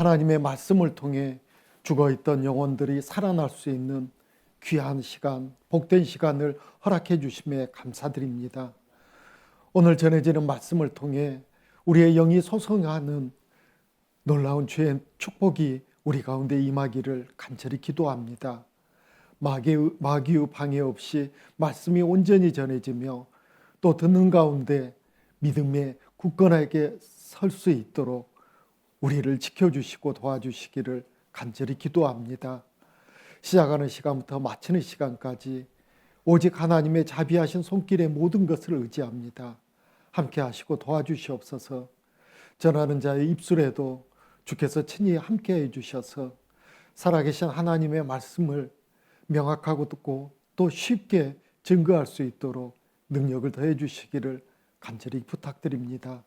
하나님의 말씀을 통해 죽어있던 영혼들이 살아날 수 있는 귀한 시간, 복된 시간을 허락해 주심에 감사드립니다. 오늘 전해지는 말씀을 통해 우리의 영이 소성하는 놀라운 주의 축복이 우리 가운데 임하기를 간절히 기도합니다. 마귀의 방해 없이 말씀이 온전히 전해지며 또 듣는 가운데 믿음의 굳건하게 설 수 있도록 우리를 지켜주시고 도와주시기를 간절히 기도합니다. 시작하는 시간부터 마치는 시간까지 오직 하나님의 자비하신 손길에 모든 것을 의지합니다. 함께 하시고 도와주시옵소서. 전하는 자의 입술에도 주께서 친히 함께 해주셔서 살아계신 하나님의 말씀을 명확하고 듣고 또 쉽게 증거할 수 있도록 능력을 더해 주시기를 간절히 부탁드립니다.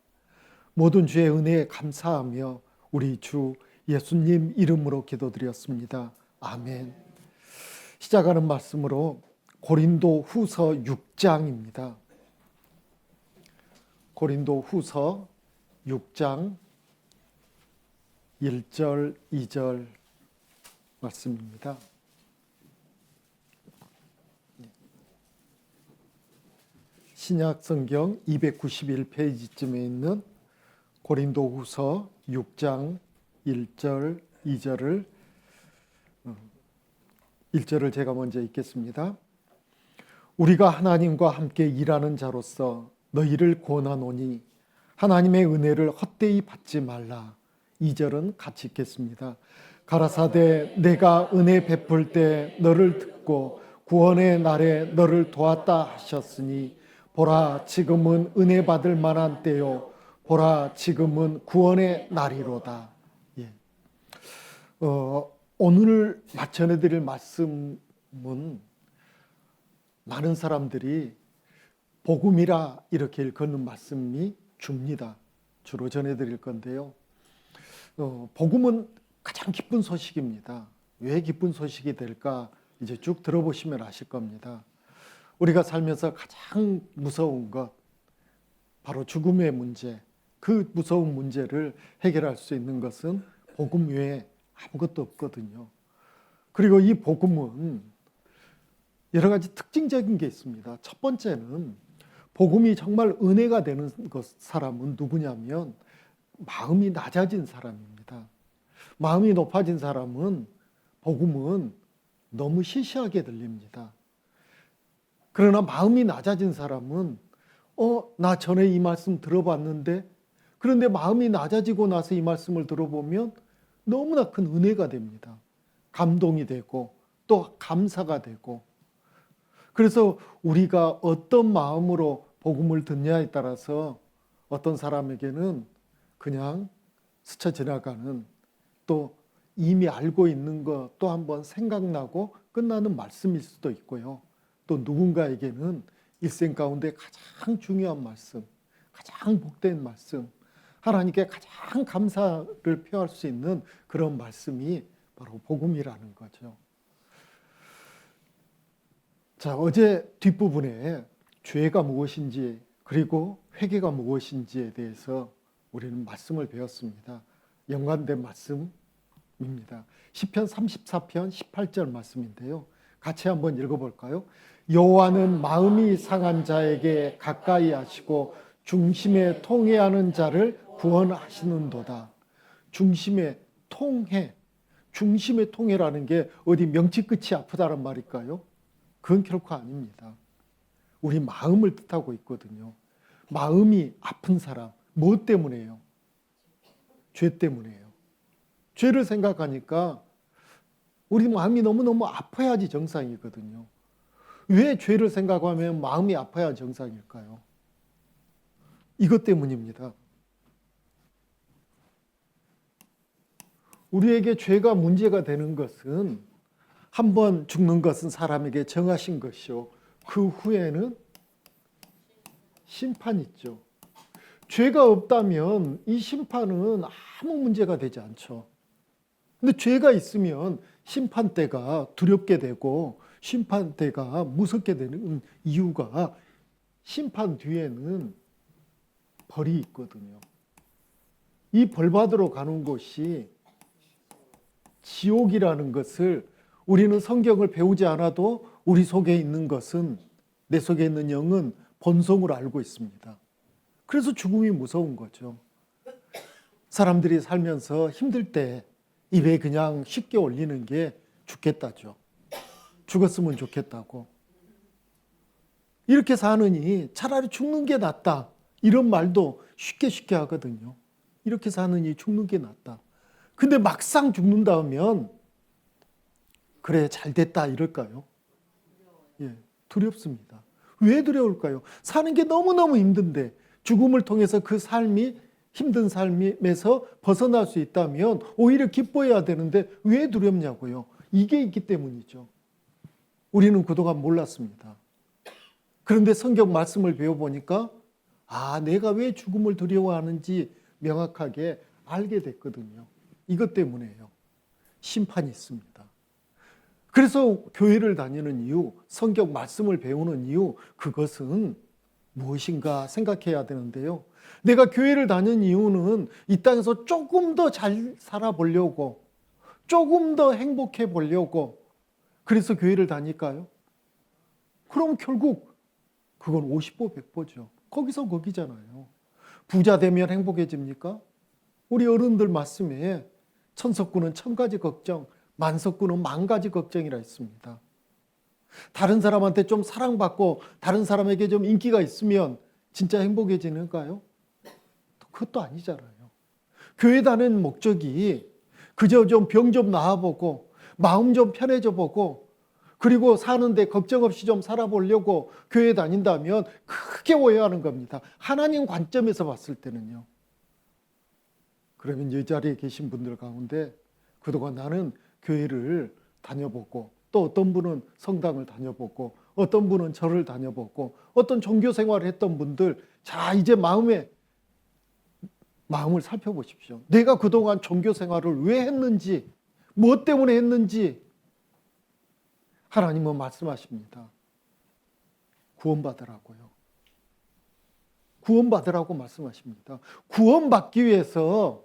모든 주의 은혜에 감사하며 우리 주 예수님 이름으로 기도드렸습니다. 아멘. 시작하는 말씀으로 고린도 후서 6장입니다. 고린도 후서 6장 1절, 2절 말씀입니다. 신약 성경 291페이지쯤에 있는 고린도 후서 6장 1절, 2절을 1절을 제가 먼저 읽겠습니다. 우리가 하나님과 함께 일하는 자로서 너희를 권하노니 하나님의 은혜를 헛되이 받지 말라. 2절은 같이 읽겠습니다. 가라사대 내가 은혜 베풀 때 너를 듣고 구원의 날에 너를 도왔다 하셨으니 보라 지금은 은혜 받을 만한 때요 보라 지금은 구원의 날이로다. 예. 오늘 전해드릴 말씀은 많은 사람들이 복음이라 이렇게 일컫는 말씀이 줍니다. 주로 전해드릴 건데요. 복음은 가장 기쁜 소식입니다. 왜 기쁜 소식이 될까? 이제 쭉 들어보시면 아실 겁니다. 우리가 살면서 가장 무서운 것, 바로 죽음의 문제, 그 무서운 문제를 해결할 수 있는 것은 복음 외에 아무것도 없거든요. 그리고 이 복음은 여러 가지 특징적인 게 있습니다. 첫 번째는 복음이 정말 은혜가 되는 사람은 누구냐면 마음이 낮아진 사람입니다. 마음이 높아진 사람은 복음은 너무 시시하게 들립니다. 그러나 마음이 낮아진 사람은 나 전에 이 말씀 들어봤는데 그런데 마음이 낮아지고 나서 이 말씀을 들어보면 너무나 큰 은혜가 됩니다. 감동이 되고 또 감사가 되고 그래서 우리가 어떤 마음으로 복음을 듣냐에 따라서 어떤 사람에게는 그냥 스쳐 지나가는 또 이미 알고 있는 것 또 한번 생각나고 끝나는 말씀일 수도 있고요. 또 누군가에게는 일생 가운데 가장 중요한 말씀, 가장 복된 말씀, 하나님께 가장 감사를 표할 수 있는 그런 말씀이 바로 복음이라는 거죠. 자, 어제 뒷부분에 죄가 무엇인지 그리고 회개가 무엇인지에 대해서 우리는 말씀을 배웠습니다. 연관된 말씀입니다. 시편 34편 18절 말씀인데요. 같이 한번 읽어볼까요? 여호와는 마음이 상한 자에게 가까이 하시고 중심에 통회하는 자를 구원하시는도다. 중심에 통회, 중심의 통회라는 게 어디 명치 끝이 아프다란 말일까요? 그건 결코 아닙니다. 우리 마음을 뜻하고 있거든요. 마음이 아픈 사람, 무엇 때문에요? 죄 때문에요. 죄를 생각하니까 우리 마음이 너무너무 아파야지 정상이거든요. 왜 죄를 생각하면 마음이 아파야 정상일까요? 이것 때문입니다. 우리에게 죄가 문제가 되는 것은 한 번 죽는 것은 사람에게 정하신 것이요. 그 후에는 심판이 있죠. 죄가 없다면 이 심판은 아무 문제가 되지 않죠. 근데 죄가 있으면 심판대가 두렵게 되고 심판대가 무섭게 되는 이유가 심판 뒤에는 벌이 있거든요. 이 벌 받으러 가는 곳이 지옥이라는 것을 우리는 성경을 배우지 않아도 우리 속에 있는 것은, 내 속에 있는 영은 본성으로 알고 있습니다. 그래서 죽음이 무서운 거죠. 사람들이 살면서 힘들 때 입에 그냥 쉽게 올리는 게 죽겠다죠. 죽었으면 좋겠다고. 이렇게 사느니 차라리 죽는 게 낫다. 이런 말도 쉽게 하거든요. 이렇게 사느니 죽는 게 낫다. 근데 막상 죽는다 하면 그래 잘 됐다 이럴까요? 예, 두렵습니다. 왜 두려울까요? 사는 게 너무너무 힘든데 죽음을 통해서 그 삶이 힘든 삶에서 벗어날 수 있다면 오히려 기뻐해야 되는데 왜 두렵냐고요? 이게 있기 때문이죠. 우리는 그동안 몰랐습니다. 그런데 성경 말씀을 배워보니까 내가 왜 죽음을 두려워하는지 명확하게 알게 됐거든요. 이것 때문에요. 심판이 있습니다. 그래서 교회를 다니는 이유, 성경 말씀을 배우는 이유, 그것은 무엇인가 생각해야 되는데요. 내가 교회를 다니는 이유는 이 땅에서 조금 더 잘 살아보려고, 조금 더 행복해 보려고, 그래서 교회를 다닐까요? 그럼 결국 그건 50보 100보죠. 거기서 거기잖아요. 부자 되면 행복해집니까? 우리 어른들 말씀에 천석구는 1000가지 걱정, 만석구는 10,000가지 걱정이라 했습니다. 다른 사람한테 좀 사랑받고 다른 사람에게 좀 인기가 있으면 진짜 행복해지는가요? 그것도 아니잖아요. 교회 다니는 목적이 그저 좀 병 좀 나아보고 마음 좀 편해져 보고 그리고 사는데 걱정 없이 좀 살아보려고 교회 다닌다면 크게 오해하는 겁니다. 하나님 관점에서 봤을 때는요. 그러면 이 자리에 계신 분들 가운데 그동안 나는 교회를 다녀보고 또 어떤 분은 성당을 다녀보고 어떤 분은 절을 다녀보고 어떤 종교 생활을 했던 분들, 자 이제 마음을 살펴보십시오. 내가 그동안 종교 생활을 왜 했는지, 무엇 때문에 했는지 하나님은 말씀하십니다. 구원받으라고요. 구원받으라고 말씀하십니다. 구원받기 위해서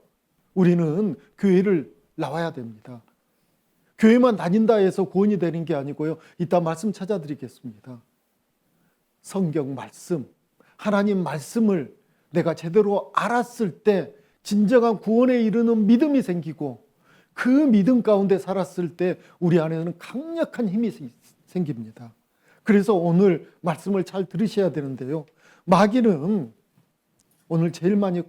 우리는 교회를 나와야 됩니다. 교회만 다닌다 해서 구원이 되는 게 아니고요. 이따 말씀 찾아드리겠습니다. 성경 말씀, 하나님 말씀을 내가 제대로 알았을 때 진정한 구원에 이르는 믿음이 생기고 그 믿음 가운데 살았을 때 우리 안에는 강력한 힘이 생깁니다. 그래서 오늘 말씀을 잘 들으셔야 되는데요. 마귀는 오늘 제일 많이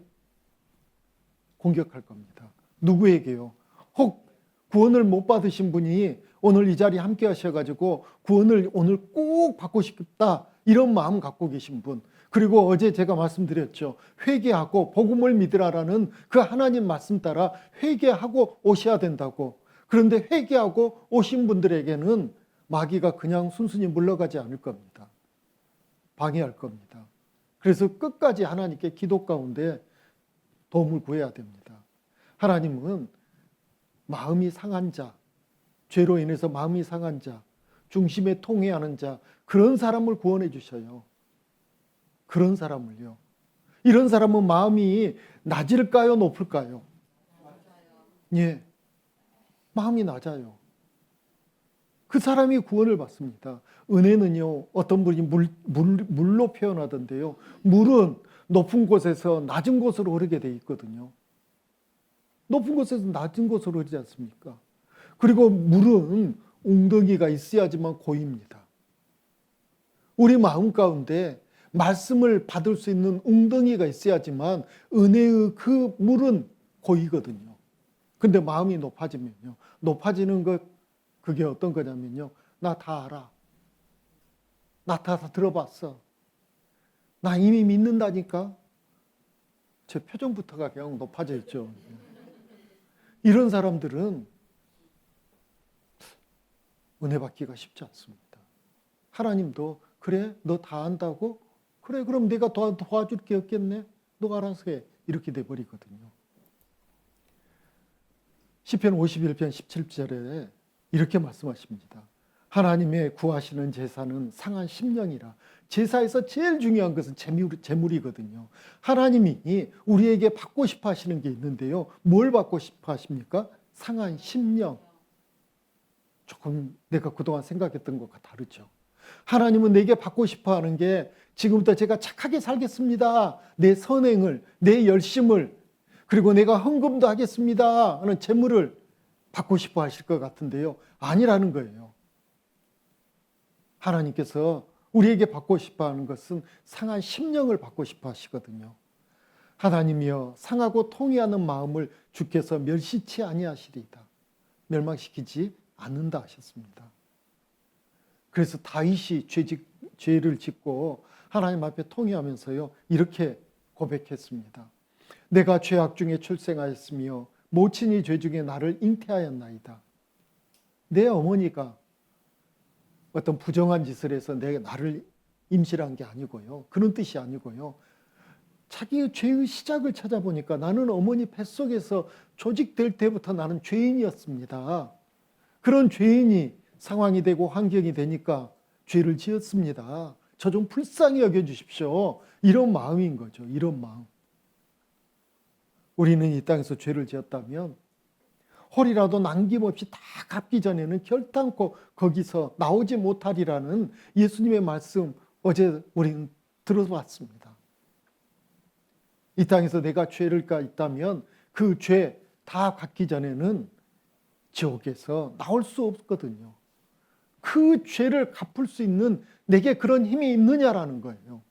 공격할 겁니다. 누구에게요? 혹 구원을 못 받으신 분이 오늘 이 자리에 함께 하셔가지고 구원을 오늘 꼭 받고 싶다 이런 마음 갖고 계신 분, 그리고 어제 제가 말씀드렸죠. 회개하고 복음을 믿으라라는 그 하나님 말씀 따라 회개하고 오셔야 된다고. 그런데 회개하고 오신 분들에게는 마귀가 그냥 순순히 물러가지 않을 겁니다. 방해할 겁니다. 그래서 끝까지 하나님께 기도 가운데 도움을 구해야 됩니다. 하나님은 마음이 상한 자, 죄로 인해서 마음이 상한 자, 중심에 통회하는 자, 그런 사람을 구원해 주셔요. 그런 사람을요. 이런 사람은 마음이 낮을까요? 높을까요? 예, 마음이 낮아요. 그 사람이 구원을 받습니다. 은혜는요, 어떤 분이 물로 표현하던데요. 물은 높은 곳에서 낮은 곳으로 흐르게 돼 있거든요. 높은 곳에서 낮은 곳으로 흐르지 않습니까? 그리고 물은 웅덩이가 있어야지만 고입니다. 우리 마음 가운데 말씀을 받을 수 있는 웅덩이가 있어야지만 은혜의 그 물은 고이거든요. 근데 마음이 높아지면요. 높아지는 것, 그게 어떤 거냐면요. 나 다 알아. 나 다 들어봤어. 나 이미 믿는다니까. 제 표정부터가 그냥 높아져 있죠. 이런 사람들은 은혜 받기가 쉽지 않습니다. 하나님도 그래? 너 다 안다고? 그래, 그럼 내가 도와줄 게 없겠네? 너가 알아서 해. 이렇게 돼버리거든요. 시편 51편 17절에 이렇게 말씀하십니다. 하나님의 구하시는 제사는 상한 심령이라. 제사에서 제일 중요한 것은 재물이거든요. 하나님이 우리에게 받고 싶어 하시는 게 있는데요. 뭘 받고 싶어 하십니까? 상한 심령. 조금 내가 그동안 생각했던 것과 다르죠. 하나님은 내게 받고 싶어 하는 게 지금부터 제가 착하게 살겠습니다. 내 선행을, 내 열심을, 그리고 내가 헌금도 하겠습니다 하는 재물을 받고 싶어 하실 것 같은데요. 아니라는 거예요. 하나님께서 우리에게 받고 싶어 하는 것은 상한 심령을 받고 싶어 하시거든요. 하나님이여 상하고 통회하는 마음을 주께서 멸시치 아니하시리이다. 멸망시키지 않는다 하셨습니다. 그래서 다윗이 죄를 짓고 하나님 앞에 통회하면서요 이렇게 고백했습니다. 내가 죄악 중에 출생하였으며 모친이 죄 중에 나를 잉태하였나이다. 내 어머니가 어떤 부정한 짓을 해서 나를 임신한 게 아니고요. 그런 뜻이 아니고요. 자기의 죄의 시작을 찾아보니까 나는 어머니 뱃속에서 조직될 때부터 나는 죄인이었습니다. 그런 죄인이 상황이 되고 환경이 되니까 죄를 지었습니다. 저 좀 불쌍히 여겨주십시오. 이런 마음인 거죠. 이런 마음. 우리는 이 땅에서 죄를 지었다면 홀이라도 남김없이 다 갚기 전에는 결단코 거기서 나오지 못하리라는 예수님의 말씀 어제 우리는 들어봤습니다. 이 땅에서 내가 죄를 있다면 그 죄 다 갚기 전에는 지옥에서 나올 수 없거든요. 그 죄를 갚을 수 있는 내게 그런 힘이 있느냐라는 거예요.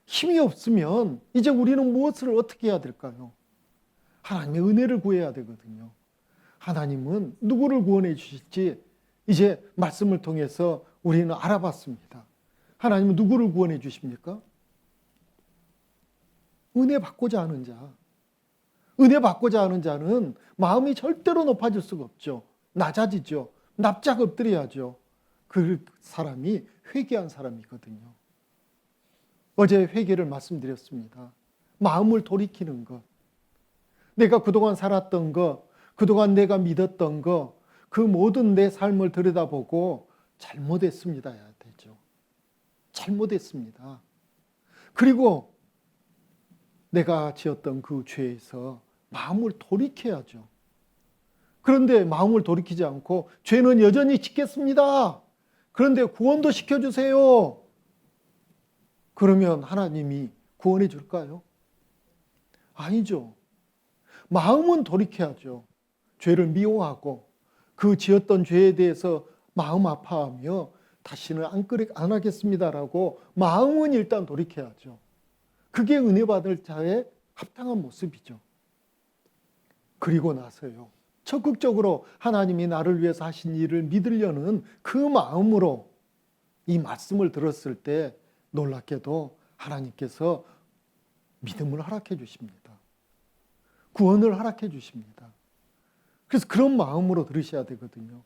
힘이 없으면 이제 우리는 무엇을 어떻게 해야 될까요? 하나님의 은혜를 구해야 되거든요. 하나님은 누구를 구원해 주실지 이제 말씀을 통해서 우리는 알아봤습니다. 하나님은 누구를 구원해 주십니까? 은혜 받고자 하는 자. 은혜 받고자 하는 자는 마음이 절대로 높아질 수가 없죠. 낮아지죠. 납작 엎드려야죠. 그 사람이 회개한 사람이거든요. 어제 회개를 말씀드렸습니다. 마음을 돌이키는 것. 내가 그동안 살았던 것, 그동안 내가 믿었던 것, 그 모든 내 삶을 들여다보고 잘못했습니다 해야 되죠. 잘못했습니다. 그리고 내가 지었던 그 죄에서 마음을 돌이켜야죠. 그런데 마음을 돌이키지 않고 죄는 여전히 짓겠습니다. 그런데 구원도 시켜주세요. 그러면 하나님이 구원해 줄까요? 아니죠. 마음은 돌이켜야죠. 죄를 미워하고 그 지었던 죄에 대해서 마음 아파하며 다시는 안 하겠습니다라고 마음은 일단 돌이켜야죠. 그게 은혜 받을 자의 합당한 모습이죠. 그리고 나서요. 적극적으로 하나님이 나를 위해서 하신 일을 믿으려는 그 마음으로 이 말씀을 들었을 때 놀랍게도 하나님께서 믿음을 허락해 주십니다. 구원을 허락해 주십니다. 그래서 그런 마음으로 들으셔야 되거든요.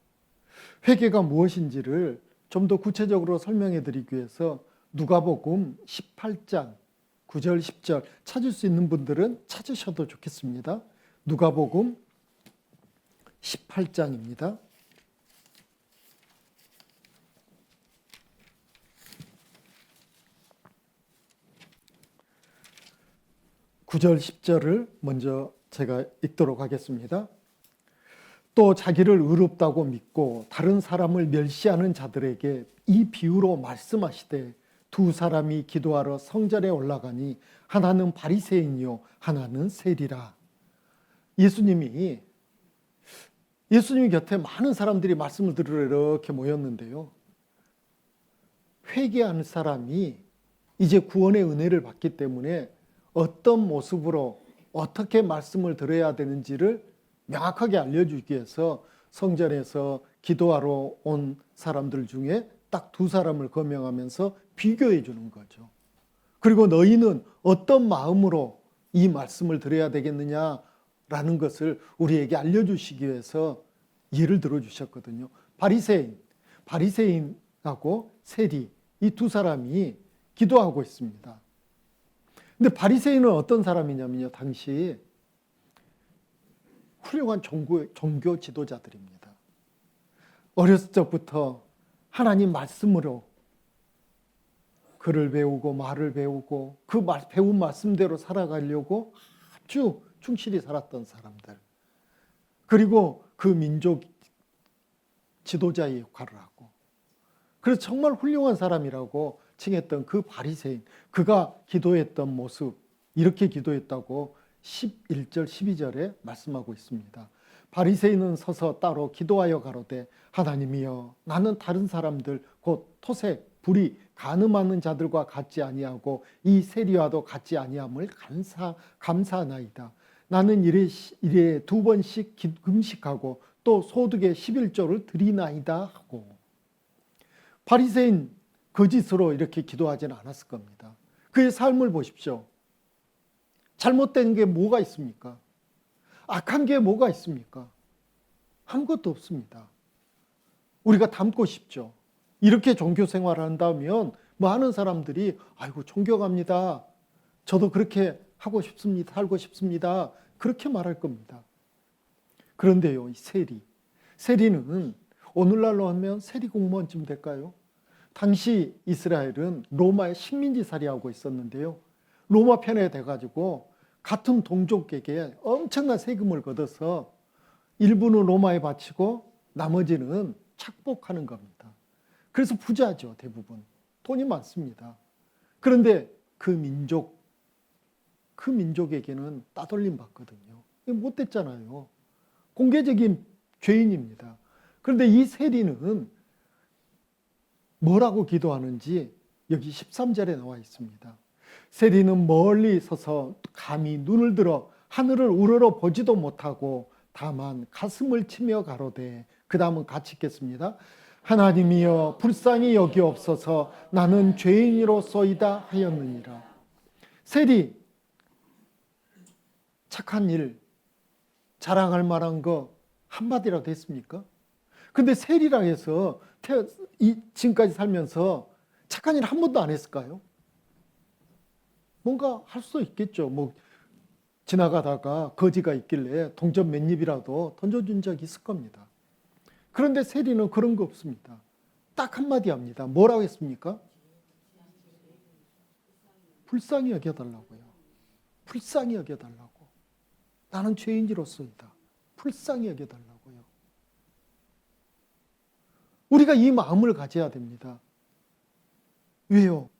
회개가 무엇인지를 좀 더 구체적으로 설명해 드리기 위해서 누가복음 18장 9절 10절 찾을 수 있는 분들은 찾으셔도 좋겠습니다. 누가복음 18장입니다. 9절 10절을 먼저 제가 읽도록 하겠습니다. 또 자기를 의롭다고 믿고 다른 사람을 멸시하는 자들에게 이 비유로 말씀하시되 두 사람이 기도하러 성전에 올라가니 하나는 바리새인이요 하나는 세리라. 예수님이 곁에 많은 사람들이 말씀을 들으러 이렇게 모였는데요. 회개하는 사람이 이제 구원의 은혜를 받기 때문에 어떤 모습으로 어떻게 말씀을 들어야 되는지를 명확하게 알려주기 위해서 성전에서 기도하러 온 사람들 중에 딱 두 사람을 거명하면서 비교해 주는 거죠. 그리고 너희는 어떤 마음으로 이 말씀을 들어야 되겠느냐라는 것을 우리에게 알려주시기 위해서 예를 들어주셨거든요. 바리새인하고 세리 이 두 사람이 기도하고 있습니다. 근데 바리새인은 어떤 사람이냐면요. 당시 훌륭한 종교 지도자들입니다. 어렸을 적부터 하나님 말씀으로 글을 배우고 말을 배우고 그 배운 말씀대로 살아가려고 아주 충실히 살았던 사람들. 그리고 그 민족 지도자의 역할을 하고, 그래서 정말 훌륭한 사람이라고 칭했던 그 바리새인, 그가 기도했던 모습, 이렇게 기도했다고 11절 12절에 말씀하고 있습니다. 바리새인은 서서 따로 기도하여 가로되 하나님이여 나는 다른 사람들 곧 토색, 불의, 간음하는 자들과 같지 아니하고 이 세리와도 같지 아니함을 감사하나이다. 나는 일에 2번씩 금식하고 또 소득의 11조를 드리나이다 하고, 바리새인 거짓으로 이렇게 기도하지는 않았을 겁니다. 그의 삶을 보십시오. 잘못된 게 뭐가 있습니까? 악한 게 뭐가 있습니까? 아무것도 없습니다. 우리가 닮고 싶죠. 이렇게 종교 생활을 한다면 많은 사람들이 아이고 존경합니다. 저도 그렇게 하고 싶습니다. 살고 싶습니다. 그렇게 말할 겁니다. 그런데요, 이 세리는 오늘날로 하면 세리 공무원쯤 될까요? 당시 이스라엘은 로마의 식민지 살이하고 있었는데요. 로마 편에 돼가지고 같은 동족에게 엄청난 세금을 걷어서 일부는 로마에 바치고 나머지는 착복하는 겁니다. 그래서 부자죠, 대부분. 돈이 많습니다. 그런데 그 민족에게는 따돌림 받거든요. 못됐잖아요. 공개적인 죄인입니다. 그런데 이 세리는 뭐라고 기도하는지 여기 13절에 나와 있습니다. 세리는 멀리 서서 감히 눈을 들어 하늘을 우러러 보지도 못하고 다만 가슴을 치며 가로되, 그 다음은 같이 읽겠습니다. 하나님이여 불쌍히 여기옵소서 나는 죄인이로소이다 하였느니라. 세리, 착한 일, 자랑할 만한 거 한마디라도 했습니까? 근데 세리라 해서 지금까지 살면서 착한 일 한 번도 안 했을까요? 뭔가 할 수 있겠죠. 뭐 지나가다가 거지가 있길래 동전 몇 입이라도 던져준 적이 있을 겁니다. 그런데 세리는 그런 거 없습니다. 딱 한마디 합니다. 뭐라고 했습니까? 불쌍히 여겨달라고요. 불쌍히 여겨달라고. 나는 죄인지로소이다. 불쌍히 여겨달라고요. 우리가 이 마음을 가져야 됩니다. 왜요?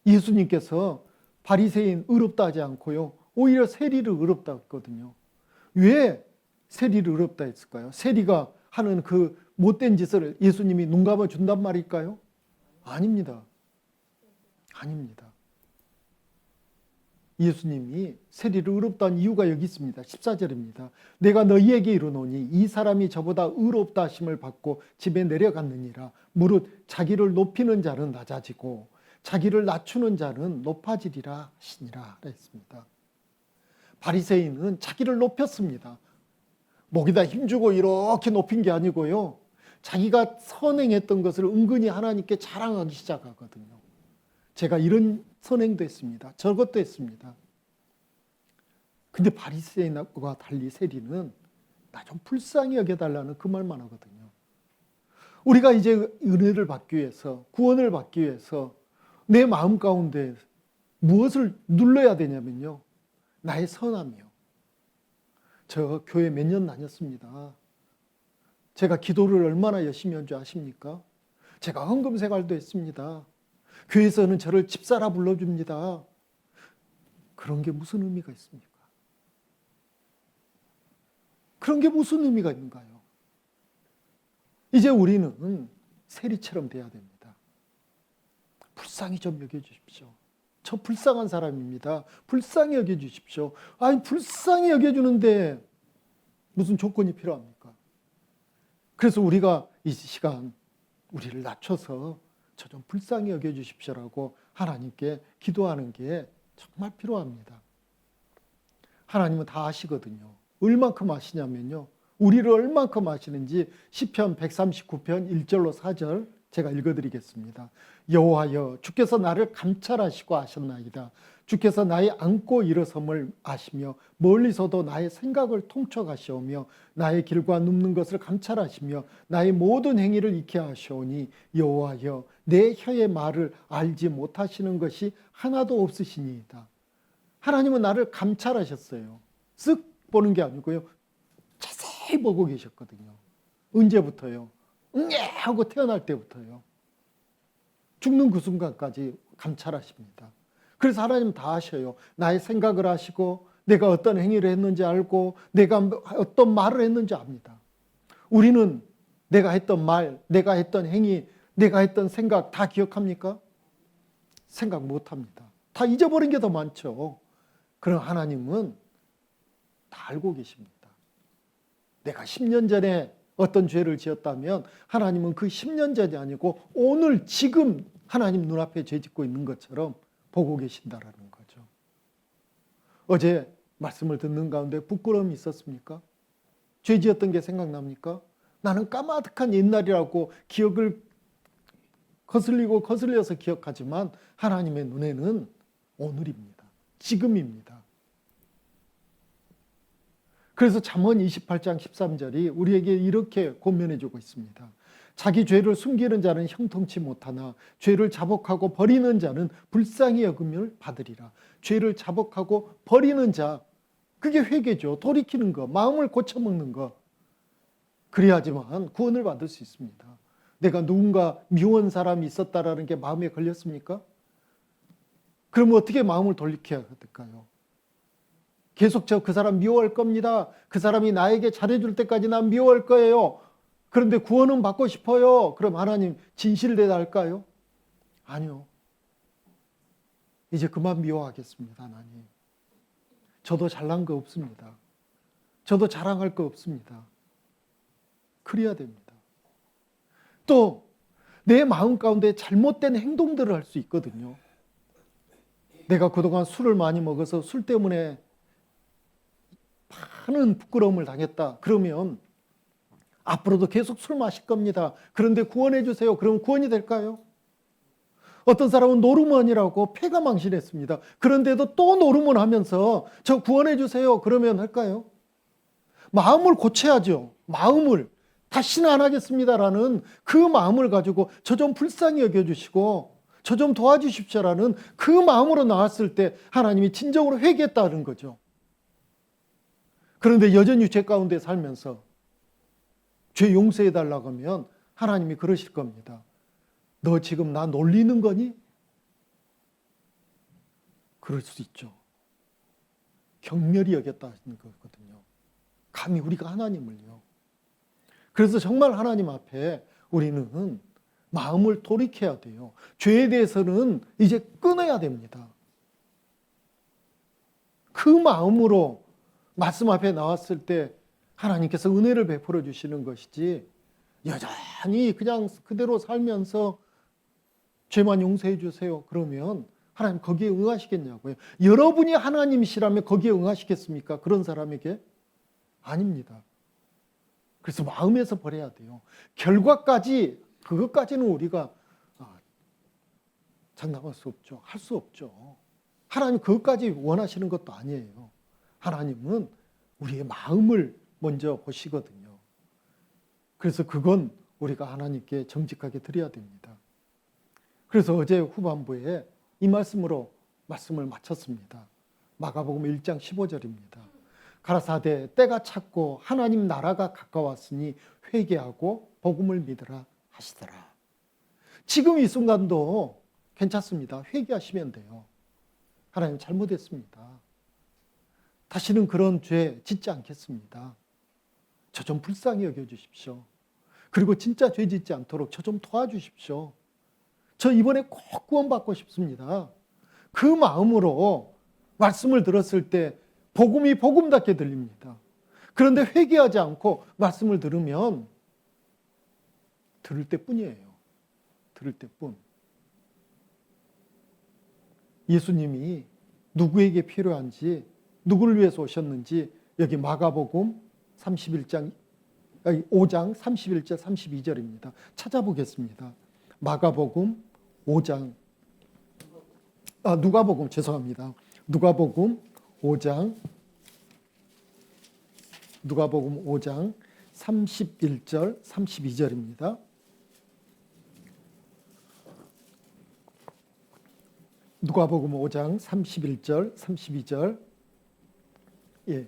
예수님께서 바리새인 의롭다 하지 않고요, 오히려 세리를 의롭다 했거든요. 왜 세리를 의롭다 했을까요? 세리가 하는 그 못된 짓을 예수님이 눈 감아 준단 말일까요? 아닙니다. 아닙니다. 예수님이 세리를 의롭다 한 이유가 여기 있습니다. 14절입니다. 내가 너희에게 이르노니 이 사람이 저보다 의롭다 하심을 받고 집에 내려갔느니라. 무릇 자기를 높이는 자는 낮아지고 자기를 낮추는 자는 높아지리라 하시니라 했습니다. 바리새인은 자기를 높였습니다. 목에다 힘주고 이렇게 높인 게 아니고요, 자기가 선행했던 것을 은근히 하나님께 자랑하기 시작하거든요. 제가 이런 선행도 했습니다. 저것도 했습니다. 근데 바리새인과 달리 세리는 나 좀 불쌍히 여겨달라는 그 말만 하거든요. 우리가 이제 은혜를 받기 위해서, 구원을 받기 위해서 내 마음 가운데 무엇을 눌러야 되냐면요, 나의 선함이요. 저 교회 몇 년 다녔습니다. 제가 기도를 얼마나 열심히 한 줄 아십니까? 제가 헌금 생활도 했습니다. 교회에서는 저를 집사라 불러줍니다. 그런 게 무슨 의미가 있습니까? 그런 게 무슨 의미가 있는가요? 이제 우리는 세리처럼 돼야 됩니다. 불쌍히 좀 여겨주십시오. 저 불쌍한 사람입니다. 불쌍히 여겨주십시오. 아니, 불쌍히 여겨주는데 무슨 조건이 필요합니까? 그래서 우리가 이 시간 우리를 낮춰서 저 좀 불쌍히 여겨주십시오라고 하나님께 기도하는 게 정말 필요합니다. 하나님은 다 아시거든요. 얼만큼 아시냐면요, 우리를 얼만큼 아시는지 시편 139편 1절로 4절 제가 읽어드리겠습니다. 여호와여 주께서 나를 감찰하시고 아셨나이다. 주께서 나의 앉고 일어섬을 아시며 멀리서도 나의 생각을 통촉하시오며 나의 길과 눕는 것을 감찰하시며 나의 모든 행위를 익히 하시오니 여호와여 내 혀의 말을 알지 못하시는 것이 하나도 없으시니이다. 하나님은 나를 감찰하셨어요. 쓱 보는 게 아니고요, 자세히 보고 계셨거든요. 언제부터요? 응애 하고 태어날 때부터요. 죽는 그 순간까지 감찰하십니다. 그래서 하나님 다 아셔요. 나의 생각을 아시고 내가 어떤 행위를 했는지 알고 내가 어떤 말을 했는지 압니다. 우리는 내가 했던 말, 내가 했던 행위, 내가 했던 생각 다 기억합니까? 생각 못합니다. 다 잊어버린 게 더 많죠. 그럼 하나님은 다 알고 계십니다. 내가 10년 전에 어떤 죄를 지었다면 하나님은 그 10년 전이 아니고 오늘 지금 하나님 눈앞에 죄 짓고 있는 것처럼 보고 계신다라는 거죠. 어제 말씀을 듣는 가운데 부끄러움이 있었습니까? 죄 지었던 게 생각납니까? 나는 까마득한 옛날이라고 기억을 거슬려서 기억하지만 하나님의 눈에는 오늘입니다. 지금입니다. 그래서 잠언 28장 13절이 우리에게 이렇게 권면해 주고 있습니다. 자기 죄를 숨기는 자는 형통치 못하나 죄를 자복하고 버리는 자는 불쌍히 여김을 받으리라. 죄를 자복하고 버리는 자, 그게 회개죠. 돌이키는 거, 마음을 고쳐먹는 거. 그래야지만 구원을 받을 수 있습니다. 내가 누군가 미워한 사람이 있었다라는 게 마음에 걸렸습니까? 그러면 어떻게 마음을 돌이켜야 될까요? 계속 그 사람 미워할 겁니다. 그 사람이 나에게 잘해줄 때까지 난 미워할 거예요. 그런데 구원은 받고 싶어요. 그럼 하나님 진실되다 할까요? 아니요. 이제 그만 미워하겠습니다, 하나님. 저도 잘난 거 없습니다. 저도 자랑할 거 없습니다. 그래야 됩니다. 또 내 마음 가운데 잘못된 행동들을 할 수 있거든요. 내가 그동안 술을 많이 먹어서 술 때문에 많은 부끄러움을 당했다. 그러면 앞으로도 계속 술 마실 겁니다. 그런데 구원해 주세요. 그럼 구원이 될까요? 어떤 사람은 노름원이라고 폐가 망신했습니다. 그런데도 또 노름원 하면서 저 구원해 주세요. 그러면 할까요? 마음을 고쳐야죠. 마음을. 다시는 안 하겠습니다라는 그 마음을 가지고 저 좀 불쌍히 여겨주시고 저 좀 도와주십시오라는 그 마음으로 나왔을 때 하나님이 진정으로 회개했다는 거죠. 그런데 여전히 죄 가운데 살면서 죄 용서해 달라고 하면 하나님이 그러실 겁니다. 너 지금 나 놀리는 거니? 그럴 수 있죠. 경멸히 여겼다는 거거든요. 감히 우리가 하나님을요. 그래서 정말 하나님 앞에 우리는 마음을 돌이켜야 돼요. 죄에 대해서는 이제 끊어야 됩니다. 그 마음으로 말씀 앞에 나왔을 때 하나님께서 은혜를 베풀어 주시는 것이지 여전히 그냥 그대로 살면서 죄만 용서해 주세요. 그러면 하나님 거기에 응하시겠냐고요. 여러분이 하나님이시라면 거기에 응하시겠습니까? 그런 사람에게? 아닙니다. 그래서 마음에서 버려야 돼요. 결과까지 그것까지는 우리가 장담할 수 없죠. 할 수 없죠. 하나님 그것까지 원하시는 것도 아니에요. 하나님은 우리의 마음을 먼저 보시거든요. 그래서 그건 우리가 하나님께 정직하게 드려야 됩니다. 그래서 어제 후반부에 이 말씀으로 말씀을 마쳤습니다. 마가복음 1장 15절입니다. 가라사대 때가 찼고 하나님 나라가 가까웠으니 회개하고 복음을 믿으라 하시더라. 지금 이 순간도 괜찮습니다. 회개하시면 돼요. 하나님 잘못했습니다. 다시는 그런 죄 짓지 않겠습니다. 저 좀 불쌍히 여겨주십시오. 그리고 진짜 죄 짓지 않도록 저 좀 도와주십시오. 저 이번에 꼭 구원받고 싶습니다. 그 마음으로 말씀을 들었을 때 복음이 복음답게 들립니다. 그런데 회개하지 않고 말씀을 들으면 들을 때뿐이에요. 들을 때뿐. 예수님이 누구에게 필요한지, 누구를 위해서 오셨는지 여기 마가복음 5장 31절 32절입니다. 찾아보겠습니다. 마가복음 5장 누가복음 죄송합니다. 누가복음 5장 31절 32절입니다. 누가복음 5장 31절 32절. 예.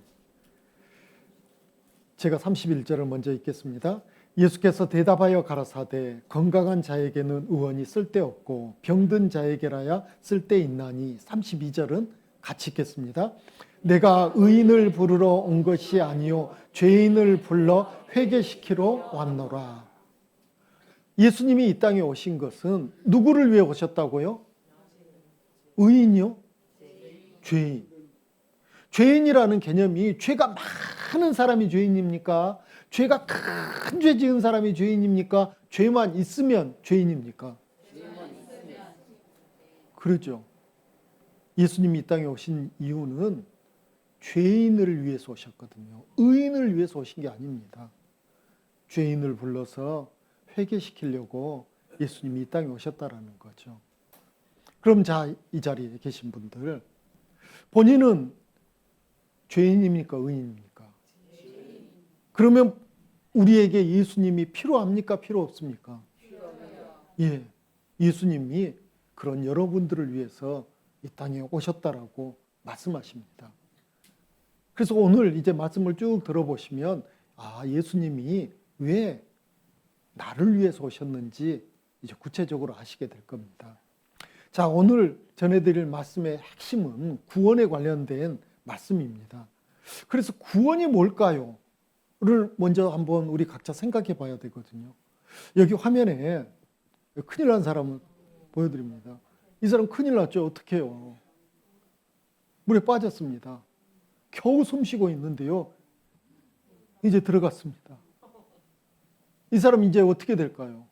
제가 31절을 먼저 읽겠습니다. 예수께서 대답하여 가라사대 건강한 자에게는 의원이 쓸데없고 병든 자에게라야 쓸데있나니 32절은 같이 읽겠습니다. 내가 의인을 부르러 온 것이 아니요 죄인을 불러 회개시키러 왔노라. 예수님이 이 땅에 오신 것은 누구를 위해 오셨다고요? 의인이요? 죄인. 죄인이라는 개념이 죄가 많은 사람이 죄인입니까? 죄가 큰 죄 지은 사람이 죄인입니까? 죄만 있으면 죄인입니까? 그러죠. 예수님이 이 땅에 오신 이유는 죄인을 위해서 오셨거든요. 의인을 위해서 오신 게 아닙니다. 죄인을 불러서 회개시키려고 예수님이 이 땅에 오셨다라는 거죠. 그럼 자, 이 자리에 계신 분들, 본인은 죄인입니까? 의인입니까? 그러면 우리에게 예수님이 필요합니까? 필요 없습니까? 예, 예수님이 그런 여러분들을 위해서 이 땅에 오셨다라고 말씀하십니다. 그래서 오늘 이제 말씀을 쭉 들어보시면 예수님이 왜 나를 위해서 오셨는지 이제 구체적으로 아시게 될 겁니다. 자, 오늘 전해드릴 말씀의 핵심은 구원에 관련된 말씀입니다. 그래서 구원이 뭘까요? 를 먼저 한번 우리 각자 생각해 봐야 되거든요. 여기 화면에 큰일 난 사람을 보여드립니다. 이 사람 큰일 났죠. 어떻게 해요? 물에 빠졌습니다. 겨우 숨쉬고 있는데요. 이제 들어갔습니다. 이 사람 이제 어떻게 될까요?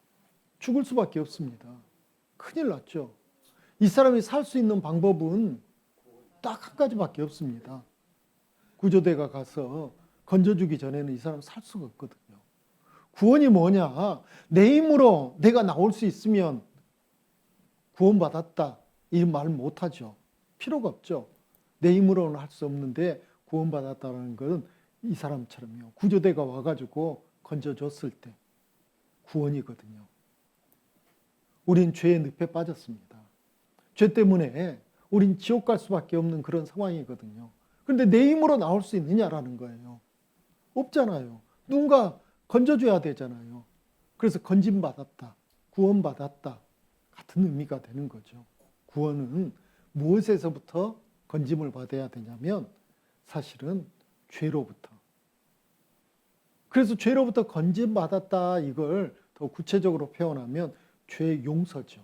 죽을 수밖에 없습니다. 큰일 났죠. 이 사람이 살 수 있는 방법은 딱 한 가지밖에 없습니다. 구조대가 가서 건져주기 전에는 이 사람 살 수가 없거든요. 구원이 뭐냐? 내 힘으로 내가 나올 수 있으면 구원받았다. 이 말 못하죠. 필요가 없죠. 내 힘으로는 할 수 없는데 구원받았다는 것은 이 사람처럼요. 구조대가 와가지고 건져줬을 때 구원이거든요. 우린 죄의 늪에 빠졌습니다. 죄 때문에 우린 지옥 갈 수밖에 없는 그런 상황이거든요. 그런데 내 힘으로 나올 수 있느냐라는 거예요. 없잖아요. 누군가 건져줘야 되잖아요. 그래서 건짐받았다, 구원받았다 같은 의미가 되는 거죠. 구원은 무엇에서부터 건짐을 받아야 되냐면 사실은 죄로부터. 그래서 죄로부터 건짐받았다 이걸 더 구체적으로 표현하면 죄 용서죠.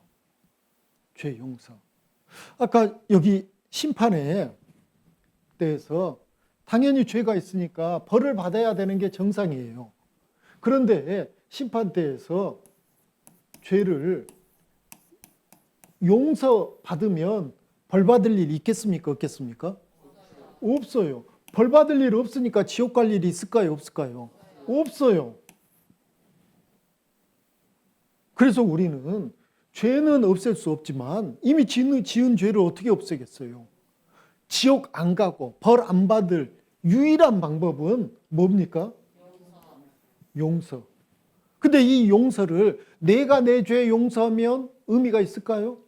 죄 용서. 아까 여기 심판에 대해서 당연히 죄가 있으니까 벌을 받아야 되는 게 정상이에요. 그런데 심판대에서 죄를 용서받으면 벌 받을 일이 있겠습니까? 없겠습니까? 없어요. 벌 받을 일 없으니까 지옥 갈 일이 있을까요? 없을까요? 없어요. 그래서 우리는 죄는 없앨 수 없지만 이미 지은 죄를 어떻게 없애겠어요? 지옥 안 가고 벌 안 받을 유일한 방법은 뭡니까? 용서. 근데 이 용서를 내가 내 죄 용서하면 의미가 있을까요?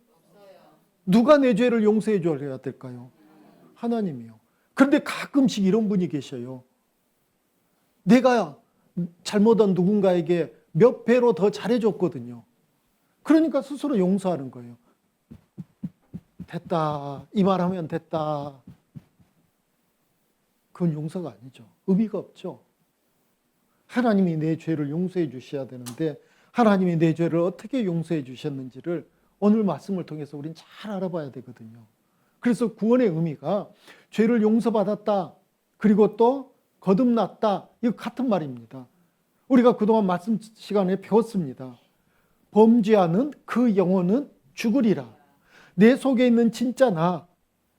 누가 내 죄를 용서해 줘야 될까요? 하나님이요. 그런데 가끔씩 이런 분이 계셔요. 내가 잘못한 누군가에게 몇 배로 더 잘해줬거든요. 그러니까 스스로 용서하는 거예요. 됐다. 이 말하면 됐다. 그건 용서가 아니죠. 의미가 없죠. 하나님이 내 죄를 용서해 주셔야 되는데 하나님이 내 죄를 어떻게 용서해 주셨는지를 오늘 말씀을 통해서 우린 잘 알아봐야 되거든요. 그래서 구원의 의미가 죄를 용서받았다. 그리고 또 거듭났다. 이거 같은 말입니다. 우리가 그동안 말씀 시간에 배웠습니다. 범죄하는 그 영혼은 죽으리라. 내 속에 있는 진짜 나,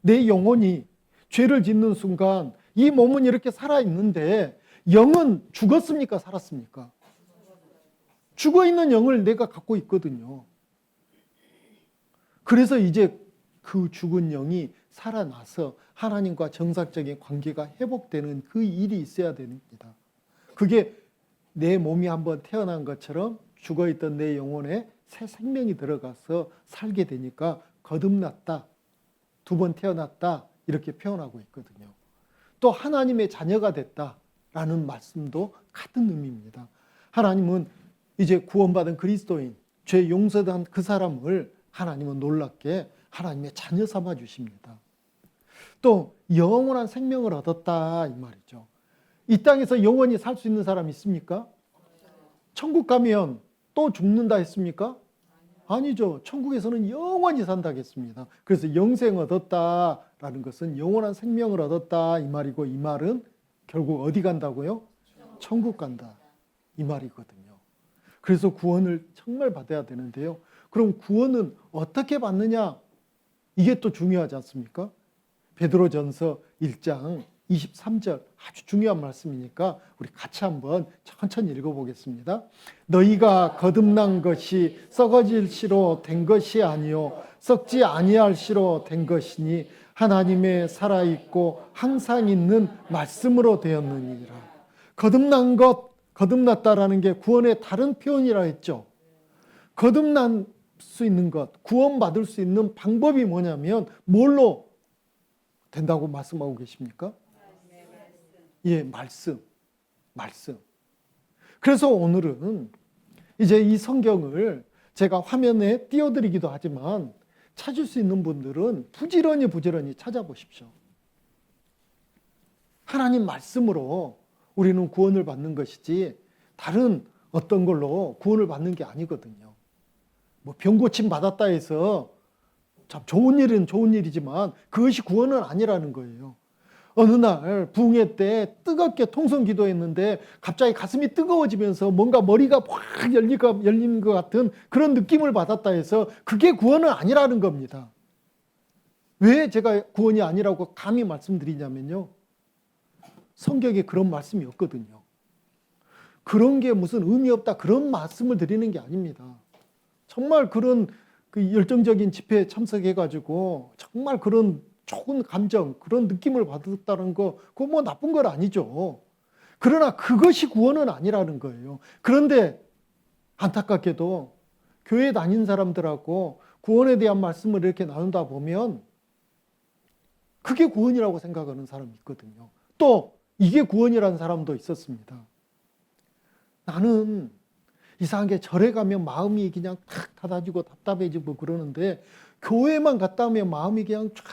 내 영혼이 죄를 짓는 순간 이 몸은 이렇게 살아있는데 영은 죽었습니까? 살았습니까? 죽어있는 영을 내가 갖고 있거든요. 그래서 이제 그 죽은 영이 살아나서 하나님과 정상적인 관계가 회복되는 그 일이 있어야 됩니다. 그게 내 몸이 한번 태어난 것처럼 죽어있던 내 영혼에 새 생명이 들어가서 살게 되니까 거듭났다, 두 번 태어났다 이렇게 표현하고 있거든요. 또 하나님의 자녀가 됐다라는 말씀도 같은 의미입니다. 하나님은 이제 구원받은 그리스도인, 죄 용서된 그 사람을 하나님은 놀랍게 하나님의 자녀 삼아 주십니다. 또 영원한 생명을 얻었다 이 말이죠. 이 땅에서 영원히 살 수 있는 사람 있습니까? 천국 가면 또 죽는다 했습니까? 아니죠. 천국에서는 영원히 산다겠습니다. 그래서 영생 얻었다라는 것은 영원한 생명을 얻었다 이 말이고, 이 말은 결국 어디 간다고요? 천국 간다 이 말이거든요. 그래서 구원을 정말 받아야 되는데요. 그럼 구원은 어떻게 받느냐? 이게 또 중요하지 않습니까? 베드로전서 1장 23절 아주 중요한 말씀이니까 우리 같이 한번 천천히 읽어보겠습니다. 너희가 거듭난 것이 썩어질 씨로 된 것이 아니요 썩지 아니할 씨로 된 것이니 하나님의 살아있고 항상 있는 말씀으로 되었느니라. 거듭난 것, 거듭났다라는 게 구원의 다른 표현이라 했죠. 거듭날 수 있는 것, 구원받을 수 있는 방법이 뭐냐면 뭘로 된다고 말씀하고 계십니까? 예, 말씀. 그래서 오늘은 이제 이 성경을 제가 화면에 띄워드리기도 하지만 찾을 수 있는 분들은 부지런히 찾아보십시오. 하나님 말씀으로 우리는 구원을 받는 것이지 다른 어떤 걸로 구원을 받는 게 아니거든요. 뭐 병고침 받았다 해서 참 좋은 일은 좋은 일이지만 그것이 구원은 아니라는 거예요. 어느 날 부흥회 때 뜨겁게 통성 기도했는데 갑자기 가슴이 뜨거워지면서 뭔가 머리가 확 열린 것 같은 그런 느낌을 받았다 해서 그게 구원은 아니라는 겁니다. 왜 제가 구원이 아니라고 감히 말씀드리냐면요. 성경에 그런 말씀이 없거든요. 그런 게 무슨 의미 없다 그런 말씀을 드리는 게 아닙니다. 정말 그런 그 열정적인 집회에 참석해가지고 정말 그런 좋은 감정, 그런 느낌을 받았다는 거, 그거 뭐 나쁜 건 아니죠. 그러나 그것이 구원은 아니라는 거예요. 그런데 안타깝게도 교회 다닌 사람들하고 구원에 대한 말씀을 이렇게 나눈다 보면 그게 구원이라고 생각하는 사람이 있거든요. 또 이게 구원이라는 사람도 있었습니다. 나는 이상하게 절에 가면 마음이 그냥 탁 닫아지고 답답해지고 그러는데 교회만 갔다 오면 마음이 그냥 쫙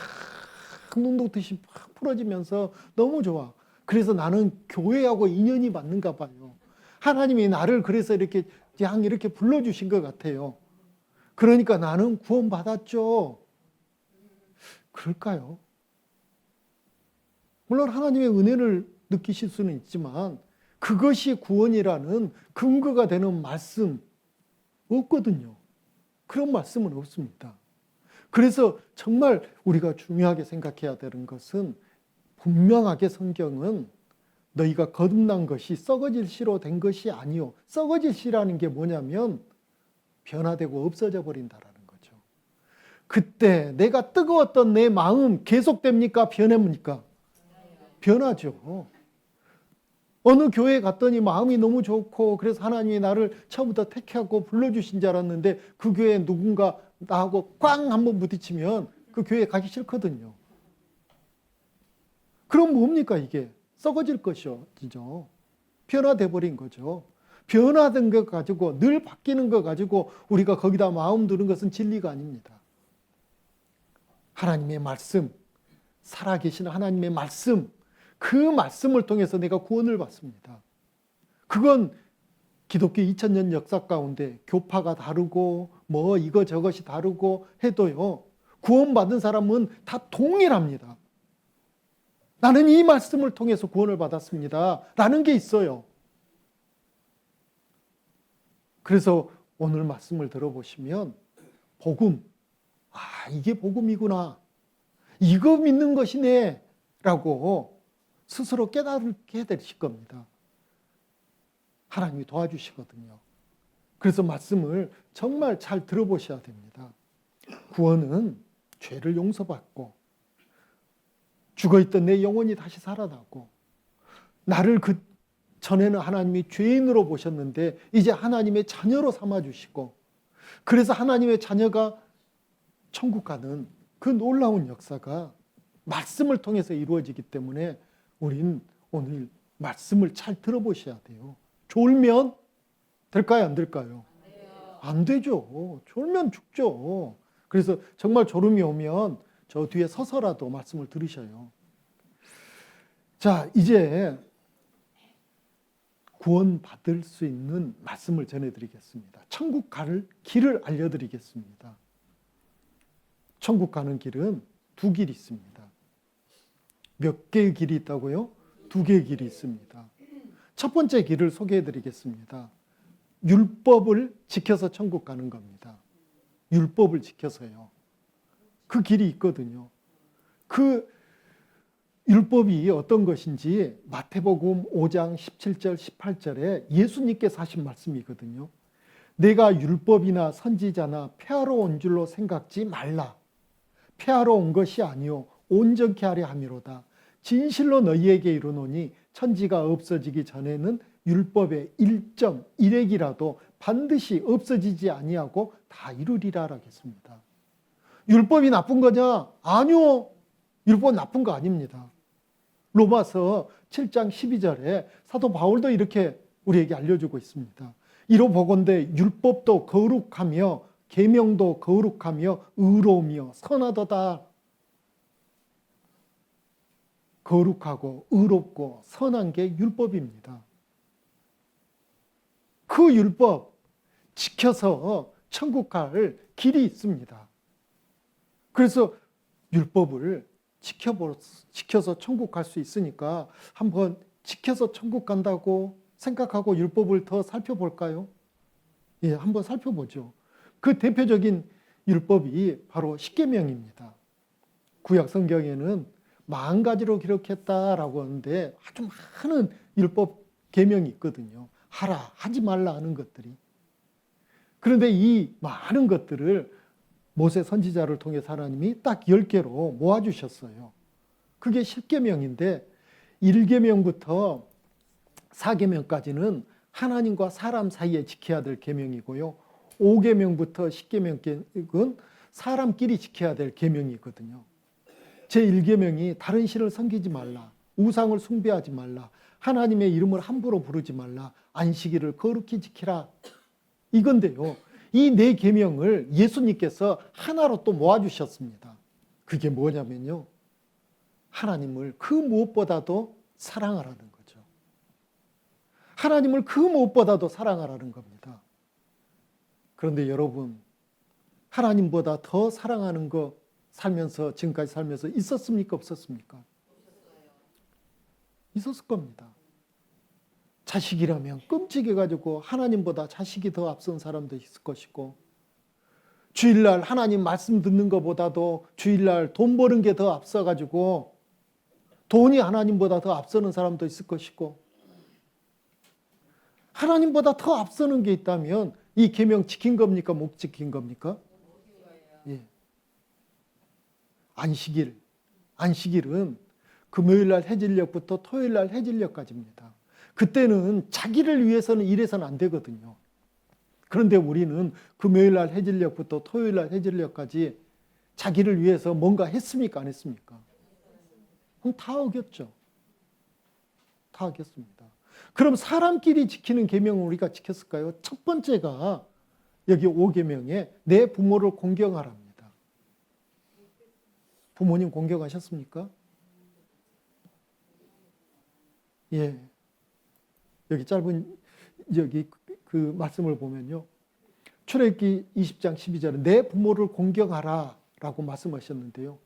눈독듯이 팍 풀어지면서 너무 좋아. 그래서 나는 교회하고 인연이 맞는가 봐요. 하나님이 나를 그래서 이렇게 그냥 이렇게 불러주신 것 같아요. 그러니까 나는 구원받았죠. 그럴까요? 물론 하나님의 은혜를 느끼실 수는 있지만 그것이 구원이라는 근거가 되는 말씀 없거든요. 그런 말씀은 없습니다. 그래서 정말 우리가 중요하게 생각해야 되는 것은 분명하게 성경은 너희가 거듭난 것이 썩어질 씨로 된 것이 아니요. 썩어질 씨라는 게 뭐냐면 변화되고 없어져 버린다라는 거죠. 그때 내가 뜨거웠던 내 마음 계속됩니까? 변합니까? 변하죠. 어느 교회에 갔더니 마음이 너무 좋고 그래서 하나님이 나를 처음부터 택하고 불러주신 줄 알았는데 그 교회에 누군가 나하고 꽝 한번 부딪히면 그 교회에 가기 싫거든요. 그럼 뭡니까 이게? 썩어질 것이죠. 변화돼 버린 거죠. 변화된 것 가지고 늘 바뀌는 것 가지고 우리가 거기다 마음 두는 것은 진리가 아닙니다. 하나님의 말씀, 살아계신 하나님의 말씀, 그 말씀을 통해서 내가 구원을 받습니다. 그건 기독교 2000년 역사 가운데 교파가 다르고 뭐 이거 저것이 다르고 해도요. 구원받은 사람은 다 동일합니다. 나는 이 말씀을 통해서 구원을 받았습니다. 라는 게 있어요. 그래서 오늘 말씀을 들어보시면 복음, 이게 복음이구나. 이거 믿는 것이네. 라고 스스로 깨닫게 되실 겁니다. 하나님이 도와주시거든요. 그래서 말씀을 정말 잘 들어보셔야 됩니다. 구원은 죄를 용서받고 죽어있던 내 영혼이 다시 살아나고 나를 그 전에는 하나님이 죄인으로 보셨는데 이제 하나님의 자녀로 삼아주시고 그래서 하나님의 자녀가 천국 가는 그 놀라운 역사가 말씀을 통해서 이루어지기 때문에 우린 오늘 말씀을 잘 들어보셔야 돼요. 졸면 될까요? 안 될까요? 안 되죠. 졸면 죽죠. 그래서 정말 졸음이 오면 저 뒤에 서서라도 말씀을 들으셔요. 자, 이제 구원받을 수 있는 말씀을 전해드리겠습니다. 천국 갈 길을 알려드리겠습니다. 천국 가는 길은 두 길이 있습니다. 몇 개의 길이 있다고요? 두 개의 길이 있습니다. 첫 번째 길을 소개해드리겠습니다. 율법을 지켜서 천국 가는 겁니다. 율법을 지켜서요. 그 길이 있거든요. 그 율법이 어떤 것인지 마태복음 5장 17절 18절에 예수님께서 하신 말씀이거든요. 내가 율법이나 선지자나 폐하러 온 줄로 생각지 말라. 폐하러 온 것이 아니요 온전케 하려 함이로다. 진실로 너희에게 이르노니 천지가 없어지기 전에는 율법의 1.1핵이라도 반드시 없어지지 아니하고 다 이루리라 하겠습니다. 율법이 나쁜 거냐? 아니요. 율법 나쁜 거 아닙니다. 로마서 7장 12절에 사도 바울도 이렇게 우리에게 알려주고 있습니다. 이로 보건대 율법도 거룩하며 계명도 거룩하며 의로우며 선하도다. 거룩하고 의롭고 선한 게 율법입니다. 그 율법 지켜서 천국 갈 길이 있습니다. 그래서 율법을 지켜서 천국 갈 수 있으니까 한번 지켜서 천국 간다고 생각하고 율법을 더 살펴볼까요? 예, 한번 살펴보죠. 그 대표적인 율법이 바로 십계명입니다. 구약 성경에는 40가지로 기록했다라고 하는데 아주 많은 율법 계명이 있거든요. 하라, 하지 말라 하는 것들이. 그런데 이 많은 것들을 모세 선지자를 통해서 하나님이 딱 10개로 모아주셨어요. 그게 10계명인데 1계명부터 4계명까지는 하나님과 사람 사이에 지켜야 될 계명이고요. 5계명부터 10계명은 사람끼리 지켜야 될 계명이 있거든요. 제1계명이 다른 신을 섬기지 말라, 우상을 숭배하지 말라, 하나님의 이름을 함부로 부르지 말라, 안식일을 거룩히 지키라. 이건데요. 이 4계명을 예수님께서 하나로 또 모아주셨습니다. 그게 뭐냐면요. 하나님을 그 무엇보다도 사랑하라는 거죠. 하나님을 그 무엇보다도 사랑하라는 겁니다. 그런데 여러분, 하나님보다 더 사랑하는 거 지금까지 살면서 있었습니까? 없었습니까? 있었을 겁니다. 자식이라면 끔찍해가지고 하나님보다 자식이 더 앞선 사람도 있을 것이고, 주일날 하나님 말씀 듣는 것보다도 주일날 돈 버는 게 더 앞서가지고 돈이 하나님보다 더 앞서는 사람도 있을 것이고, 하나님보다 더 앞서는 게 있다면 이 계명 지킨 겁니까? 못 지킨 겁니까? 예. 안식일은 금요일날 해질녘부터 토요일날 해질녘까지입니다. 그때는 자기를 위해서는 일해서는 안 되거든요. 그런데 우리는 금요일날 해질녘부터 토요일날 해질녘까지 자기를 위해서 뭔가 했습니까? 안 했습니까? 그럼 다 어겼죠. 다 어겼습니다. 그럼 사람끼리 지키는 계명을 우리가 지켰을까요? 첫 번째가 여기 5계명에 내 부모를 공경하랍니다. 부모님 공경하셨습니까? 예. 여기 짧은 그 말씀을 보면요. 출애굽기 20장 12절에 내 부모를 공경하라 라고 말씀하셨는데요.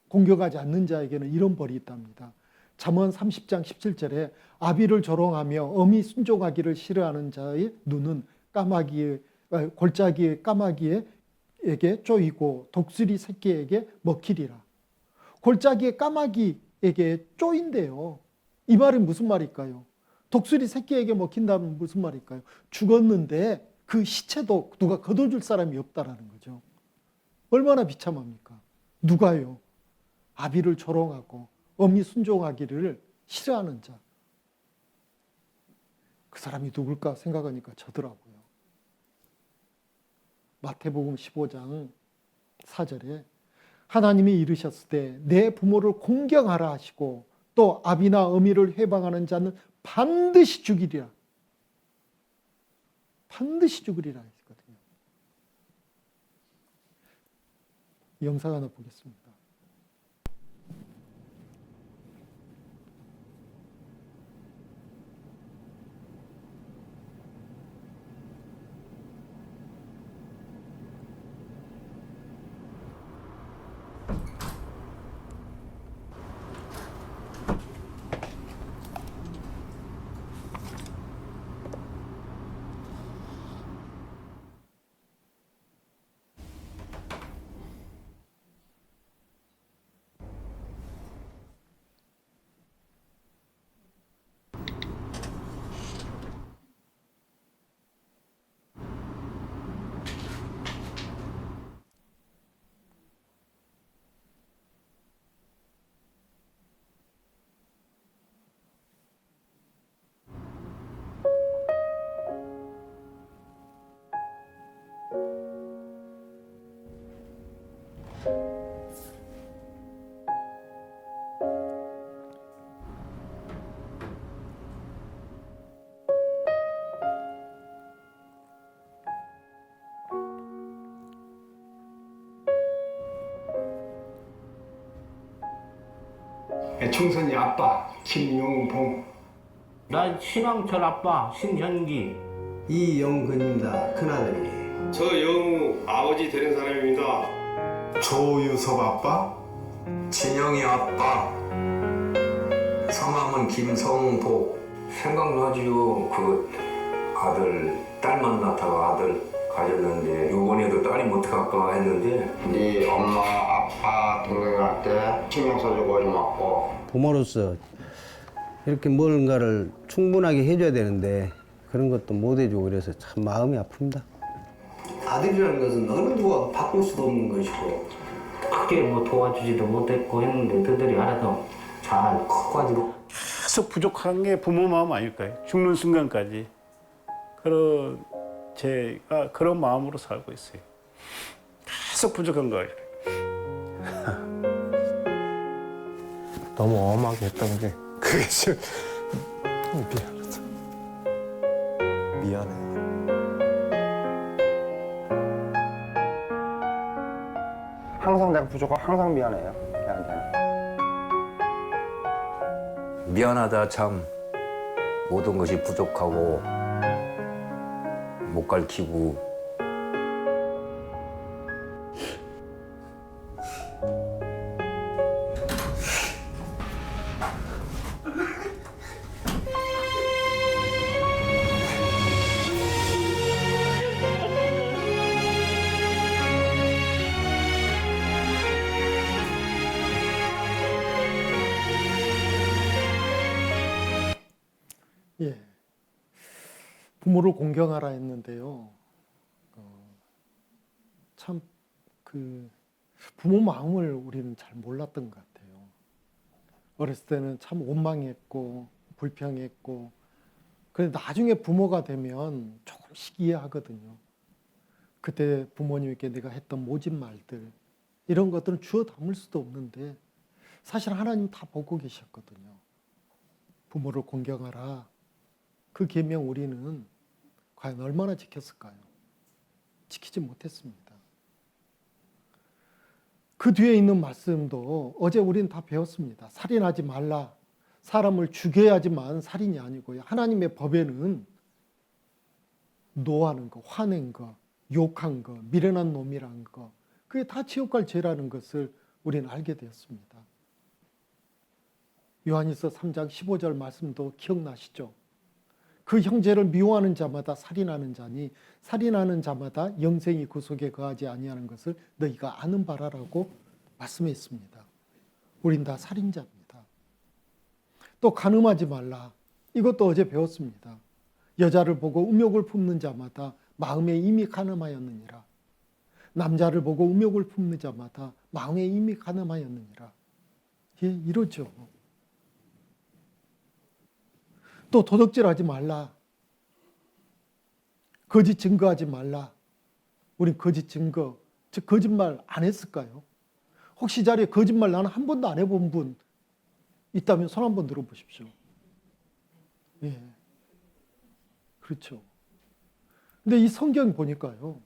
공경하지 않는 자에게는 이런 벌이 있답니다. 잠언 30장 17절에 아비를 조롱하며 어미 순종하기를 싫어하는 자의 눈은 골짜기의 까마귀에게 쪼이고 독수리 새끼에게 먹히리라. 골짜기의 까마귀에게 쪼인대요. 이 말은 무슨 말일까요? 독수리 새끼에게 먹힌다면 무슨 말일까요? 죽었는데 그 시체도 누가 걷어줄 사람이 없다라는 거죠. 얼마나 비참합니까? 누가요? 아비를 조롱하고 어미 순종하기를 싫어하는 자. 그 사람이 누굴까 생각하니까 저더라고요. 마태복음 15장 4절에 하나님이 이르셨을 때 내 부모를 공경하라 하시고 또 아비나 어미를 회방하는 자는 반드시 죽이리라. 반드시 죽으리라 했거든요. 영상 하나 보겠습니다. 충선이 아빠 김용봉, 난 신왕철 아빠 신현기. 이영근입니다. 큰아들이. 저 영우 아버지 되는 사람입니다. 조유섭 아빠, 진영이 아빠. 성함은 김성복. 생각나지요. 그 아들 딸 만나다가 아들 가졌는데 요번에도 딸이 못할까 했는데 네 엄마 아빠 동생한테 신경 써주고 고맙고 부모로서 이렇게 뭔가를 충분하게 해줘야 되는데 그런 것도 못 해주고 그래서 참 마음이 아픕니다. 아들이라는 것은 어느 누가 바꿀 수도 없는 것이고 크게 뭐 도와주지도 못했고 했는데 그들이 알아서 잘 커가지고 계속 부족한 게 부모 마음 아닐까요? 죽는 순간까지. 그런 제가 그런 마음으로 살고 있어요. 계속 부족한 거예요. 너무 엄하게 했던 게 그게 좀 미안하다. 미안해요. 항상 내가 부족하고 항상 미안해요. 걔한테는. 미안하다 참. 모든 것이 부족하고 못 가르치고 예, 부모를 공경하라 했는데요. 참 그 부모 마음을 우리는 잘 몰랐던 것 같아요. 어렸을 때는 참 원망했고 불평했고, 그런데 나중에 부모가 되면 조금씩 이해하거든요. 그때 부모님께 내가 했던 모진 말들, 이런 것들은 주워 담을 수도 없는데 사실 하나님 다 보고 계셨거든요. 부모를 공경하라. 그 계명 우리는 과연 얼마나 지켰을까요? 지키지 못했습니다. 그 뒤에 있는 말씀도 어제 우리는 다 배웠습니다. 살인하지 말라. 사람을 죽여야지만 살인이 아니고요. 하나님의 법에는 노하는 거, 화낸 거, 욕한 거, 미련한 놈이라는 거, 그게 다 지옥 갈 죄라는 것을 우리는 알게 되었습니다. 요한일서 3장 15절 말씀도 기억나시죠? 그 형제를 미워하는 자마다 살인하는 자니 살인하는 자마다 영생이 그 속에 거하지 아니하는 것을 너희가 아는 바라라고 말씀했습니다. 우린 다 살인자입니다. 또 간음하지 말라. 이것도 어제 배웠습니다. 여자를 보고 음욕을 품는 자마다 마음에 이미 간음하였느니라. 남자를 보고 음욕을 품는 자마다 마음에 이미 간음하였느니라. 예, 이러죠. 또 도둑질하지 말라. 거짓 증거하지 말라. 우린 거짓 증거, 즉 거짓말 안 했을까요? 혹시 이 자리에 거짓말 나는 한 번도 안 해본 분 있다면 손 한번 들어보십시오. 예, 그렇죠. 근데 이 성경 보니까요.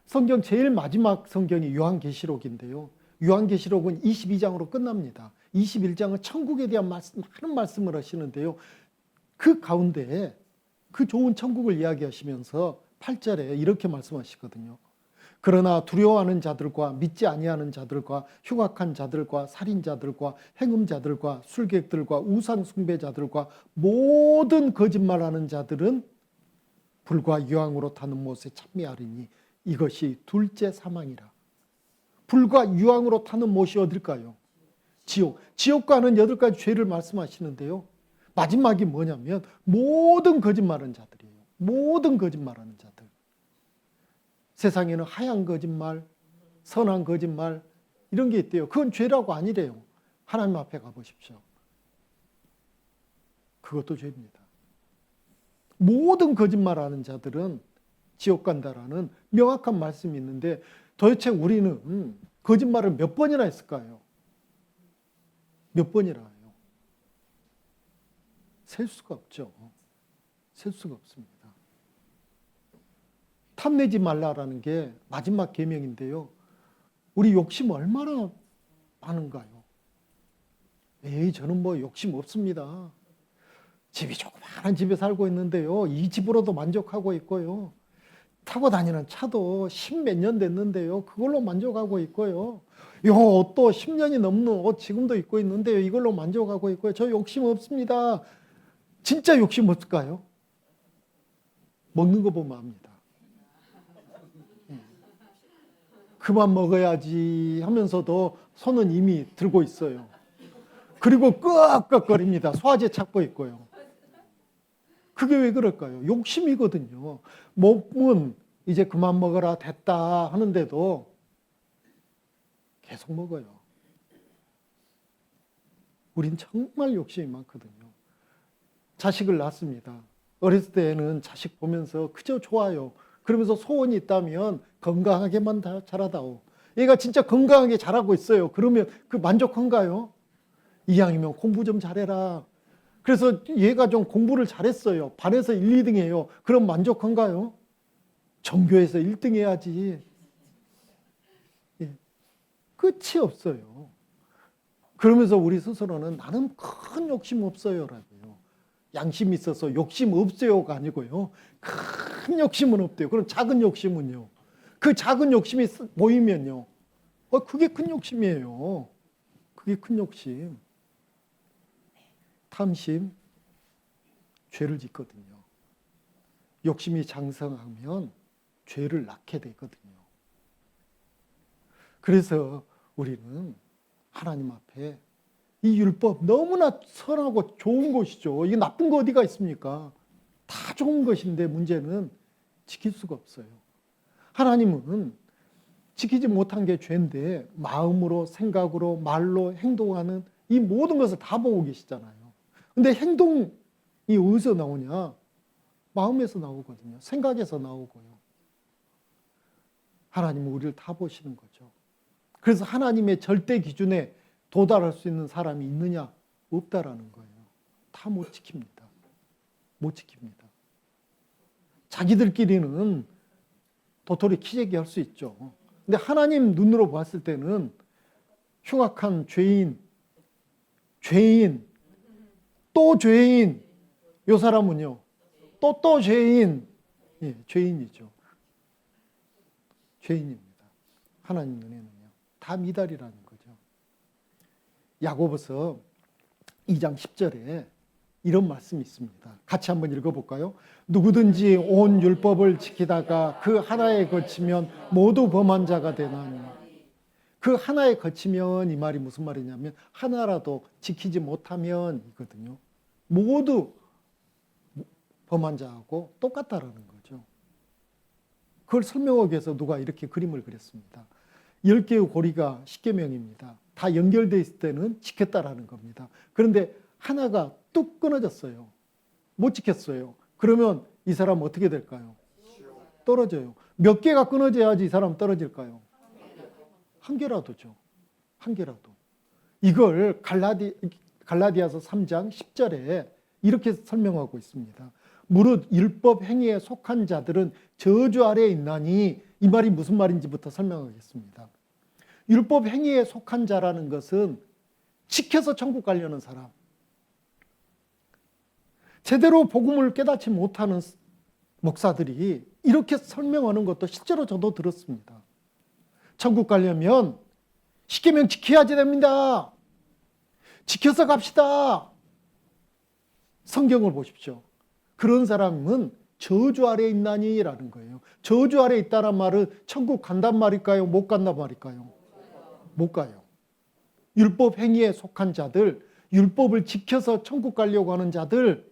성경 제일 마지막 성경이 요한계시록인데요. 요한계시록은 22장으로 끝납니다. 21장은 천국에 대한 많은 말씀을 하시는데요. 그 가운데 그 좋은 천국을 이야기하시면서 8절에 이렇게 말씀하시거든요. 그러나 두려워하는 자들과 믿지 아니하는 자들과 흉악한 자들과 살인자들과 행음자들과 술객들과 우상 숭배자들과 모든 거짓말하는 자들은 불과 유황으로 타는 못에 참미하리니 이것이 둘째 사망이라. 불과 유황으로 타는 못이 어딜까요? 지옥. 지옥과는 8가지 죄를 말씀하시는데요. 마지막이 뭐냐면 모든 거짓말하는 자들이에요. 모든 거짓말하는 자들. 세상에는 하얀 거짓말, 선한 거짓말 이런 게 있대요. 그건 죄라고 아니래요. 하나님 앞에 가보십시오. 그것도 죄입니다. 모든 거짓말하는 자들은 지옥 간다라는 명확한 말씀이 있는데 도대체 우리는 거짓말을 몇 번이나 했을까요? 몇 번이나 해요? 셀 수가 없죠. 셀 수가 없습니다. 탐내지 말라라는 게 마지막 계명인데요. 우리 욕심 얼마나 많은가요? 에이, 저는 뭐 욕심 없습니다. 집이 조그마한 집에 살고 있는데요. 이 집으로도 만족하고 있고요. 타고 다니는 차도 10몇 년 됐는데요. 그걸로 만족하고 있고요. 요 옷도 10년이 넘는 옷 지금도 입고 있는데요. 이걸로 만족하고 있고요. 저 욕심 없습니다. 진짜 욕심 없을까요? 먹는 거 보면 압니다. 그만 먹어야지 하면서도 손은 이미 들고 있어요. 그리고 끄악끄악거립니다. 소화제 찾고 있고요. 그게 왜 그럴까요? 욕심이거든요. 몸은 이제 그만 먹어라 됐다 하는데도 계속 먹어요. 우린 정말 욕심이 많거든요. 자식을 낳습니다. 어렸을 때는 자식 보면서 그저 좋아요. 그러면서 소원이 있다면 건강하게만 자라다오. 얘가 진짜 건강하게 자라고 있어요. 그러면 그 만족한가요? 이왕이면 공부 좀 잘해라. 그래서 얘가 좀 공부를 잘했어요. 반에서 1, 2등 해요. 그럼 만족한가요? 전교에서 1등 해야지. 예. 끝이 없어요. 그러면서 우리 스스로는 나는 큰 욕심 없어요라고요. 양심이 있어서 욕심 없어요가 아니고요. 큰 욕심은 없대요. 그럼 작은 욕심은요. 그 작은 욕심이 보이면요. 그게 큰 욕심이에요. 그게 큰 욕심. 탐심, 죄를 짓거든요. 욕심이 장성하면 죄를 낳게 되거든요. 그래서 우리는 하나님 앞에 이 율법 너무나 선하고 좋은 것이죠. 이게 나쁜 거 어디가 있습니까? 다 좋은 것인데 문제는 지킬 수가 없어요. 하나님은 지키지 못한 게 죄인데 마음으로, 생각으로, 말로 행동하는 이 모든 것을 다 보고 계시잖아요. 근데 행동이 어디서 나오냐? 마음에서 나오거든요. 생각에서 나오고요. 하나님은 우리를 다 보시는 거죠. 그래서 하나님의 절대 기준에 도달할 수 있는 사람이 있느냐? 없다라는 거예요. 다 못 지킵니다. 못 지킵니다. 자기들끼리는 도토리 키재기 할 수 있죠. 근데 하나님 눈으로 봤을 때는 흉악한 죄인, 또 죄인, 이 사람은요, 또 죄인, 예, 죄인이죠. 죄인입니다. 하나님 눈에는요. 다 미달이라는 거죠. 야고보서 2장 10절에 이런 말씀이 있습니다. 같이 한번 읽어볼까요? 누구든지 온 율법을 지키다가 그 하나에 거치면 모두 범한 자가 되나니. 그 하나에 거치면 이 말이 무슨 말이냐면 하나라도 지키지 못하면 이거든요. 모두 범한 자하고 똑같다라는 거죠. 그걸 설명하기 위해서 누가 이렇게 그림을 그렸습니다. 10개의 고리가 10계명입니다. 다 연결되어 있을 때는 지켰다라는 겁니다. 그런데 하나가 뚝 끊어졌어요. 못 지켰어요. 그러면 이 사람 어떻게 될까요? 떨어져요. 몇 개가 끊어져야지 이 사람 떨어질까요? 한 개라도죠. 한 개라도. 이걸 갈라디아서 3장 10절에 이렇게 설명하고 있습니다. 무릇 율법 행위에 속한 자들은 저주 아래에 있나니, 이 말이 무슨 말인지부터 설명하겠습니다. 율법 행위에 속한 자라는 것은 지켜서 천국 가려는 사람, 제대로 복음을 깨닫지 못하는 목사들이 이렇게 설명하는 것도 실제로 저도 들었습니다. 천국 가려면 십계명 지켜야지 됩니다. 지켜서 갑시다. 성경을 보십시오. 그런 사람은 저주 아래에 있나니라는 거예요. 저주 아래에 있다는 말은 천국 간단 말일까요? 못 간단 말일까요? 못 가요. 율법 행위에 속한 자들, 율법을 지켜서 천국 가려고 하는 자들,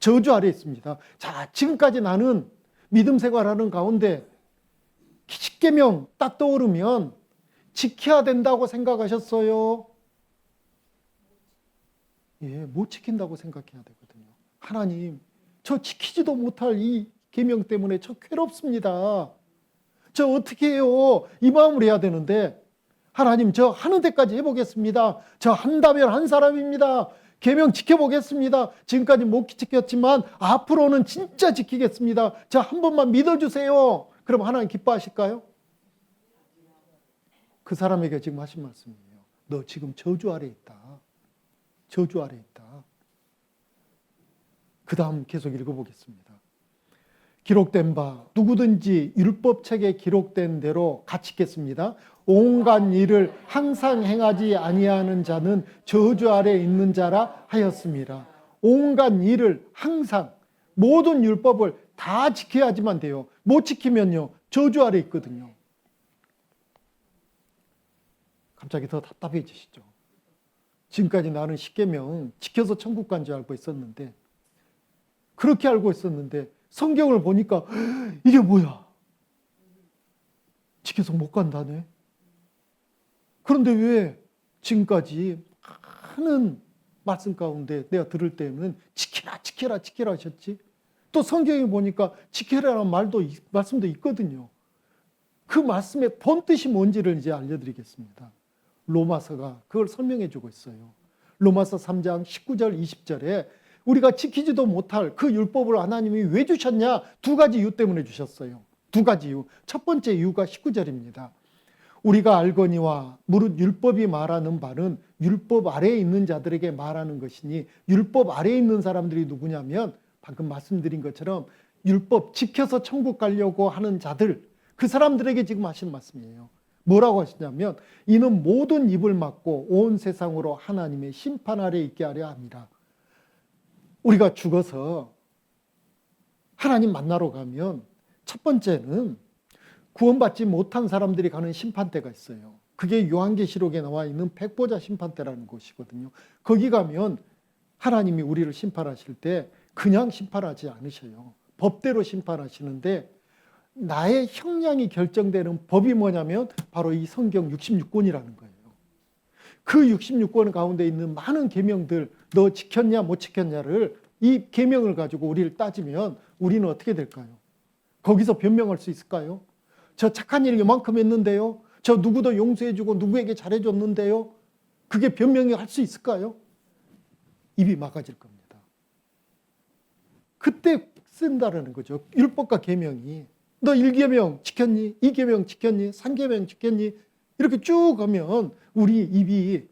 저주 아래에 있습니다. 자, 지금까지 나는 믿음 생활하는 가운데 십계명 딱 떠오르면 지켜야 된다고 생각하셨어요? 예, 못 지킨다고 생각해야 되거든요. 하나님, 저 지키지도 못할 이 계명 때문에 저 괴롭습니다. 저 어떻게 해요? 이 마음으로 해야 되는데, 하나님, 저 하는 데까지 해보겠습니다. 저 한다면 한 사람입니다. 계명 지켜보겠습니다. 지금까지 못 지켰지만 앞으로는 진짜 지키겠습니다. 저 한 번만 믿어주세요. 그럼 하나님 기뻐하실까요? 그 사람에게 지금 하신 말씀이에요. 너 지금 저주 아래 있다. 저주 아래 있다. 그 다음 계속 읽어보겠습니다. 기록된 바 누구든지 율법책에 기록된 대로 같이 읽겠습니다. 온갖 일을 항상 행하지 아니하는 자는 저주 아래 있는 자라 하였습니다. 온갖 일을 항상, 모든 율법을 다 지켜야지만 돼요. 못 지키면요, 저주 아래 있거든요. 갑자기 더 답답해지시죠? 지금까지 나는 십계명 지켜서 천국 간 줄 알고 있었는데, 그렇게 알고 있었는데 성경을 보니까 이게 뭐야? 지켜서 못 간다네. 그런데 왜 지금까지 많은 말씀 가운데 내가 들을 때는 지키라 지키라 지키라 하셨지? 또 성경에 보니까 지키라라는 말씀도 있거든요. 그 말씀의 본뜻이 뭔지를 이제 알려드리겠습니다. 로마서가 그걸 설명해 주고 있어요. 로마서 3장 19절 20절에 우리가 지키지도 못할 그 율법을 하나님이 왜 주셨냐? 두 가지 이유 때문에 주셨어요. 두 가지 이유. 첫 번째 이유가 19절입니다. 우리가 알거니와 무릇 율법이 말하는 바는 율법 아래에 있는 자들에게 말하는 것이니, 율법 아래에 있는 사람들이 누구냐면 방금 말씀드린 것처럼 율법 지켜서 천국 가려고 하는 자들, 그 사람들에게 지금 하시는 말씀이에요. 뭐라고 하시냐면 이는 모든 입을 막고 온 세상으로 하나님의 심판 아래 있게 하려 합니다. 우리가 죽어서 하나님 만나러 가면 첫 번째는 구원받지 못한 사람들이 가는 심판대가 있어요. 그게 요한계시록에 나와 있는 백보자 심판대라는 곳이거든요. 거기 가면 하나님이 우리를 심판하실 때 그냥 심판하지 않으셔요. 법대로 심판하시는데, 나의 형량이 결정되는 법이 뭐냐면 바로 이 성경 66권이라는 거예요. 그 66권 가운데 있는 많은 계명들, 너 지켰냐 못 지켰냐를, 이 계명을 가지고 우리를 따지면 우리는 어떻게 될까요? 거기서 변명할 수 있을까요? 저 착한 일 이만큼 했는데요, 저 누구도 용서해주고 누구에게 잘해줬는데요, 그게 변명이 할 수 있을까요? 입이 막아질 겁니다. 그때 쓴다라는 거죠. 율법과 계명이. 너 1계명 지켰니? 2계명 지켰니? 3계명 지켰니? 이렇게 쭉 가면 우리 입이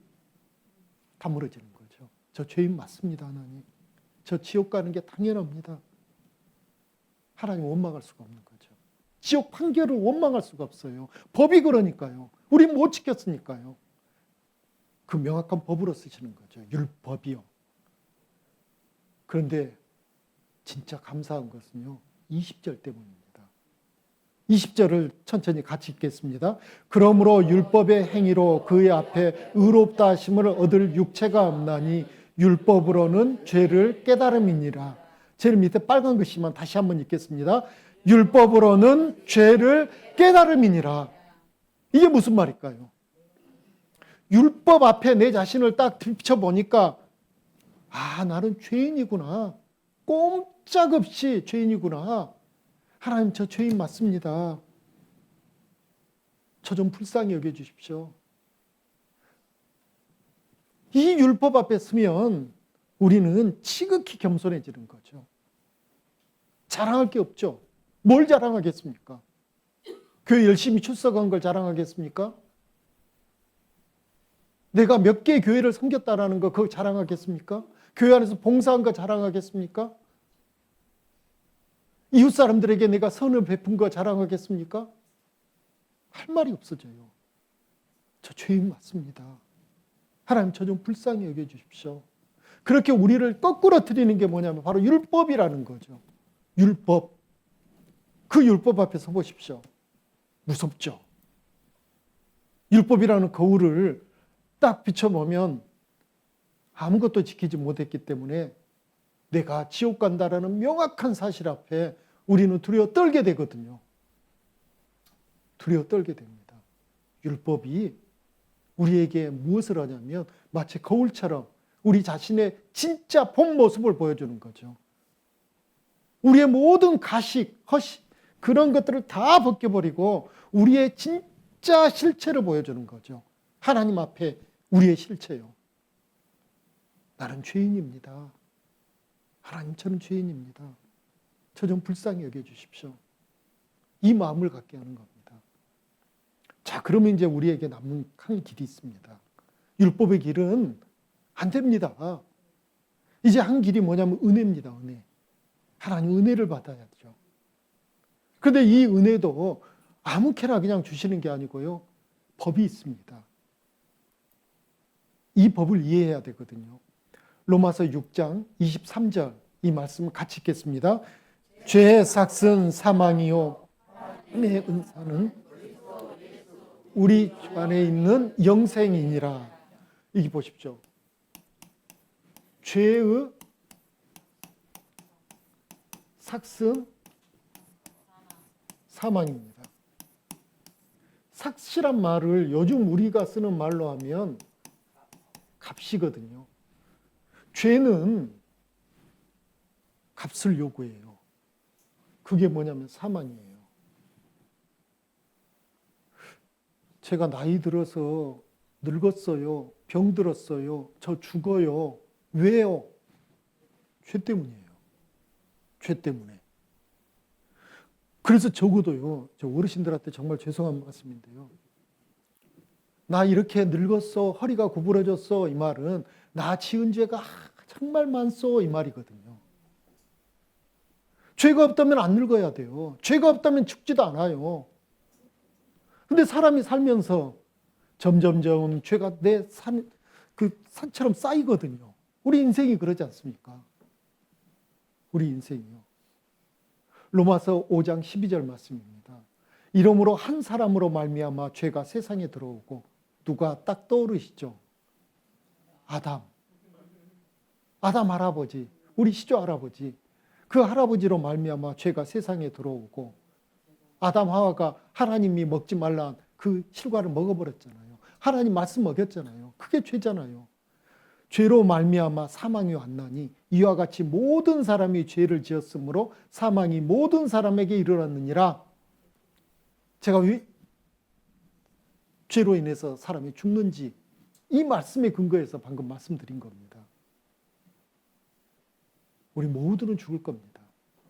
다물어지는 거죠. 저 죄인 맞습니다, 하나님. 저 지옥 가는 게 당연합니다. 하나님 원망할 수가 없는 거죠. 지옥 판결을 원망할 수가 없어요. 법이 그러니까요. 우린 못 지켰으니까요. 그 명확한 법으로 쓰시는 거죠. 율법이요. 그런데 진짜 감사한 것은요, 20절 때문입니다. 20절을 천천히 같이 읽겠습니다. 그러므로 율법의 행위로 그의 앞에 의롭다 하심을 얻을 육체가 없나니 율법으로는 죄를 깨달음이니라. 제일 밑에 빨간 글씨만 다시 한번 읽겠습니다. 율법으로는 죄를 깨달음이니라. 이게 무슨 말일까요? 율법 앞에 내 자신을 딱 비춰보니까, 아, 나는 죄인이구나. 꼼짝없이 죄인이구나. 하나님, 저 죄인 맞습니다. 저 좀 불쌍히 여겨주십시오. 이 율법 앞에 서면 우리는 지극히 겸손해지는 거죠. 자랑할 게 없죠. 뭘 자랑하겠습니까? 교회 열심히 출석한 걸 자랑하겠습니까? 내가 몇 개 교회를 섬겼다라는 거 그거 자랑하겠습니까? 교회 안에서 봉사한 거 자랑하겠습니까? 이웃 사람들에게 내가 선을 베푼 거 자랑하겠습니까? 할 말이 없어져요. 저 죄인 맞습니다. 하나님 저 좀 불쌍히 여겨주십시오. 그렇게 우리를 거꾸로 트리는 게 뭐냐면 바로 율법이라는 거죠. 율법. 그 율법 앞에 서 보십시오. 무섭죠. 율법이라는 거울을 딱 비춰보면 아무것도 지키지 못했기 때문에 내가 지옥 간다라는 명확한 사실 앞에 우리는 두려워 떨게 되거든요. 두려워 떨게 됩니다. 율법이 우리에게 무엇을 하냐면 마치 거울처럼 우리 자신의 진짜 본 모습을 보여주는 거죠. 우리의 모든 가식, 허식 그런 것들을 다 벗겨버리고 우리의 진짜 실체를 보여주는 거죠. 하나님 앞에 우리의 실체요. 나는 죄인입니다. 하나님 저는 죄인입니다. 저 좀 불쌍히 여겨주십시오. 이 마음을 갖게 하는 겁니다. 자, 그러면 이제 우리에게 남은 한 길이 있습니다. 율법의 길은 안 됩니다. 이제 한 길이 뭐냐면 은혜입니다. 은혜. 하나님 은혜를 받아야죠. 그런데 이 은혜도 아무렇게나 그냥 주시는 게 아니고요. 법이 있습니다. 이 법을 이해해야 되거든요. 로마서 6장 23절 이 말씀을 같이 읽겠습니다. 죄의 삭은 사망이요 내 은사는 우리 주 안에 있는 영생이니라. 여기 보십시오. 죄의 삭은 사망입니다. 삭시란 말을 요즘 우리가 쓰는 말로 하면 값이거든요. 죄는 값을 요구해요. 그게 뭐냐면 사망이에요. 제가 나이 들어서 늙었어요. 병들었어요. 저 죽어요. 왜요? 죄 때문이에요. 죄 때문에. 그래서 적어도요, 저 어르신들한테 정말 죄송한 말씀인데요. 나 이렇게 늙었어, 허리가 구부러졌어, 이 말은 나 지은 죄가 정말 많소, 이 말이거든요. 죄가 없다면 안 늙어야 돼요. 죄가 없다면 죽지도 않아요. 근데 사람이 살면서 점점점 죄가 내 산처럼 쌓이거든요. 우리 인생이 그러지 않습니까? 우리 인생이요. 로마서 5장 12절 말씀입니다. 이러므로 한 사람으로 말미암아 죄가 세상에 들어오고 누가 딱 떠오르시죠? 아담 할아버지, 우리 시조 할아버지, 그 할아버지로 말미암아 죄가 세상에 들어오고 아담 하와가 하나님이 먹지 말란 그 실과를 먹어버렸잖아요. 하나님 말씀 먹였잖아요. 그게 죄잖아요. 죄로 말미암아 사망이 왔나니 이와 같이 모든 사람이 죄를 지었으므로 사망이 모든 사람에게 이르렀느니라. 제가 왜 죄로 인해서 사람이 죽는지 이 말씀에 근거해서 방금 말씀드린 겁니다. 우리 모두는 죽을 겁니다.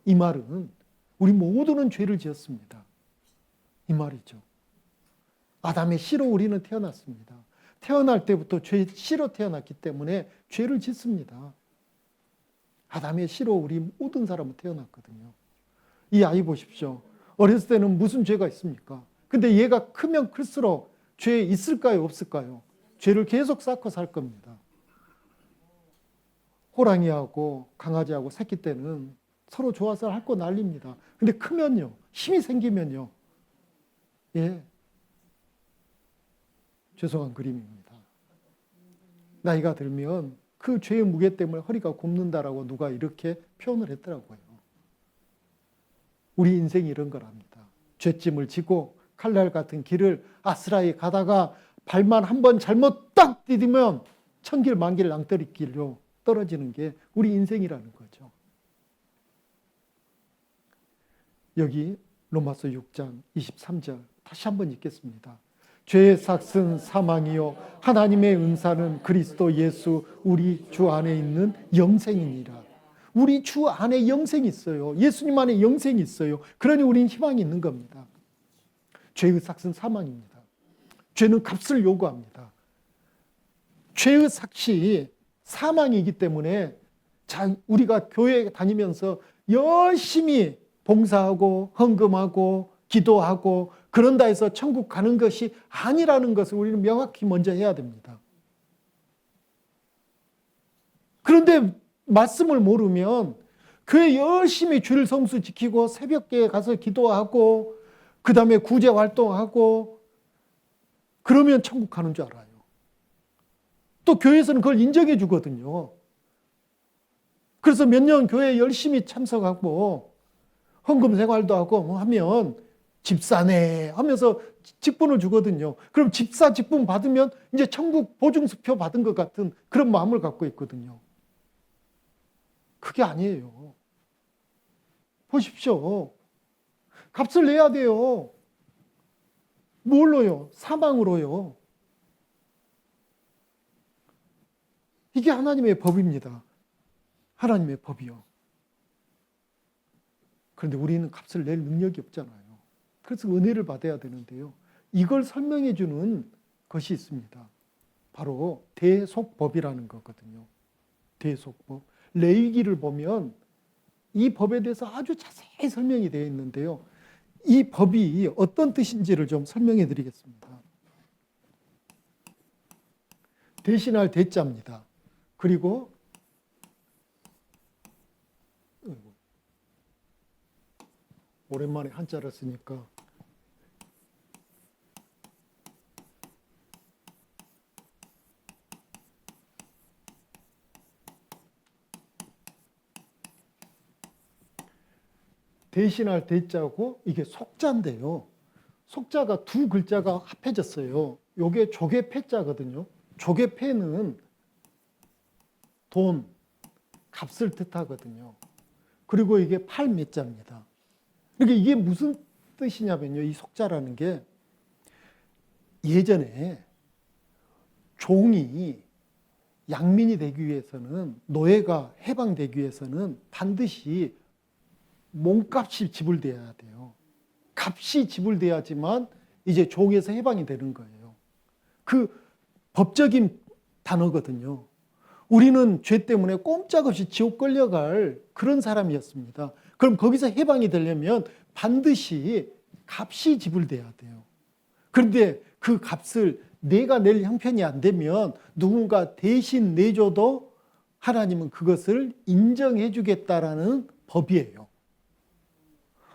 이 말은 우리 모두는 죄를 지었습니다. 이 말이죠. 아담의 씨로 우리는 태어났습니다. 태어날 때부터 죄 씨로 태어났기 때문에 죄를 짓습니다. 아담의 씨로 우리 모든 사람은 태어났거든요. 이 아이 보십시오. 어렸을 때는 무슨 죄가 있습니까? 근데 얘가 크면 클수록 죄 있을까요? 없을까요? 죄를 계속 쌓고 살 겁니다. 호랑이하고 강아지하고 새끼 때는 서로 좋아서 핥고 난립니다. 근데 크면요, 힘이 생기면요, 예, 죄송한 그림입니다. 나이가 들면 그 죄의 무게 때문에 허리가 굽는다라고 누가 이렇게 표현을 했더라고요. 우리 인생이 이런 거랍니다. 죄짐을 지고 칼날 같은 길을 아스라이 가다가 발만 한번 잘못 딱 디디면 천길 만길 낭떠러길로 떨어지는 게 우리 인생이라는 거죠. 여기 로마서 6장 23절 다시 한번 읽겠습니다. 죄의 삭은 사망이요 하나님의 은사는 그리스도 예수 우리 주 안에 있는 영생이니라. 우리 주 안에 영생이 있어요. 예수님 안에 영생이 있어요. 그러니 우리는 희망이 있는 겁니다. 죄의 삭은 사망입니다. 죄는 값을 요구합니다. 죄의 삭이 사망이기 때문에 우리가 교회 다니면서 열심히 봉사하고 헌금하고 기도하고 그런다 해서 천국 가는 것이 아니라는 것을 우리는 명확히 먼저 해야 됩니다. 그런데 말씀을 모르면 교회 열심히 주일 성수 지키고 새벽에 가서 기도하고 그 다음에 구제 활동하고 그러면 천국 가는 줄 알아요. 또 교회에서는 그걸 인정해 주거든요. 그래서 몇 년 교회에 열심히 참석하고 헌금 생활도 하고 하면 집사네 하면서 직분을 주거든요. 그럼 집사 직분 받으면 이제 천국 보증수표 받은 것 같은 그런 마음을 갖고 있거든요. 그게 아니에요. 보십시오. 값을 내야 돼요. 뭘로요? 사망으로요. 이게 하나님의 법입니다. 하나님의 법이요. 그런데 우리는 값을 낼 능력이 없잖아요. 그래서 은혜를 받아야 되는데요. 이걸 설명해 주는 것이 있습니다. 바로 대속법이라는 거거든요. 대속법. 레위기를 보면 이 법에 대해서 아주 자세히 설명이 되어 있는데요. 이 법이 어떤 뜻인지를 좀 설명해 드리겠습니다. 대신할 대자입니다. 그리고 오랜만에 한자를 쓰니까 대신할 대자고 이게 속자인데요. 속자가 두 글자가 합해졌어요. 요게 조개패자거든요. 조개패는 돈, 값을 뜻하거든요. 그리고 이게 팔매자입니다. 그러니까 이게 무슨 뜻이냐면요. 이 속자라는 게 예전에 종이 양민이 되기 위해서는 노예가 해방되기 위해서는 반드시 몸값이 지불돼야 돼요. 값이 지불돼야지만 이제 종에서 해방이 되는 거예요. 그 법적인 단어거든요. 우리는 죄 때문에 꼼짝없이 지옥 끌려갈 그런 사람이었습니다. 그럼 거기서 해방이 되려면 반드시 값이 지불돼야 돼요. 그런데 그 값을 내가 낼 형편이 안 되면 누군가 대신 내줘도 하나님은 그것을 인정해 주겠다라는 법이에요.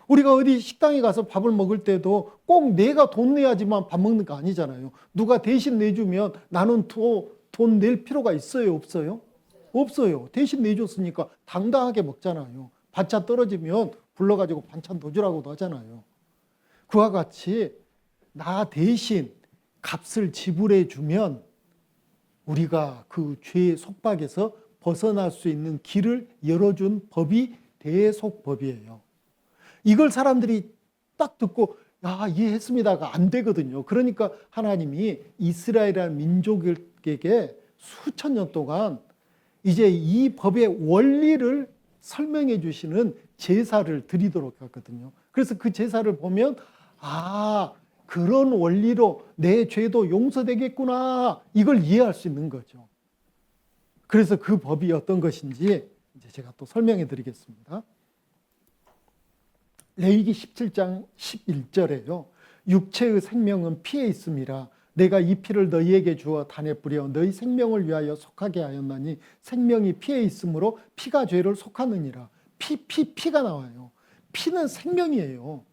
우리가 어디 식당에 가서 밥을 먹을 때도 꼭 내가 돈 내야지만 밥 먹는 거 아니잖아요. 누가 대신 내주면 나는 돈 낼 필요가 있어요, 없어요? 없어요. 대신 내줬으니까 당당하게 먹잖아요. 반찬 떨어지면 불러가지고 반찬 더 주라고도 하잖아요. 그와 같이 나 대신 값을 지불해 주면 우리가 그 죄의 속박에서 벗어날 수 있는 길을 열어준 법이 대속법이에요. 이걸 사람들이 딱 듣고 야, 이해했습니다가 안 되거든요. 그러니까 하나님이 이스라엘이라는 민족에게 수천 년 동안 이제 이 법의 원리를 설명해 주시는 제사를 드리도록 하거든요. 그래서 그 제사를 보면 그런 원리로 내 죄도 용서되겠구나 이걸 이해할 수 있는 거죠. 그래서 그 법이 어떤 것인지 이제 제가 또 설명해 드리겠습니다. 레위기 17장 11절에요. 육체의 생명은 피에 있음이라 내가 이 피를 너희에게 주어 단에 뿌려 너희 생명을 위하여 속하게 하였나니 생명이 피에 있으므로 피가 죄를 속하느니라. 피가 나와요. 피는 생명이에요.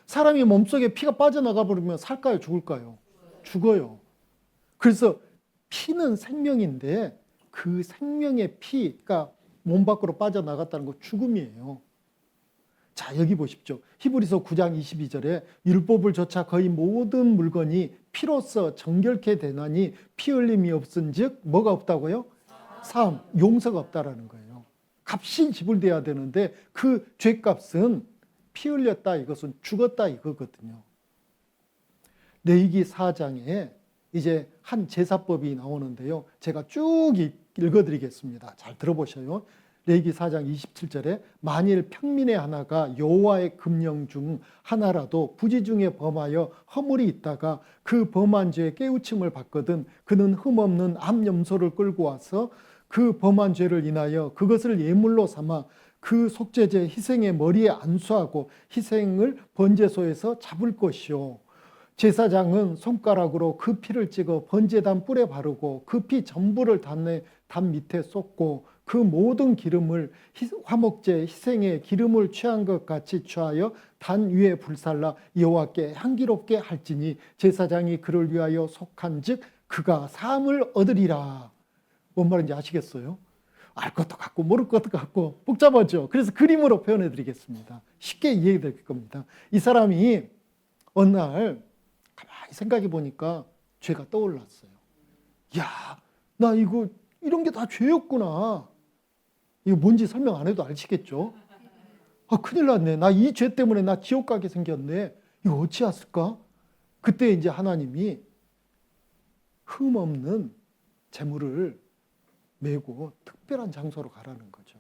사람이 몸속에 피가 빠져나가 버리면 살까요? 죽을까요? 죽어요. 그래서 피는 생명인데 그 생명의 피가 몸 밖으로 빠져나갔다는 거 죽음이에요. 자, 여기 보십시오. 히브리서 9장 22절에 율법을 조차 거의 모든 물건이 피로써 정결케 되나니 피 흘림이 없은즉 뭐가 없다고요? 사함, 용서가 없다라는 거예요. 값이 지불돼야 되는데 그 죄값은 피 흘렸다 이것은 죽었다 이거거든요. 레위기 4장에 이제 한 제사법이 나오는데요. 제가 쭉 읽어드리겠습니다. 잘 들어보셔요. 레위기 4장 27절에 만일 평민의 하나가 여호와의 금령 중 하나라도 부지 중에 범하여 허물이 있다가 그 범한 죄에 깨우침을 받거든 그는 흠없는 암염소를 끌고 와서 그 범한 죄를 인하여 그것을 예물로 삼아 그 속죄제 희생의 머리에 안수하고 희생을 번제소에서 잡을 것이요 제사장은 손가락으로 그 피를 찍어 번제단 뿔에 바르고 그 피 전부를 단 밑에 쏟고 그 모든 기름을 화목제 희생의 기름을 취한 것 같이 취하여 단 위에 불살라 여호와께 향기롭게 할지니 제사장이 그를 위하여 속한즉 그가 사함을 얻으리라. 뭔 말인지 아시겠어요? 알 것도 같고 모를 것도 같고 복잡하죠. 그래서 그림으로 표현해 드리겠습니다. 쉽게 이해될 겁니다. 이 사람이 어느 날 가만히 생각해 보니까 죄가 떠올랐어요. 야, 나 이거 이런 게 다 죄였구나. 이거 뭔지 설명 안 해도 아시겠죠? 아, 큰일 났네. 나 이 죄 때문에 나 지옥 가게 생겼네. 이거 어찌했을까? 그때 이제 하나님이 흠 없는 재물을 메고 특별한 장소로 가라는 거죠.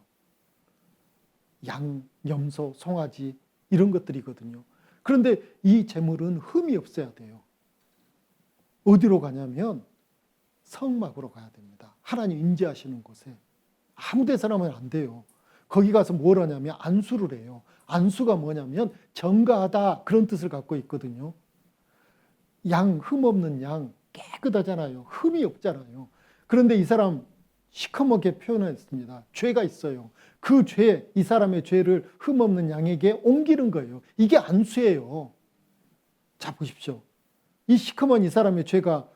양, 염소, 송아지 이런 것들이거든요. 그런데 이 재물은 흠이 없어야 돼요. 어디로 가냐면 성막으로 가야 됩니다. 하나님 임재하시는 곳에. 아무 데서나 하면 안 돼요. 거기 가서 뭘 하냐면 안수를 해요. 안수가 뭐냐면 정가하다 그런 뜻을 갖고 있거든요. 양, 흠 없는 양 깨끗하잖아요. 흠이 없잖아요. 그런데 이 사람 시커멓게 표현했습니다. 죄가 있어요. 그 죄, 이 사람의 죄를 흠 없는 양에게 옮기는 거예요. 이게 안수예요. 자, 보십시오. 이 시커먼 이 사람의 죄가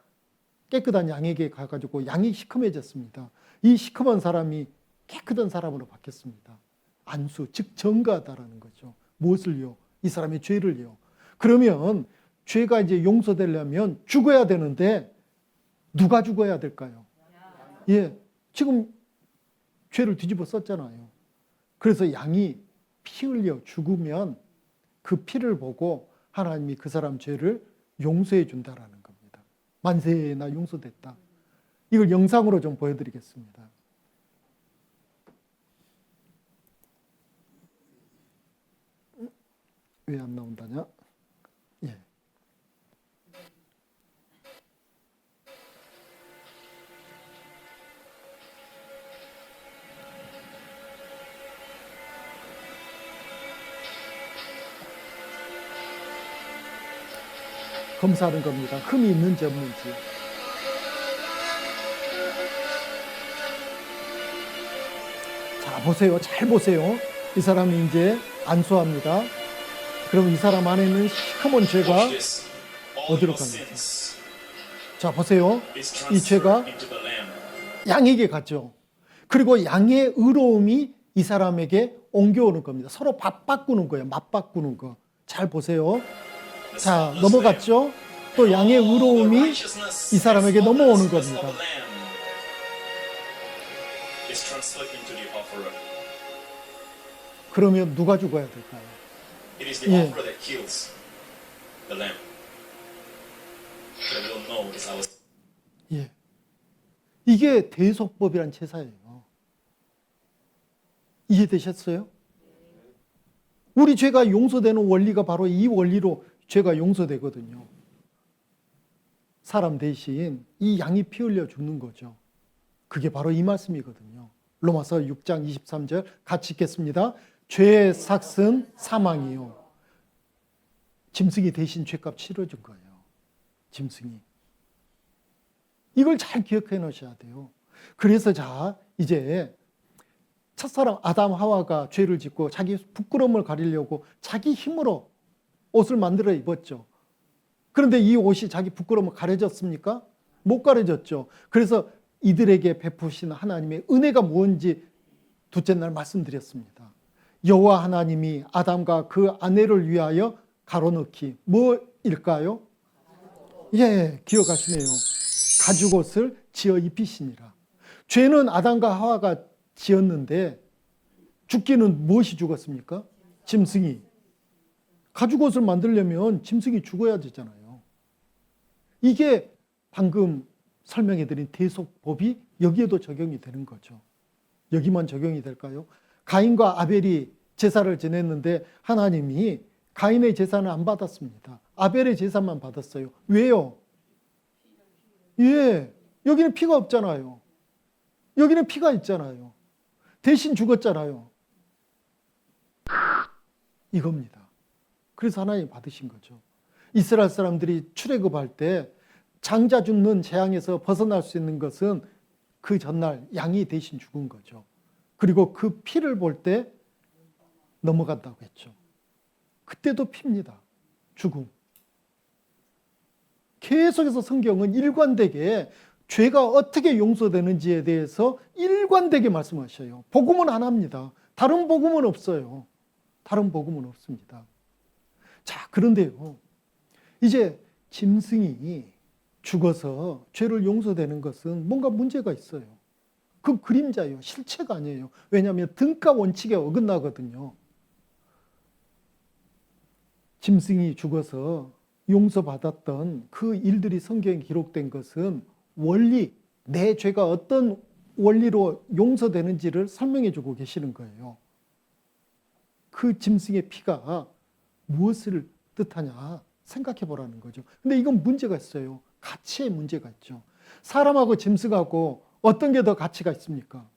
깨끗한 양에게 가가지고 양이 시커매졌습니다. 이 시커먼 사람이 깨끗한 사람으로 바뀌었습니다. 안수, 즉 정가하다라는 거죠. 무엇을요? 이 사람의 죄를요. 그러면 죄가 이제 용서되려면 죽어야 되는데 누가 죽어야 될까요? 예, 지금 죄를 뒤집어 썼잖아요. 그래서 양이 피 흘려 죽으면 그 피를 보고 하나님이 그 사람 죄를 용서해 준다라는 겁니다. 만세, 나 용서됐다. 이걸 영상으로 좀 보여드리겠습니다. 왜 안 나온다냐? 예. 검사하는 겁니다. 흠이 있는지 없는지. 자, 보세요. 잘 보세요. 이 사람이 이제 안수합니다. 그럼 이 사람 안에 있는 시커먼 죄가 어디로 갑니까? 자, 보세요. 이 죄가 양에게 갔죠. 그리고 양의 의로움이 이 사람에게 옮겨오는 겁니다. 서로 밥 바꾸는 거예요. 맛 바꾸는 거. 잘 보세요. 자, 넘어갔죠? 또 양의 의로움이 이 사람에게 넘어오는 겁니다. 그러면 누가 죽어야 될까요? 예. 예. 이게 대속법이란 제사예요. 이해되셨어요? 우리 죄가 용서되는 원리가 바로 이 원리로 죄가 용서되거든요. 사람 대신 이 양이 피 흘려 죽는 거죠. 그게 바로 이 말씀이거든요. 로마서 6장 23절 같이 읽겠습니다. 죄의 삭은 사망이요. 짐승이 대신 죄값 치러준 거예요. 짐승이. 이걸 잘 기억해 놓으셔야 돼요. 그래서 자, 이제 첫사람 아담 하와가 죄를 짓고 자기 부끄러움을 가리려고 자기 힘으로 옷을 만들어 입었죠. 그런데 이 옷이 자기 부끄러움을 가려졌습니까? 못 가려졌죠. 그래서 이들에게 베푸신 하나님의 은혜가 뭔지 둘째 날 말씀드렸습니다. 여호와 하나님이 아담과 그 아내를 위하여 가로넣기. 뭐일까요? 예, 기억하시네요. 가죽옷을 지어 입히시니라. 죄는 아담과 하와가 지었는데 죽기는 무엇이 죽었습니까? 짐승이. 가죽옷을 만들려면 짐승이 죽어야 되잖아요. 이게 방금 설명해드린 대속법이 여기에도 적용이 되는 거죠. 여기만 적용이 될까요? 가인과 아벨이 제사를 지냈는데 하나님이 가인의 제사는 안 받았습니다. 아벨의 제사만 받았어요. 왜요? 예, 여기는 피가 없잖아요. 여기는 피가 있잖아요. 대신 죽었잖아요. 이겁니다. 그래서 하나님 받으신 거죠. 이스라엘 사람들이 출애굽할 때 장자 죽는 재앙에서 벗어날 수 있는 것은 그 전날 양이 대신 죽은 거죠. 그리고 그 피를 볼 때 넘어간다고 했죠. 그때도 피입니다. 죽음. 계속해서 성경은 일관되게 죄가 어떻게 용서되는지에 대해서 일관되게 말씀하셔요. 복음은 안 합니다. 다른 복음은 없어요. 다른 복음은 없습니다. 자, 그런데요. 이제 짐승이 죽어서 죄를 용서되는 것은 뭔가 문제가 있어요. 그 그림자예요. 실체가 아니에요. 왜냐하면 등가 원칙에 어긋나거든요. 짐승이 죽어서 용서받았던 그 일들이 성경에 기록된 것은 원리, 내 죄가 어떤 원리로 용서되는지를 설명해 주고 계시는 거예요. 그 짐승의 피가 무엇을 뜻하냐 생각해 보라는 거죠. 근데 이건 문제가 있어요. 가치에 문제가 있죠. 사람하고 짐승하고 어떤 게 더 가치가 있습니까?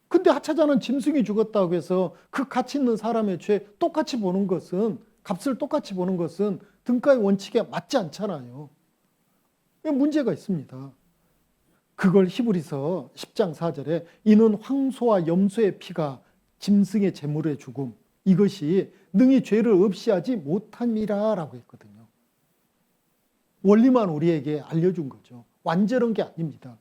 근데 하차자는 짐승이 죽었다고 해서 그 가치 있는 사람의 죄 똑같이 보는 것은, 값을 똑같이 보는 것은 등가의 원칙에 맞지 않잖아요. 문제가 있습니다. 그걸 히브리서 10장 4절에 이는 황소와 염소의 피가 짐승의 제물의 죽음, 이것이 능히 죄를 없이 하지 못함이라 라고 했거든요. 원리만 우리에게 알려준 거죠. 완전한 게 아닙니다.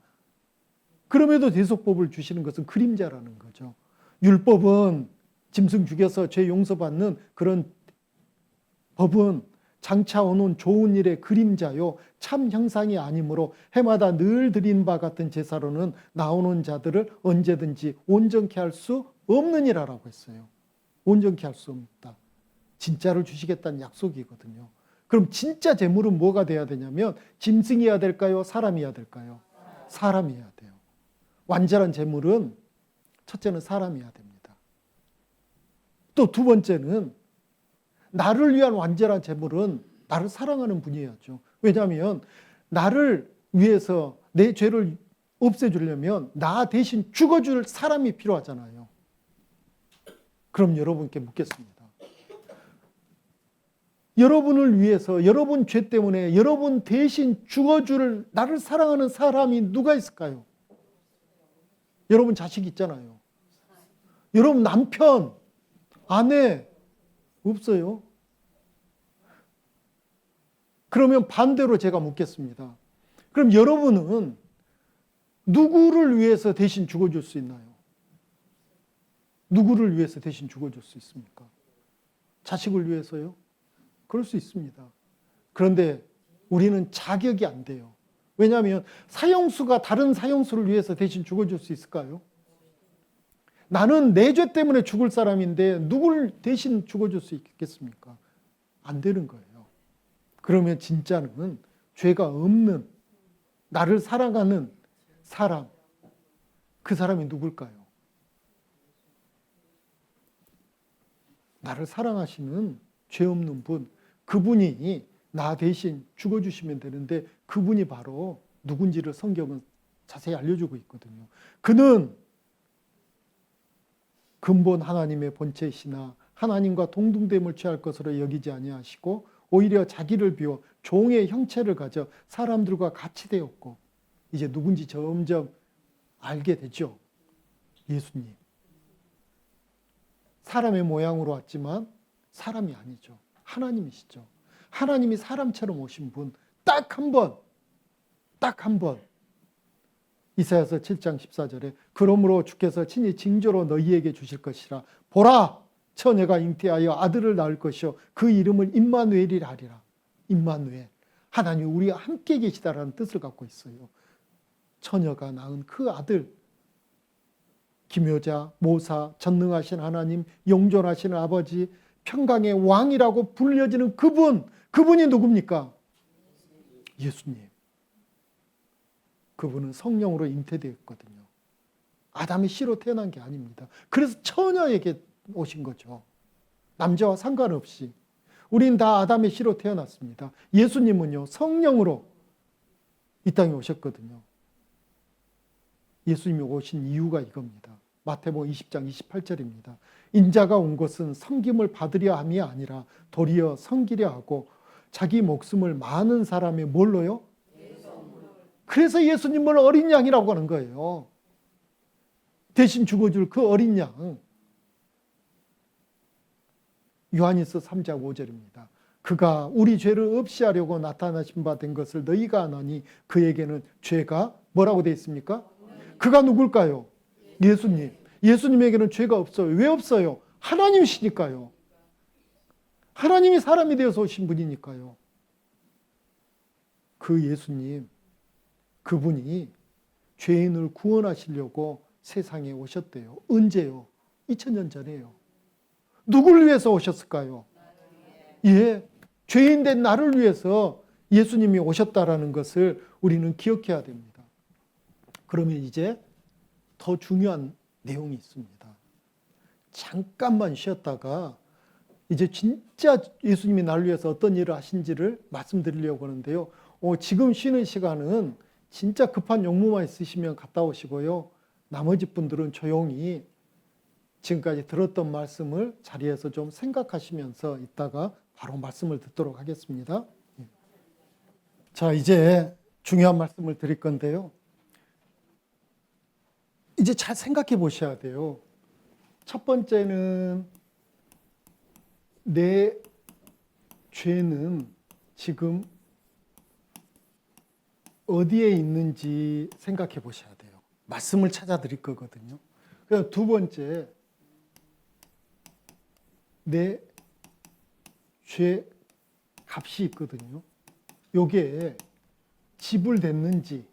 그럼에도 대속법을 주시는 것은 그림자라는 거죠. 율법은 짐승 죽여서 죄 용서받는 그런 법은 장차 오는 좋은 일의 그림자요 참 형상이 아니므로 해마다 늘 드린 바 같은 제사로는 나오는 자들을 언제든지 온전케 할 수 없느니라라고 했어요. 온전케 할 수 없다. 진짜를 주시겠다는 약속이거든요. 그럼 진짜 제물은 뭐가 돼야 되냐면 짐승이어야 될까요? 사람이어야 될까요? 사람이어야 돼요. 완전한 제물은 첫째는 사람이어야 됩니다. 또 두 번째는 나를 위한 완전한 제물은 나를 사랑하는 분이어야죠. 왜냐하면 나를 위해서 내 죄를 없애주려면 나 대신 죽어줄 사람이 필요하잖아요. 그럼 여러분께 묻겠습니다. 여러분을 위해서 여러분 죄 때문에 여러분 대신 죽어줄 나를 사랑하는 사람이 누가 있을까요? 여러분 자식 있잖아요. 여러분 남편, 아내 없어요? 그러면 반대로 제가 묻겠습니다. 그럼 여러분은 누구를 위해서 대신 죽어줄 수 있나요? 누구를 위해서 대신 죽어줄 수 있습니까? 자식을 위해서요? 그럴 수 있습니다. 그런데 우리는 자격이 안 돼요. 왜냐하면 사형수가 다른 사형수를 위해서 대신 죽어줄 수 있을까요? 나는 내 죄 때문에 죽을 사람인데 누굴 대신 죽어줄 수 있겠습니까? 안 되는 거예요. 그러면 진짜는 죄가 없는 나를 사랑하는 사람, 그 사람이 누굴까요? 나를 사랑하시는 죄 없는 분, 그분이 나 대신 죽어주시면 되는데 그분이 바로 누군지를 성경은 자세히 알려주고 있거든요. 그는 근본 하나님의 본체이시나 하나님과 동등됨을 취할 것으로 여기지 아니하시고 오히려 자기를 비워 종의 형체를 가져 사람들과 같이 되었고, 이제 누군지 점점 알게 되죠. 예수님. 사람의 모양으로 왔지만 사람이 아니죠. 하나님이시죠. 하나님이 사람처럼 오신 분, 딱 한 번. 이사야서 7장 14절에 그러므로 주께서 친히 징조로 너희에게 주실 것이라. 보라, 처녀가 잉태하여 아들을 낳을 것이요 그 이름을 임마누엘이라 하리라. 임마누엘, 하나님이 우리와 함께 계시다라는 뜻을 갖고 있어요. 처녀가 낳은 그 아들, 기묘자, 모사, 전능하신 하나님, 영존하신 아버지, 평강의 왕이라고 불려지는 그분이 누굽니까? 예수님. 그분은 성령으로 잉태되었거든요. 아담의 씨로 태어난 게 아닙니다. 그래서 처녀에게 오신 거죠. 남자와 상관없이. 우린 다 아담의 씨로 태어났습니다. 예수님은요, 성령으로 이 땅에 오셨거든요. 예수님이 오신 이유가 이겁니다. 마태복음 20장 28절입니다. 인자가 온 것은 섬김을 받으려 함이 아니라 도리어 섬기려 하고 자기 목숨을 많은 사람의 뭘로요? 그래서 예수님을 어린 양이라고 하는 거예요. 대신 죽어줄 그 어린 양. 요한일서 3장 5절입니다. 그가 우리 죄를 없이 하려고 나타나신 바 된 것을 너희가 아나니 그에게는 죄가 뭐라고 되어 있습니까? 그가 누굴까요? 예수님. 예수님에게는 죄가 없어요. 왜 없어요? 하나님이시니까요. 하나님이 사람이 되어서 오신 분이니까요. 그 예수님, 그분이 죄인을 구원하시려고 세상에 오셨대요. 언제요? 2000년 전에요. 누굴 위해서 오셨을까요? 예, 죄인 된 나를 위해서 예수님이 오셨다라는 것을 우리는 기억해야 됩니다. 그러면 이제 더 중요한 내용이 있습니다. 잠깐만 쉬었다가 이제 진짜 예수님이 나를 위해서 어떤 일을 하신지를 말씀드리려고 하는데요. 지금 쉬는 시간은 진짜 급한 용무만 있으시면 갔다 오시고요. 나머지 분들은 조용히 지금까지 들었던 말씀을 자리에서 좀 생각하시면서 이따가 바로 말씀을 듣도록 하겠습니다. 자, 이제 중요한 말씀을 드릴 건데요. 이제 잘 생각해 보셔야 돼요. 첫 번째는 내 죄는 지금 어디에 있는지 생각해 보셔야 돼요. 말씀을 찾아 드릴 거거든요. 그리고 두 번째, 내 죄 값이 있거든요. 요게 지불됐는지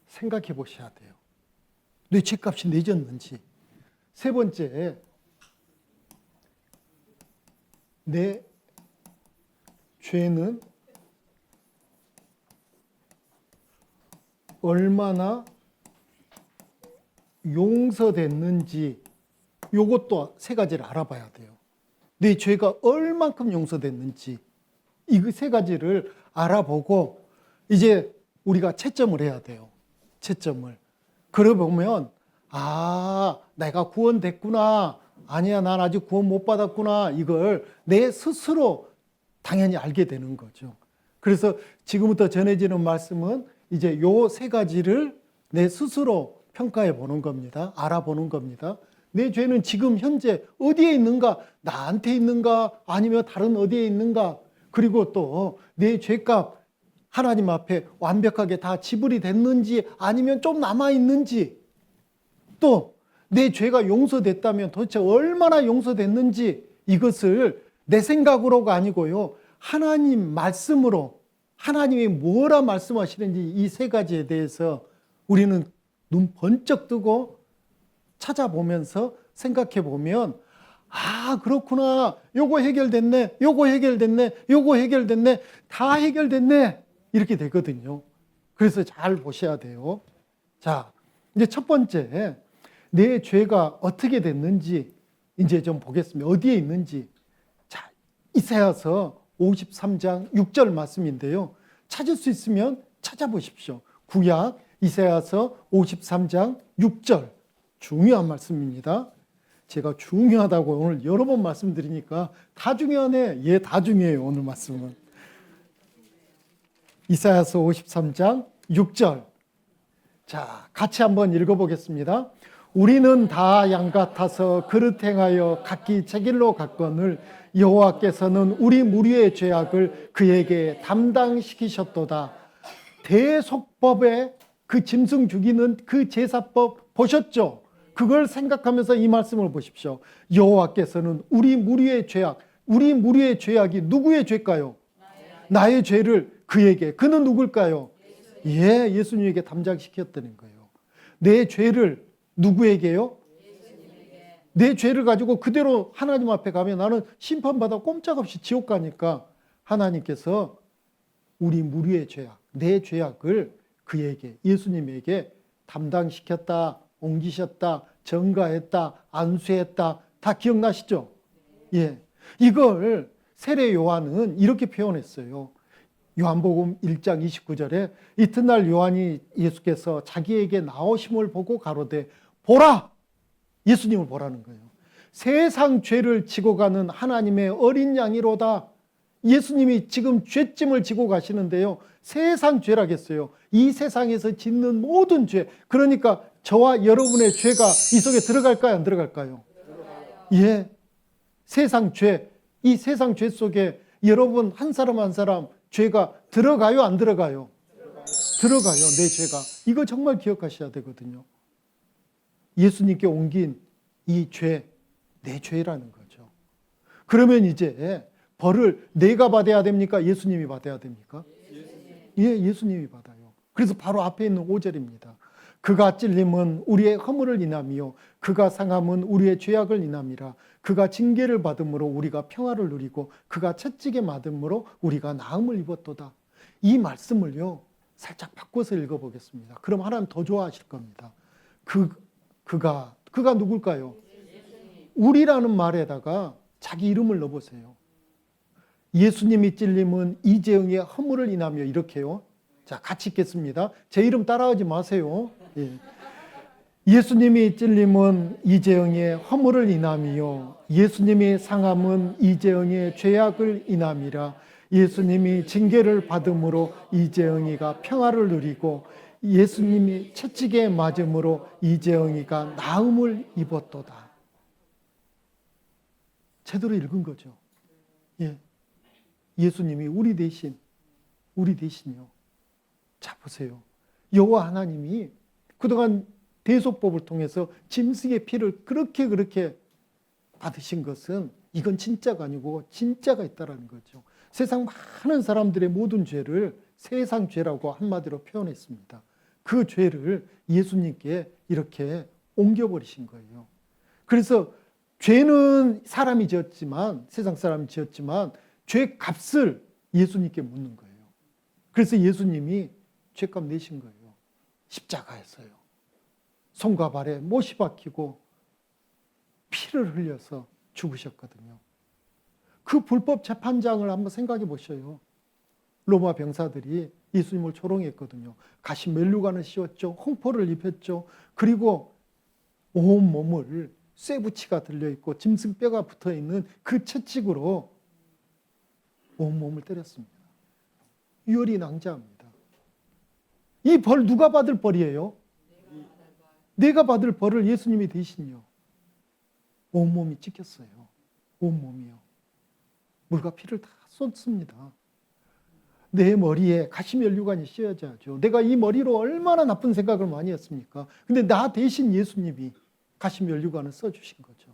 생각해 보셔야 돼요. 내 죄값이 내졌는지. 세 번째, 내 죄는 얼마나 용서됐는지, 요것도 세 가지를 알아봐야 돼요. 내 죄가 얼만큼 용서됐는지, 이 세 가지를 알아보고 이제 우리가 채점을 해야 돼요. 채점을. 그러고 보면 내가 구원됐구나, 아니야 난 아직 구원 못 받았구나, 이걸 내 스스로 당연히 알게 되는 거죠. 그래서 지금부터 전해지는 말씀은 이제 요 세 가지를 내 스스로 평가해 보는 겁니다. 알아보는 겁니다. 내 죄는 지금 현재 어디에 있는가? 나한테 있는가? 아니면 다른 어디에 있는가? 그리고 또 내 죄값 하나님 앞에 완벽하게 다 지불이 됐는지 아니면 좀 남아있는지, 또 내 죄가 용서됐다면 도대체 얼마나 용서됐는지, 이것을 내 생각으로가 아니고요, 하나님 말씀으로 하나님이 뭐라 말씀하시는지 이 세 가지에 대해서 우리는 눈 번쩍 뜨고 찾아보면서 생각해 보면 그렇구나, 요거 해결됐네, 요거 해결됐네, 요거 해결됐네, 다 해결됐네, 이렇게 되거든요. 그래서 잘 보셔야 돼요. 자, 이제 첫 번째, 내 죄가 어떻게 됐는지 이제 좀 보겠습니다. 어디에 있는지. 자, 이사야서 53장 6절 말씀인데요. 찾을 수 있으면 찾아보십시오. 구약 이사야서 53장 6절. 중요한 말씀입니다. 제가 중요하다고 오늘 여러 번 말씀드리니까 다 중요하네. 예, 다 중요해요, 오늘 말씀은. 이사야서 53장 6절. 자, 같이 한번 읽어보겠습니다. 우리는 다 양 같아서 그릇 행하여 각기 제 길로 갔거늘 여호와께서는 우리 무리의 죄악을 그에게 담당시키셨도다. 대속법의 그 짐승 죽이는 그 제사법 보셨죠? 그걸 생각하면서 이 말씀을 보십시오. 여호와께서는 우리 무리의 죄악, 우리 무리의 죄악이 누구의 죄일까요? 나의 죄를 그에게, 그는 누굴까요? 예수님에게 담당시켰다는 거예요. 내 죄를 누구에게요? 내 죄를 가지고 그대로 하나님 앞에 가면 나는 심판받아 꼼짝없이 지옥 가니까 하나님께서 우리 무리의 죄악, 내 죄악을 그에게, 예수님에게 담당시켰다, 옮기셨다, 전가했다, 안수했다, 다 기억나시죠? 예. 이걸 세례 요한은 이렇게 표현했어요. 요한복음 1장 29절에 이튿날 요한이 예수께서 자기에게 나오심을 보고 가로되 보라! 예수님을 보라는 거예요. 세상 죄를 지고 가는 하나님의 어린 양이로다. 예수님이 지금 죄짐을 지고 가시는데요. 세상 죄라겠어요. 이 세상에서 짓는 모든 죄. 그러니까 저와 여러분의 죄가 이 속에 들어갈까요? 안 들어갈까요? 예. 세상 죄. 이 세상 죄 속에 여러분 한 사람 한 사람 죄가 들어가요? 안 들어가요? 들어가요. 내 죄가. 이거 정말 기억하셔야 되거든요. 예수님께 옮긴 이 죄, 내 죄라는 거죠. 그러면 이제 벌을 내가 받아야 됩니까? 예수님이 받아야 됩니까? 예, 예수님이 받아요. 그래서 바로 앞에 있는 5절입니다. 그가 찔림은 우리의 허물을 인함이요 그가 상함은 우리의 죄악을 인함이라. 그가 징계를 받음으로 우리가 평화를 누리고 그가 채찍에 맞음으로 우리가 나음을 입었도다. 이 말씀을요 살짝 바꿔서 읽어보겠습니다. 그럼 하나님 더 좋아하실 겁니다. 그가 누굴까요? 우리라는 말에다가 자기 이름을 넣어보세요. 예수님이 찔림은 이재영의 허물을 인하며 이렇게요. 자, 같이 읽겠습니다. 제 이름 따라하지 마세요. 예. 예수님이 찔림은 이재영의 허물을 인함이요 예수님이 상함은 이재영의 죄악을 인함이라. 예수님이 징계를 받음으로 이재영이가 평화를 누리고 예수님이 채찍에 맞음으로 이재영이가 나음을 입었도다. 제대로 읽은 거죠. 예. 예수님이 우리 대신요. 자, 보세요. 여호와 하나님이 그동안 대속법을 통해서 짐승의 피를 그렇게 받으신 것은 이건 진짜가 아니고 진짜가 있다라는 거죠. 세상 많은 사람들의 모든 죄를 세상 죄라고 한마디로 표현했습니다. 그 죄를 예수님께 이렇게 옮겨버리신 거예요. 그래서 죄는 사람이 지었지만, 세상 사람이 지었지만 죄 값을 예수님께 묻는 거예요. 그래서 예수님이 죄값 내신 거예요. 십자가에서요. 손과 발에 못이 박히고 피를 흘려서 죽으셨거든요. 그 불법 재판장을 한번 생각해 보셔요. 로마 병사들이 예수님을 조롱했거든요. 가시 멜루관을 씌웠죠. 홍포를 입혔죠. 그리고 온 몸을 쇠붙이가 들려있고 짐승뼈가 붙어있는 그 채찍으로 온몸을 때렸습니다. 유혈이 낭자합니다. 이 벌 누가 받을 벌이에요? 내가 받을 벌을 예수님이 대신요. 온몸이 찢겼어요. 온몸이요. 물과 피를 다 쏟습니다. 내 머리에 가시면류관이 씌워져야죠. 내가 이 머리로 얼마나 나쁜 생각을 많이 했습니까? 근데 나 대신 예수님이 가시면류관을 써주신 거죠.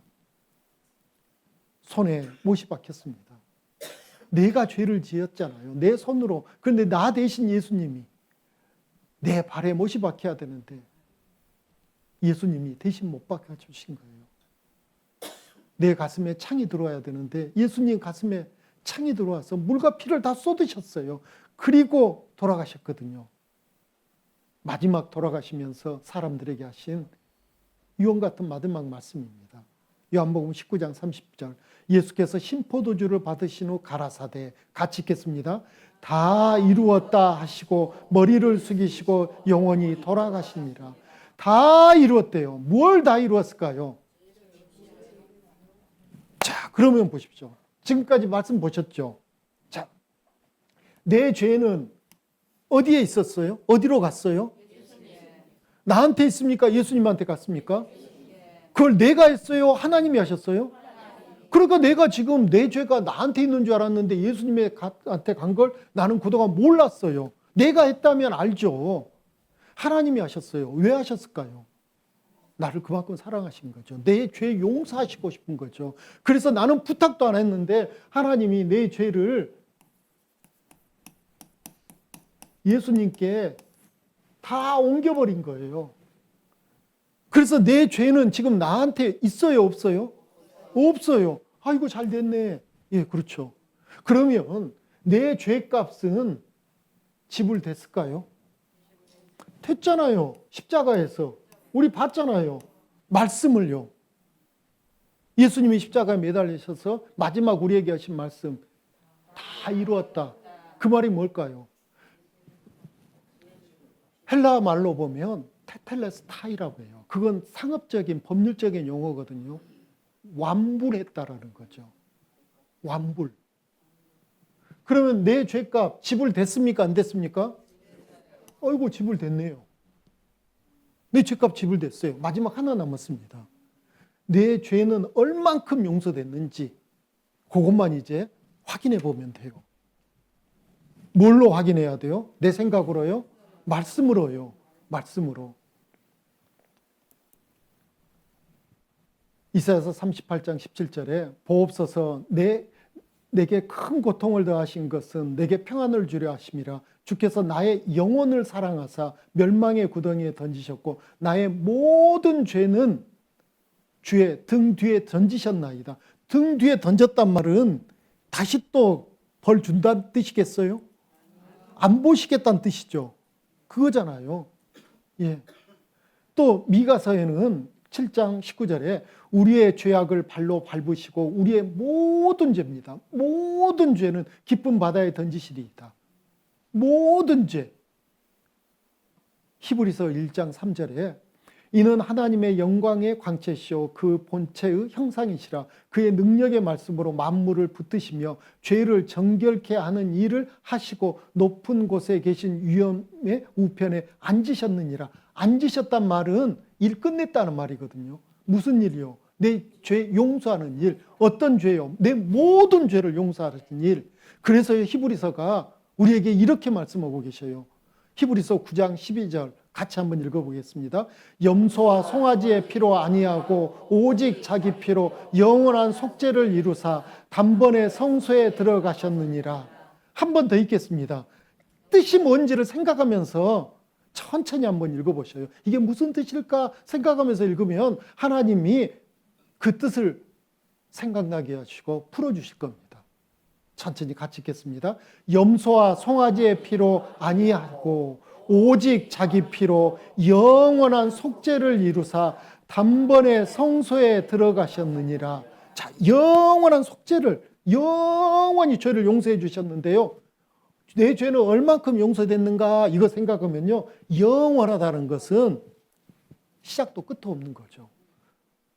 손에 못이 박혔습니다. 내가 죄를 지었잖아요. 내 손으로. 그런데 나 대신 예수님이 내 발에 못이 박혀야 되는데 예수님이 대신 못 박혀주신 거예요. 내 가슴에 창이 들어와야 되는데 예수님 가슴에 창이 들어와서 물과 피를 다 쏟으셨어요. 그리고 돌아가셨거든요. 마지막 돌아가시면서 사람들에게 하신 유언 같은 마지막 말씀입니다. 요한복음 19장 30절 예수께서 신포도주를 받으신 후 가라사대 같이 읽겠습니다. 다 이루었다 하시고 머리를 숙이시고 영원히 돌아가시니라. 다 이루었대요. 뭘 다 이루었을까요? 자, 그러면 보십시오. 지금까지 말씀 보셨죠? 자, 내 죄는 어디에 있었어요? 어디로 갔어요? 나한테 있습니까? 예수님한테 갔습니까? 그걸 내가 했어요? 하나님이 하셨어요? 그러니까 내가 지금 내 죄가 나한테 있는 줄 알았는데 예수님한테 간 걸 나는 그동안 몰랐어요. 내가 했다면 알죠. 하나님이 하셨어요. 왜 하셨을까요? 나를 그만큼 사랑하신 거죠. 내 죄 용서하시고 싶은 거죠. 그래서 나는 부탁도 안 했는데 하나님이 내 죄를 예수님께 다 옮겨버린 거예요. 그래서 내 죄는 지금 나한테 있어요, 없어요? 없어요. 아이고, 잘 됐네. 예, 그렇죠. 그러면 내 죄값은 지불됐을까요? 됐잖아요. 십자가에서. 우리 봤잖아요. 말씀을요. 예수님이 십자가에 매달리셔서 마지막 우리에게 하신 말씀 다 이루었다. 그 말이 뭘까요? 헬라 말로 보면 테텔레스타이라고 해요. 그건 상업적인 법률적인 용어거든요. 완불했다라는 거죠. 완불. 그러면 내 죄값 지불됐습니까? 안 됐습니까? 어이구, 지불됐네요. 내 죄값 지불됐어요. 마지막 하나 남았습니다. 내 죄는 얼만큼 용서됐는지 그것만 이제 확인해 보면 돼요. 뭘로 확인해야 돼요? 내 생각으로요? 말씀으로요. 말씀으로. 이사야서 38장 17절에 보옵소서 내게 큰 고통을 더하신 것은 내게 평안을 주려 하심이라. 주께서 나의 영혼을 사랑하사 멸망의 구덩이에 던지셨고 나의 모든 죄는 주의 등 뒤에 던지셨나이다. 등 뒤에 던졌단 말은 다시 또 벌 준다는 뜻이겠어요? 안 보시겠다는 뜻이죠. 그거잖아요. 예. 또 미가서에는 7장 19절에 우리의 죄악을 발로 밟으시고 우리의 모든 죄입니다. 모든 죄는 깊은 바다에 던지시리이다. 모든 죄. 히브리서 1장 3절에 이는 하나님의 영광의 광채시오 그 본체의 형상이시라. 그의 능력의 말씀으로 만물을 붙드시며 죄를 정결케 하는 일을 하시고 높은 곳에 계신 위엄의 우편에 앉으셨느니라. 앉으셨단 말은 일 끝냈다는 말이거든요. 무슨 일이요? 내 죄 용서하는 일. 어떤 죄요? 내 모든 죄를 용서하는 일. 그래서 히브리서가 우리에게 이렇게 말씀하고 계셔요. 히브리서 9장 12절 같이 한번 읽어보겠습니다. 염소와 송아지의 피로 아니하고 오직 자기 피로 영원한 속죄를 이루사 단번에 성소에 들어가셨느니라. 한 번 더 읽겠습니다. 뜻이 뭔지를 생각하면서 천천히 한번 읽어보셔요. 이게 무슨 뜻일까 생각하면서 읽으면 하나님이 그 뜻을 생각나게 하시고 풀어주실 겁니다. 천천히 같이 읽겠습니다. 염소와 송아지의 피로 아니하고 오직 자기 피로 영원한 속죄를 이루사 단번에 성소에 들어가셨느니라. 자, 영원한 속죄를, 영원히 죄를 용서해 주셨는데요. 내 죄는 얼만큼 용서됐는가 이거 생각하면요. 영원하다는 것은 시작도 끝도 없는 거죠.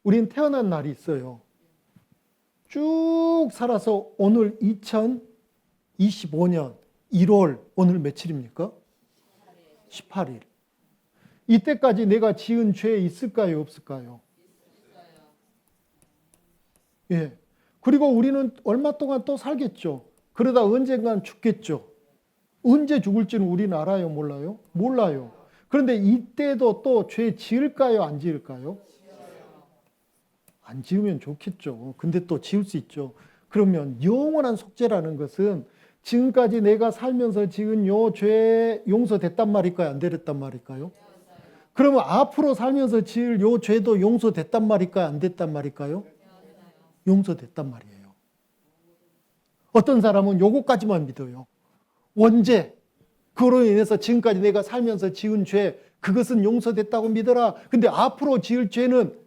우린 태어난 날이 있어요. 쭉 살아서 오늘 2025년 1월 오늘 며칠입니까? 18일. 이때까지 내가 지은 죄 있을까요? 없을까요? 예. 그리고 우리는 얼마 동안 또 살겠죠. 그러다 언젠간 죽겠죠. 언제 죽을지는 우리는 알아요? 몰라요? 몰라요. 그런데 이때도 또 죄 지을까요? 안 지을까요? 안 지으면 좋겠죠. 근데 또 지을 수 있죠. 그러면 영원한 속죄라는 것은 지금까지 내가 살면서 지은 요 죄 용서됐단 말일까요? 안 됐단 말일까요? 그러면 앞으로 살면서 지을 요 죄도 용서됐단 말일까요? 안 됐단 말일까요? 용서됐단 말이에요. 어떤 사람은 요거까지만 믿어요. 원죄. 그로 인해서 지금까지 내가 살면서 지은 죄 그것은 용서됐다고 믿어라. 근데 앞으로 지을 죄는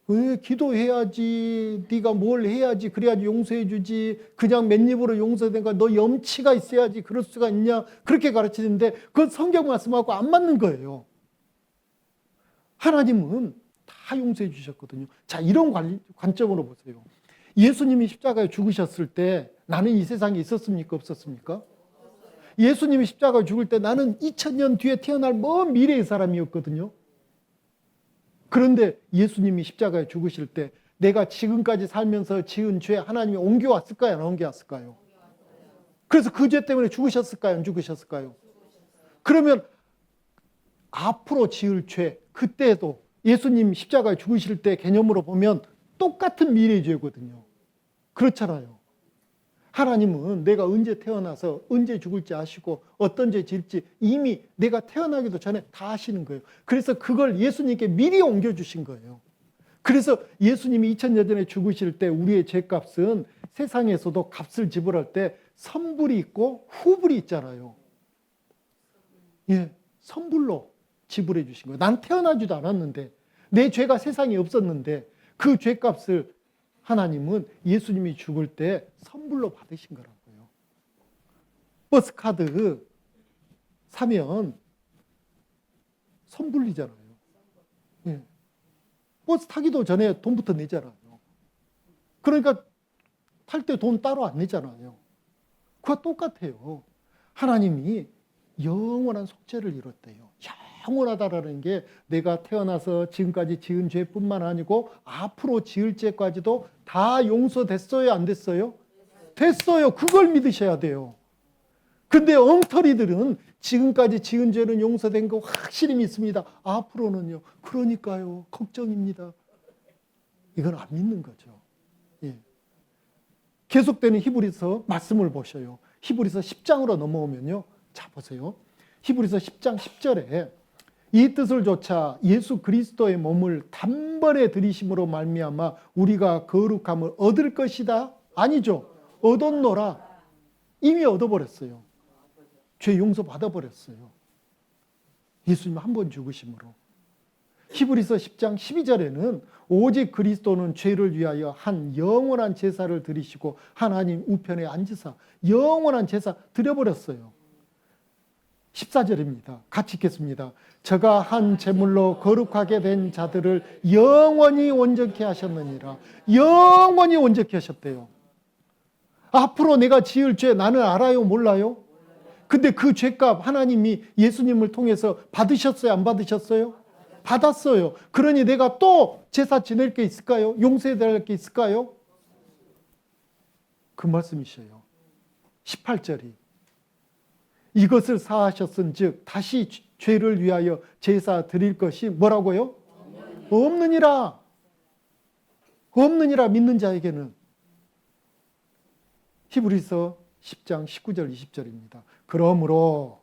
왜 기도해야지, 네가 뭘 해야지, 그래야지 용서해 주지. 그냥 맨입으로 용서된 거야. 너 염치가 있어야지 그럴 수가 있냐. 그렇게 가르치는데 그건 성경 말씀하고 안 맞는 거예요. 하나님은 다 용서해 주셨거든요. 자, 이런 관점으로 보세요. 예수님이 십자가에 죽으셨을 때 나는 이 세상에 있었습니까? 없었습니까? 예수님이 십자가에 죽을 때 나는 2000년 뒤에 태어날 먼 미래의 사람이었거든요. 그런데 예수님이 십자가에 죽으실 때 내가 지금까지 살면서 지은 죄 하나님이 옮겨왔을까요? 안 옮겨왔을까요? 그래서 그 죄 때문에 죽으셨을까요? 안 죽으셨을까요? 그러면 앞으로 지을 죄 그때도 예수님 십자가에 죽으실 때 개념으로 보면 똑같은 미래의 죄거든요. 그렇잖아요. 하나님은 내가 언제 태어나서 언제 죽을지 아시고 어떤 죄 질지 이미 내가 태어나기도 전에 다 아시는 거예요. 그래서 그걸 예수님께 미리 옮겨주신 거예요. 그래서 예수님이 2000년 전에 죽으실 때 우리의 죄값은 세상에서도 값을 지불할 때 선불이 있고 후불이 있잖아요. 예, 선불로 지불해 주신 거예요. 난 태어나지도 않았는데, 내 죄가 세상에 없었는데 그 죄값을 하나님은 예수님이 죽을 때 선불로 받으신 거라고요. 버스카드 사면 선불이잖아요. 예. 버스 타기도 전에 돈부터 내잖아요. 그러니까 탈 때 돈 따로 안 내잖아요. 그와 똑같아요. 하나님이 영원한 속죄를 이뤘대요. 영원하다라는 게 내가 태어나서 지금까지 지은 죄뿐만 아니고 앞으로 지을 죄까지도 다 용서됐어요? 안 됐어요? 됐어요. 그걸 믿으셔야 돼요. 근데 엉터리들은 지금까지 지은 죄는 용서된 거 확실히 믿습니다. 앞으로는요. 그러니까요. 걱정입니다. 이건 안 믿는 거죠. 예. 계속되는 히브리서 말씀을 보셔요. 히브리서 10장으로 넘어오면요. 자, 보세요. 히브리서 10장 10절에 이 뜻을 조차 예수 그리스도의 몸을 단번에 들이심으로 말미암아 우리가 거룩함을 얻을 것이다? 아니죠. 얻었노라. 이미 얻어버렸어요. 죄 용서 받아버렸어요. 예수님 한 번 죽으심으로. 히브리서 10장 12절에는 오직 그리스도는 죄를 위하여 한 영원한 제사를 드리시고 하나님 우편에 앉으사 영원한 제사 드려버렸어요. 14절입니다. 같이 읽겠습니다. 저가 한 제물로 거룩하게 된 자들을 영원히 온전케 하셨느니라. 영원히 온전케 하셨대요. 앞으로 내가 지을 죄 나는 알아요? 몰라요? 근데 그 죄값 하나님이 예수님을 통해서 받으셨어요? 안 받으셨어요? 받았어요. 그러니 내가 또 제사 지낼 게 있을까요? 용서해야 할 게 있을까요? 그 말씀이셔요. 18절이 이것을 사하셨은즉 다시 죄를 위하여 제사 드릴 것이 뭐라고요? 없느니라. 없느니라 믿는 자에게는. 히브리서 10장 19절 20절입니다. 그러므로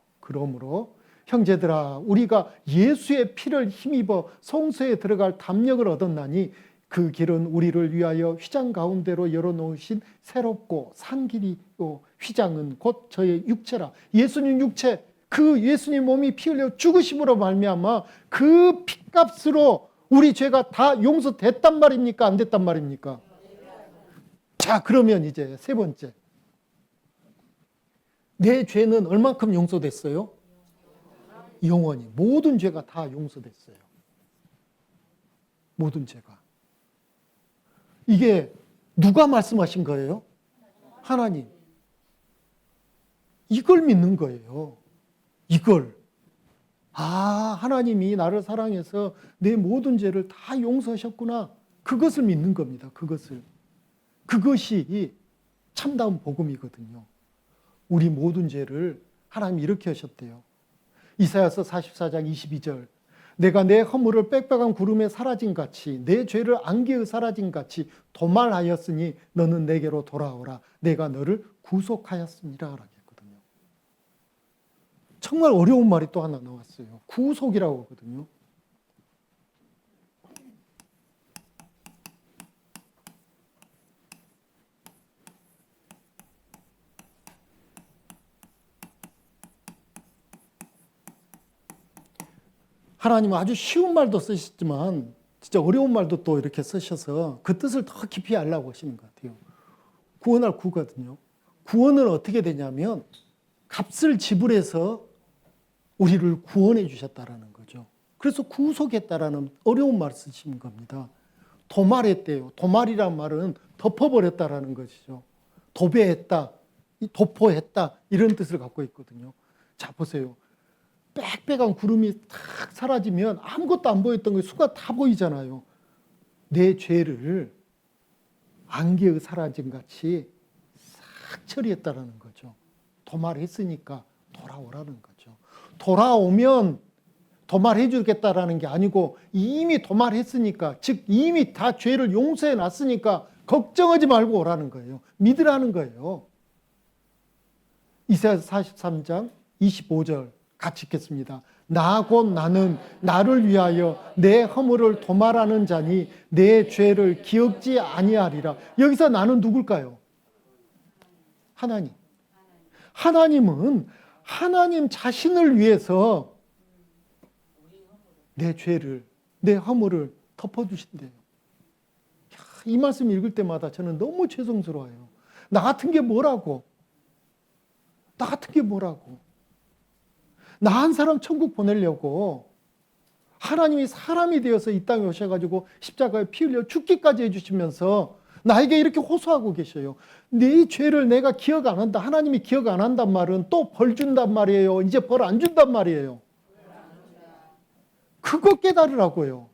형제들아 우리가 예수의 피를 힘입어 성소에 들어갈 담력을 얻었나니 그 길은 우리를 위하여 휘장 가운데로 열어놓으신 새롭고 산 길이요 휘장은 곧 저의 육체라. 예수님 육체, 그 예수님 몸이 피 흘려 죽으심으로 말미암아 그 피값으로 우리 죄가 다 용서됐단 말입니까? 안 됐단 말입니까? 자, 그러면 이제 세 번째. 내 죄는 얼만큼 용서됐어요? 영원히. 모든 죄가 다 용서됐어요. 모든 죄가. 이게 누가 말씀하신 거예요? 하나님. 이걸 믿는 거예요. 이걸. 아, 하나님이 나를 사랑해서 내 모든 죄를 다 용서하셨구나. 그것을 믿는 겁니다. 그것을. 그것이 참다운 복음이거든요. 우리 모든 죄를 하나님이 이렇게 하셨대요. 이사야서 44장 22절. 내가 내 허물을 빽빽한 구름에 사라진 같이 내 죄를 안개에 사라진 같이 도말하였으니 너는 내게로 돌아오라. 내가 너를 구속하였습니다. 라고 했거든요. 정말 어려운 말이 또 하나 나왔어요. 구속이라고 하거든요. 하나님은 아주 쉬운 말도 쓰셨지만 진짜 어려운 말도 또 이렇게 쓰셔서 그 뜻을 더 깊이 알라고 하시는 것 같아요. 구원할 구거든요. 구원은 어떻게 되냐면 값을 지불해서 우리를 구원해 주셨다라는 거죠. 그래서 구속했다라는 어려운 말을 쓰신 겁니다. 도말했대요. 도말이란 말은 덮어버렸다라는 것이죠. 도배했다, 도포했다 이런 뜻을 갖고 있거든요. 자, 보세요. 빽빽한 구름이 탁 사라지면 아무것도 안 보였던 게 수가 다 보이잖아요. 내 죄를 안개의 사라짐 같이 싹 처리했다라는 거죠. 도말했으니까 돌아오라는 거죠. 돌아오면 도말해 주겠다라는 게 아니고 이미 도말했으니까, 즉 이미 다 죄를 용서해 놨으니까 걱정하지 말고 오라는 거예요. 믿으라는 거예요. 이사야 43장 25절 같이 읽겠습니다. 나 곧 나는 나를 위하여 내 허물을 도말하는 자니 내 죄를 기억지 아니하리라. 여기서 나는 누굴까요? 하나님. 하나님은 하나님 자신을 위해서 내 죄를, 내 허물을 덮어주신대요. 이 말씀 읽을 때마다 저는 너무 죄송스러워요. 나 같은 게 뭐라고? 나 같은 게 뭐라고? 나 한 사람 천국 보내려고 하나님이 사람이 되어서 이 땅에 오셔가지고 십자가에 피 흘려 죽기까지 해주시면서 나에게 이렇게 호소하고 계셔요. 네 죄를 내가 기억 안 한다. 하나님이 기억 안 한단 말은 또 벌 준단 말이에요. 이제 벌 안 준단 말이에요. 그거 깨달으라고요.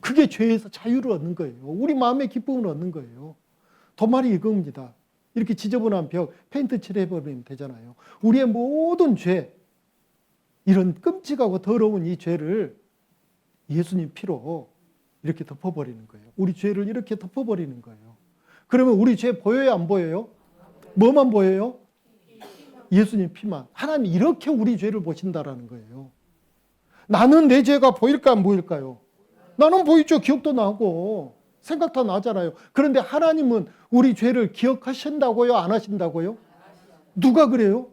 그게 죄에서 자유를 얻는 거예요. 우리 마음의 기쁨을 얻는 거예요. 도말이 이겁니다. 이렇게 지저분한 벽 페인트 칠해버리면 되잖아요. 우리의 모든 죄, 이런 끔찍하고 더러운 이 죄를 예수님 피로 이렇게 덮어버리는 거예요. 우리 죄를 이렇게 덮어버리는 거예요. 그러면 우리 죄 보여요, 안 보여요? 뭐만 보여요? 예수님 피만. 하나님 이렇게 우리 죄를 보신다라는 거예요. 나는 내 죄가 보일까 안 보일까요? 나는 보이죠. 기억도 나고 생각 다 나잖아요. 그런데 하나님은 우리 죄를 기억하신다고요? 안 하신다고요? 누가 그래요?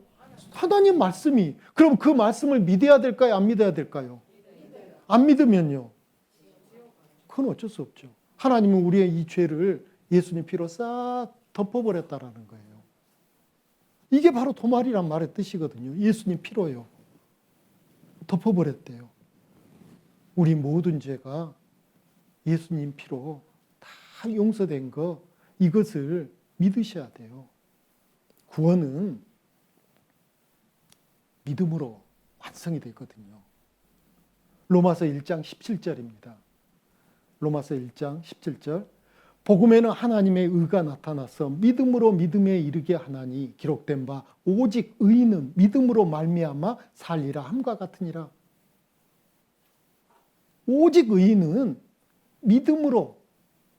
하나님 말씀이. 그럼 그 말씀을 믿어야 될까요? 안 믿어야 될까요? 안 믿으면요. 그건 어쩔 수 없죠. 하나님은 우리의 이 죄를 예수님 피로 싹 덮어버렸다라는 거예요. 이게 바로 도말이란 말의 뜻이거든요. 예수님 피로요. 덮어버렸대요. 우리 모든 죄가 예수님 피로 다 용서된 거, 이것을 믿으셔야 돼요. 구원은 믿음으로 완성이 되거든요. 로마서 1장 17절입니다. 로마서 1장 17절. 복음에는 하나님의 의가 나타나서 믿음으로 믿음에 이르게 하나니 기록된 바 오직 의인은 믿음으로 말미암아 살리라 함과 같으니라. 오직 의인은 믿음으로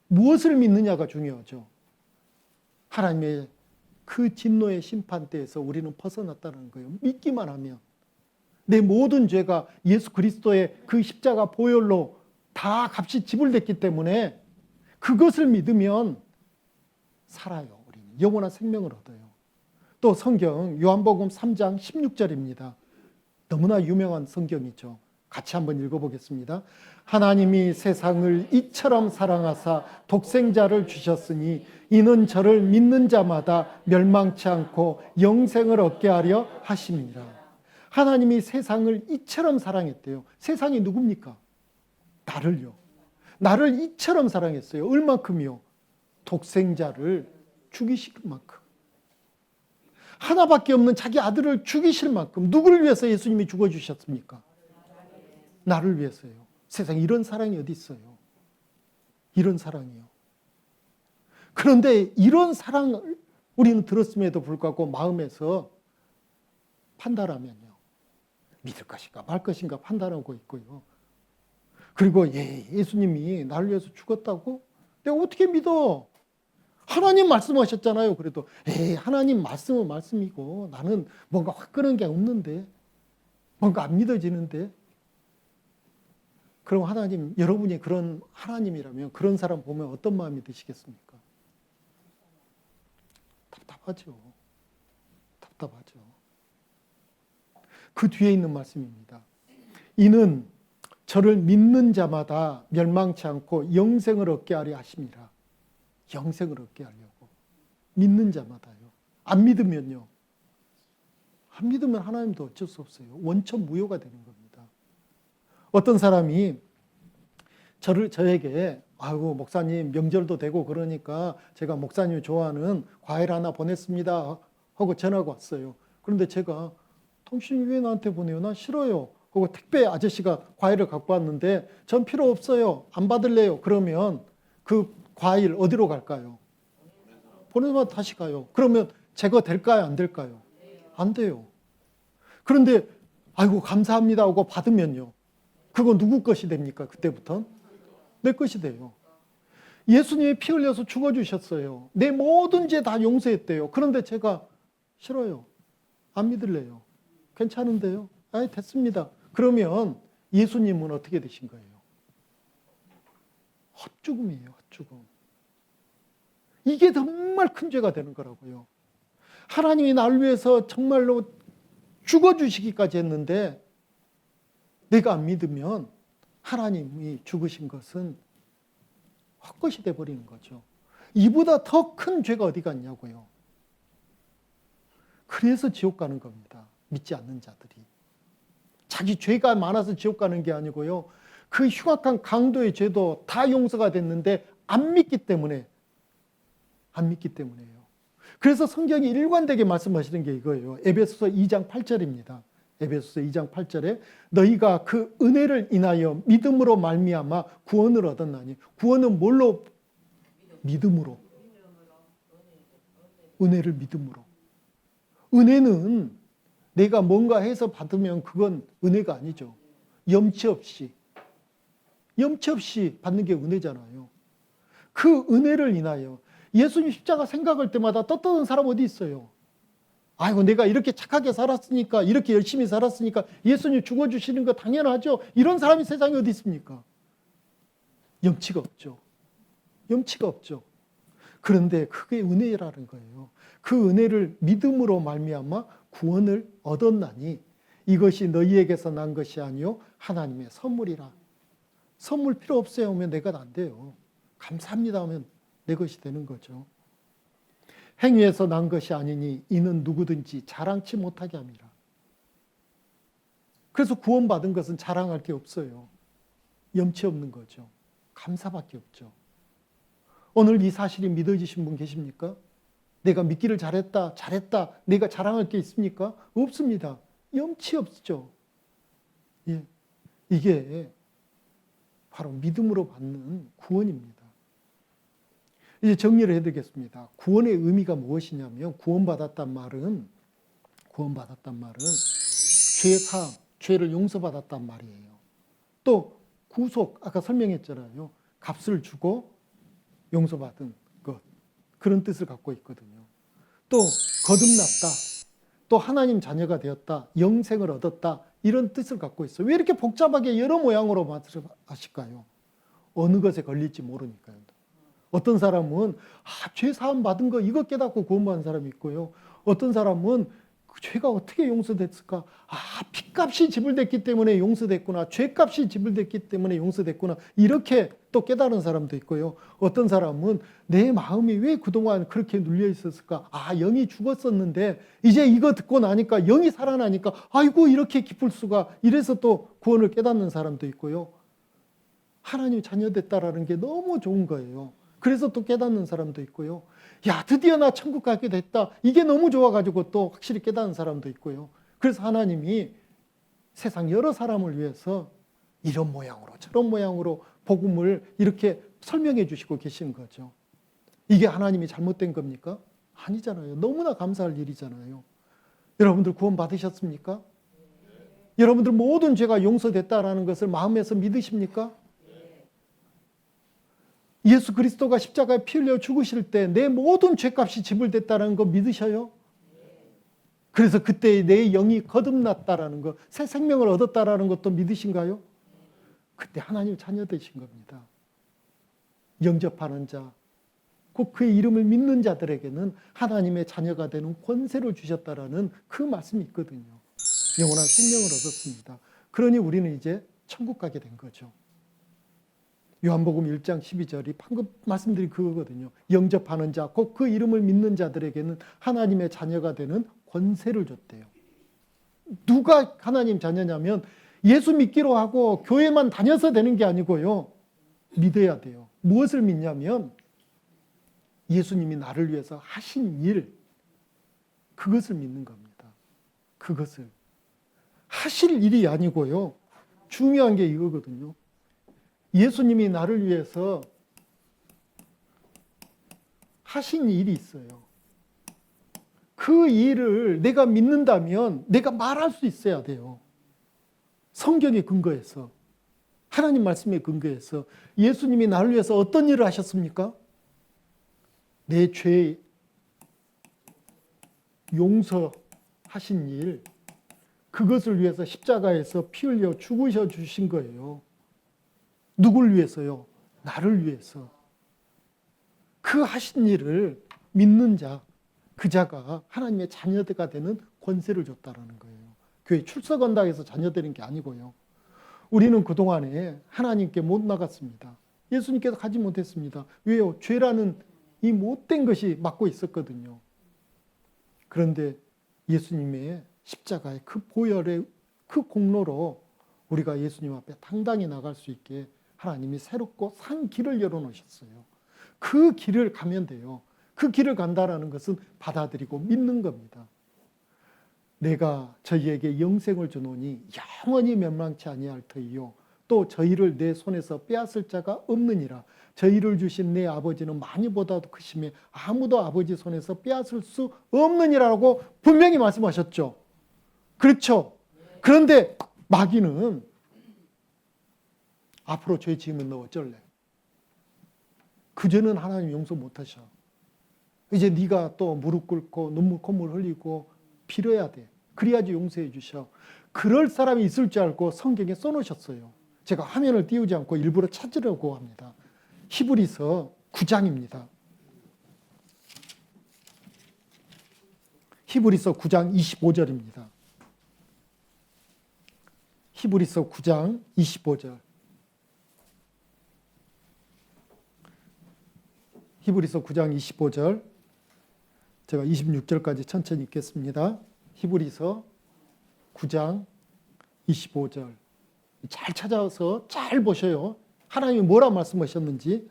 무엇을 믿느냐가 중요하죠. 하나님의 그 진노의 심판대에서 우리는 벗어났다는 거예요. 믿기만 하면. 내 모든 죄가 예수 그리스도의 그 십자가 보혈로 다 값이 지불됐기 때문에 그것을 믿으면 살아요. 우리는 영원한 생명을 얻어요. 또 성경 요한복음 3장 16절입니다. 너무나 유명한 성경이죠. 같이 한번 읽어보겠습니다. 하나님이 세상을 이처럼 사랑하사 독생자를 주셨으니 이는 저를 믿는 자마다 멸망치 않고 영생을 얻게 하려 하심이라. 하나님이 세상을 이처럼 사랑했대요. 세상이 누굽니까? 나를요. 나를 이처럼 사랑했어요. 얼만큼이요? 독생자를 죽이실 만큼. 하나밖에 없는 자기 아들을 죽이실 만큼. 누구를 위해서 예수님이 죽어주셨습니까? 나를 위해서요. 세상에 이런 사랑이 어디 있어요? 이런 사랑이요. 그런데 이런 사랑을 우리는 들었음에도 불구하고 마음에서 판단하면요. 믿을 것인가 말 것인가 판단하고 있고요. 그리고 예수님이 나를 위해서 죽었다고? 내가 어떻게 믿어? 하나님 말씀하셨잖아요. 그래도 하나님 말씀은 말씀이고 나는 뭔가 화끈한 게 없는데 뭔가 안 믿어지는데 그럼 하나님, 여러분이 그런 하나님이라면 그런 사람 보면 어떤 마음이 드시겠습니까? 답답하죠. 답답하죠. 그 뒤에 있는 말씀입니다. 이는 저를 믿는 자마다 멸망치 않고 영생을 얻게 하려 하심이라. 영생을 얻게 하려고. 믿는 자마다요. 안 믿으면요. 안 믿으면 하나님도 어쩔 수 없어요. 원천무효가 되는 겁니다. 어떤 사람이 저에게 아이고 목사님 명절도 되고 그러니까 제가 목사님이 좋아하는 과일 하나 보냈습니다 하고 전화가 왔어요. 그런데 제가 당신이 왜 나한테 보내요? 난 싫어요. 그리고 택배 아저씨가 과일을 갖고 왔는데 전 필요 없어요. 안 받을래요. 그러면 그 과일 어디로 갈까요? 보내면 다시 가요. 그러면 제거될까요? 안 될까요? 안 돼요. 그런데 아이고 감사합니다 하고 받으면요. 그거 누구 것이 됩니까? 그때부터? 내 것이 돼요. 예수님이 피 흘려서 죽어주셨어요. 내 모든 죄 다 용서했대요. 그런데 제가 싫어요. 안 믿을래요. 괜찮은데요? 아이 됐습니다. 그러면 예수님은 어떻게 되신 거예요? 헛죽음이에요. 헛죽음. 이게 정말 큰 죄가 되는 거라고요. 하나님이 나를 위해서 정말로 죽어주시기까지 했는데 내가 안 믿으면 하나님이 죽으신 것은 헛것이 돼버리는 거죠. 이보다 더 큰 죄가 어디가 있냐고요. 그래서 지옥 가는 겁니다. 믿지 않는 자들이. 자기 죄가 많아서 지옥 가는 게 아니고요. 그 흉악한 강도의 죄도 다 용서가 됐는데 안 믿기 때문에요. 그래서 성경이 일관되게 말씀하시는 게 이거예요. 에베소서 2장 8절입니다. 에베소서 2장 8절에 너희가 그 은혜를 인하여 믿음으로 말미암아 구원을 얻었나니. 구원은 뭘로? 믿음으로. 은혜를 믿음으로. 은혜는 내가 뭔가 해서 받으면 그건 은혜가 아니죠. 염치 없이 받는 게 은혜잖아요. 그 은혜를 인하여 예수님 십자가 생각할 때마다 떳떳한 사람 어디 있어요? 아이고 내가 이렇게 착하게 살았으니까, 이렇게 열심히 살았으니까 예수님 죽어주시는 거 당연하죠. 이런 사람이 세상에 어디 있습니까? 염치가 없죠. 그런데 그게 은혜라는 거예요. 그 은혜를 믿음으로 말미암아 구원을 얻었나니 이것이 너희에게서 난 것이 아니요 하나님의 선물이라. 선물 필요 없어요 하면 내가 안 돼요. 감사합니다 하면 내 것이 되는 거죠. 행위에서 난 것이 아니니 이는 누구든지 자랑치 못하게 함이라. 그래서 구원받은 것은 자랑할 게 없어요. 염치 없는 거죠. 감사밖에 없죠. 오늘 이 사실이 믿어지신 분 계십니까? 내가 믿기를 잘했다. 내가 자랑할 게 있습니까? 없습니다. 염치 없죠. 예. 이게 바로 믿음으로 받는 구원입니다. 이제 정리를 해드리겠습니다. 구원의 의미가 무엇이냐면 구원받았단 말은 죄 사함, 죄를 용서받았단 말이에요. 또 구속, 아까 설명했잖아요. 값을 주고 용서받은 것, 그런 뜻을 갖고 있거든요. 또 거듭났다, 또 하나님 자녀가 되었다, 영생을 얻었다, 이런 뜻을 갖고 있어요. 왜 이렇게 복잡하게 여러 모양으로 말씀하실까요? 어느 것에 걸릴지 모르니까요. 어떤 사람은 죄 사함 받은 거 이거 깨닫고 구원받은 사람이 있고요. 어떤 사람은 그 죄가 어떻게 용서됐을까? 핏값이 지불됐기 때문에 용서됐구나. 죄값이 지불됐기 때문에 용서됐구나. 이렇게 또 깨달은 사람도 있고요. 어떤 사람은 내 마음이 왜 그동안 그렇게 눌려 있었을까? 영이 죽었었는데 이제 이거 듣고 나니까 영이 살아나니까 아이고 이렇게 기쁠 수가. 이래서 또 구원을 깨닫는 사람도 있고요. 하나님 자녀됐다라는 게 너무 좋은 거예요. 그래서 또 깨닫는 사람도 있고요. 야, 드디어 나 천국 가게 됐다. 이게 너무 좋아가지고 또 확실히 깨닫는 사람도 있고요. 그래서 하나님이 세상 여러 사람을 위해서 이런 모양으로 저런 모양으로 복음을 이렇게 설명해 주시고 계신 거죠. 이게 하나님이 잘못된 겁니까? 아니잖아요. 너무나 감사할 일이잖아요. 여러분들 구원 받으셨습니까? 여러분들 모든 죄가 용서됐다라는 것을 마음에서 믿으십니까? 예수 그리스도가 십자가에 피 흘려 죽으실 때 내 모든 죄값이 지불됐다는 거 믿으셔요? 그래서 그때 내 영이 거듭났다라는 거, 새 생명을 얻었다라는 것도 믿으신가요? 그때 하나님 자녀 되신 겁니다. 영접하는 자, 곧 그의 이름을 믿는 자들에게는 하나님의 자녀가 되는 권세를 주셨다라는 그 말씀이 있거든요. 영원한 생명을 얻었습니다. 그러니 우리는 이제 천국 가게 된 거죠. 요한복음 1장 12절이 방금 말씀드린 그거거든요. 영접하는 자, 곧 그 이름을 믿는 자들에게는 하나님의 자녀가 되는 권세를 줬대요. 누가 하나님 자녀냐면 예수 믿기로 하고 교회만 다녀서 되는 게 아니고요. 믿어야 돼요. 무엇을 믿냐면 예수님이 나를 위해서 하신 일, 그것을 믿는 겁니다. 그것을. 하실 일이 아니고요. 중요한 게 이거거든요. 예수님이 나를 위해서 하신 일이 있어요. 그 일을 내가 믿는다면 내가 말할 수 있어야 돼요. 성경에 근거해서, 하나님 말씀에 근거해서 예수님이 나를 위해서 어떤 일을 하셨습니까? 내 죄 용서하신 일, 그것을 위해서 십자가에서 피 흘려 죽으셔 주신 거예요. 누굴 위해서요? 나를 위해서. 그 하신 일을 믿는 자, 그 자가 하나님의 자녀가 되는 권세를 줬다라는 거예요. 교회 출석한다 해서 자녀 되는 게 아니고요. 우리는 그동안에 하나님께 못 나갔습니다. 예수님께서 가지 못했습니다. 왜요? 죄라는 이 못된 것이 막고 있었거든요. 그런데 예수님의 십자가의 그 보혈의 그 공로로 우리가 예수님 앞에 당당히 나갈 수 있게 하나님이 새롭고 산 길을 열어놓으셨어요. 그 길을 가면 돼요. 그 길을 간다라는 것은 받아들이고 믿는 겁니다. 내가 저희에게 영생을 주노니 영원히 멸망치 아니할 터이요 또 저희를 내 손에서 빼앗을 자가 없느니라. 저희를 주신 내 아버지는 많이보다도 크심에 아무도 아버지 손에서 빼앗을 수 없느니라고 분명히 말씀하셨죠. 그렇죠. 그런데 마귀는 앞으로 죄 지으면 너 어쩔래? 그 죄는 하나님 용서 못하셔. 이제 네가 또 무릎 꿇고 눈물 콧물 흘리고 빌어야 돼. 그래야지 용서해 주셔. 그럴 사람이 있을 줄 알고 성경에 써놓으셨어요. 제가 화면을 띄우지 않고 일부러 찾으려고 합니다. 히브리서 9장입니다. 히브리서 9장 25절입니다. 히브리서 9장 25절. 히브리서 9장 25절. 제가 26절까지 천천히 읽겠습니다. 히브리서 9장 25절. 잘 찾아서 잘 보셔요. 하나님이 뭐라 말씀하셨는지.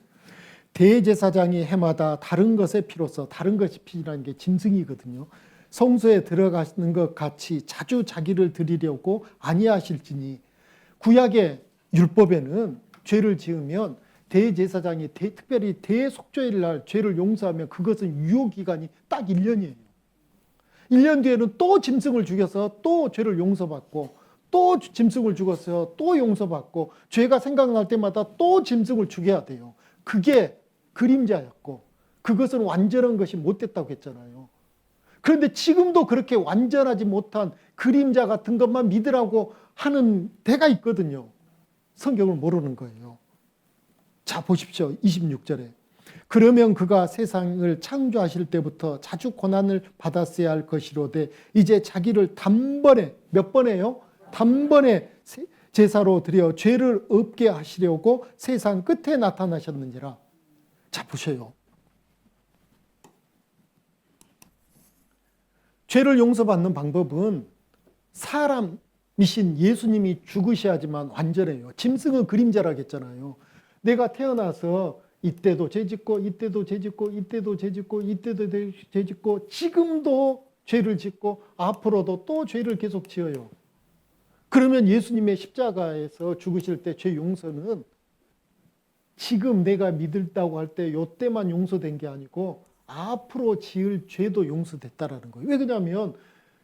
대제사장이 해마다 다른 것의 피로서, 다른 것이 피라는 게 짐승이거든요. 성소에 들어가는 것 같이 자주 자기를 드리려고 아니하실지니. 구약의 율법에는 죄를 지으면 대제사장이 특별히 대속죄일 날 죄를 용서하면 그것은 유효기간이 딱 1년이에요. 1년 뒤에는 또 짐승을 죽여서 또 죄를 용서받고 또 짐승을 죽었어요. 또 용서받고 죄가 생각날 때마다 또 짐승을 죽여야 돼요. 그게 그림자였고 그것은 완전한 것이 못 됐다고 했잖아요. 그런데 지금도 그렇게 완전하지 못한 그림자 같은 것만 믿으라고 하는 데가 있거든요. 성경을 모르는 거예요. 자, 보십시오. 26절에. 그러면 그가 세상을 창조하실 때부터 자주 고난을 받았어야 할 것이로되 이제 자기를 단번에, 몇 번에요? 단번에 제사로 드려 죄를 없게 하시려고 세상 끝에 나타나셨느니라. 자, 보세요. 죄를 용서받는 방법은 사람이신 예수님이 죽으셔야지만 완전해요. 짐승은 그림자라고 했잖아요. 내가 태어나서 이때도 죄짓고 이때도 죄짓고 이때도 죄짓고 이때도 죄짓고 지금도 죄를 짓고 앞으로도 또 죄를 계속 지어요. 그러면 예수님의 십자가에서 죽으실 때 죄 용서는 지금 내가 믿을다고 할 때 요때만 용서된 게 아니고 앞으로 지을 죄도 용서됐다라는 거예요. 왜 그러냐면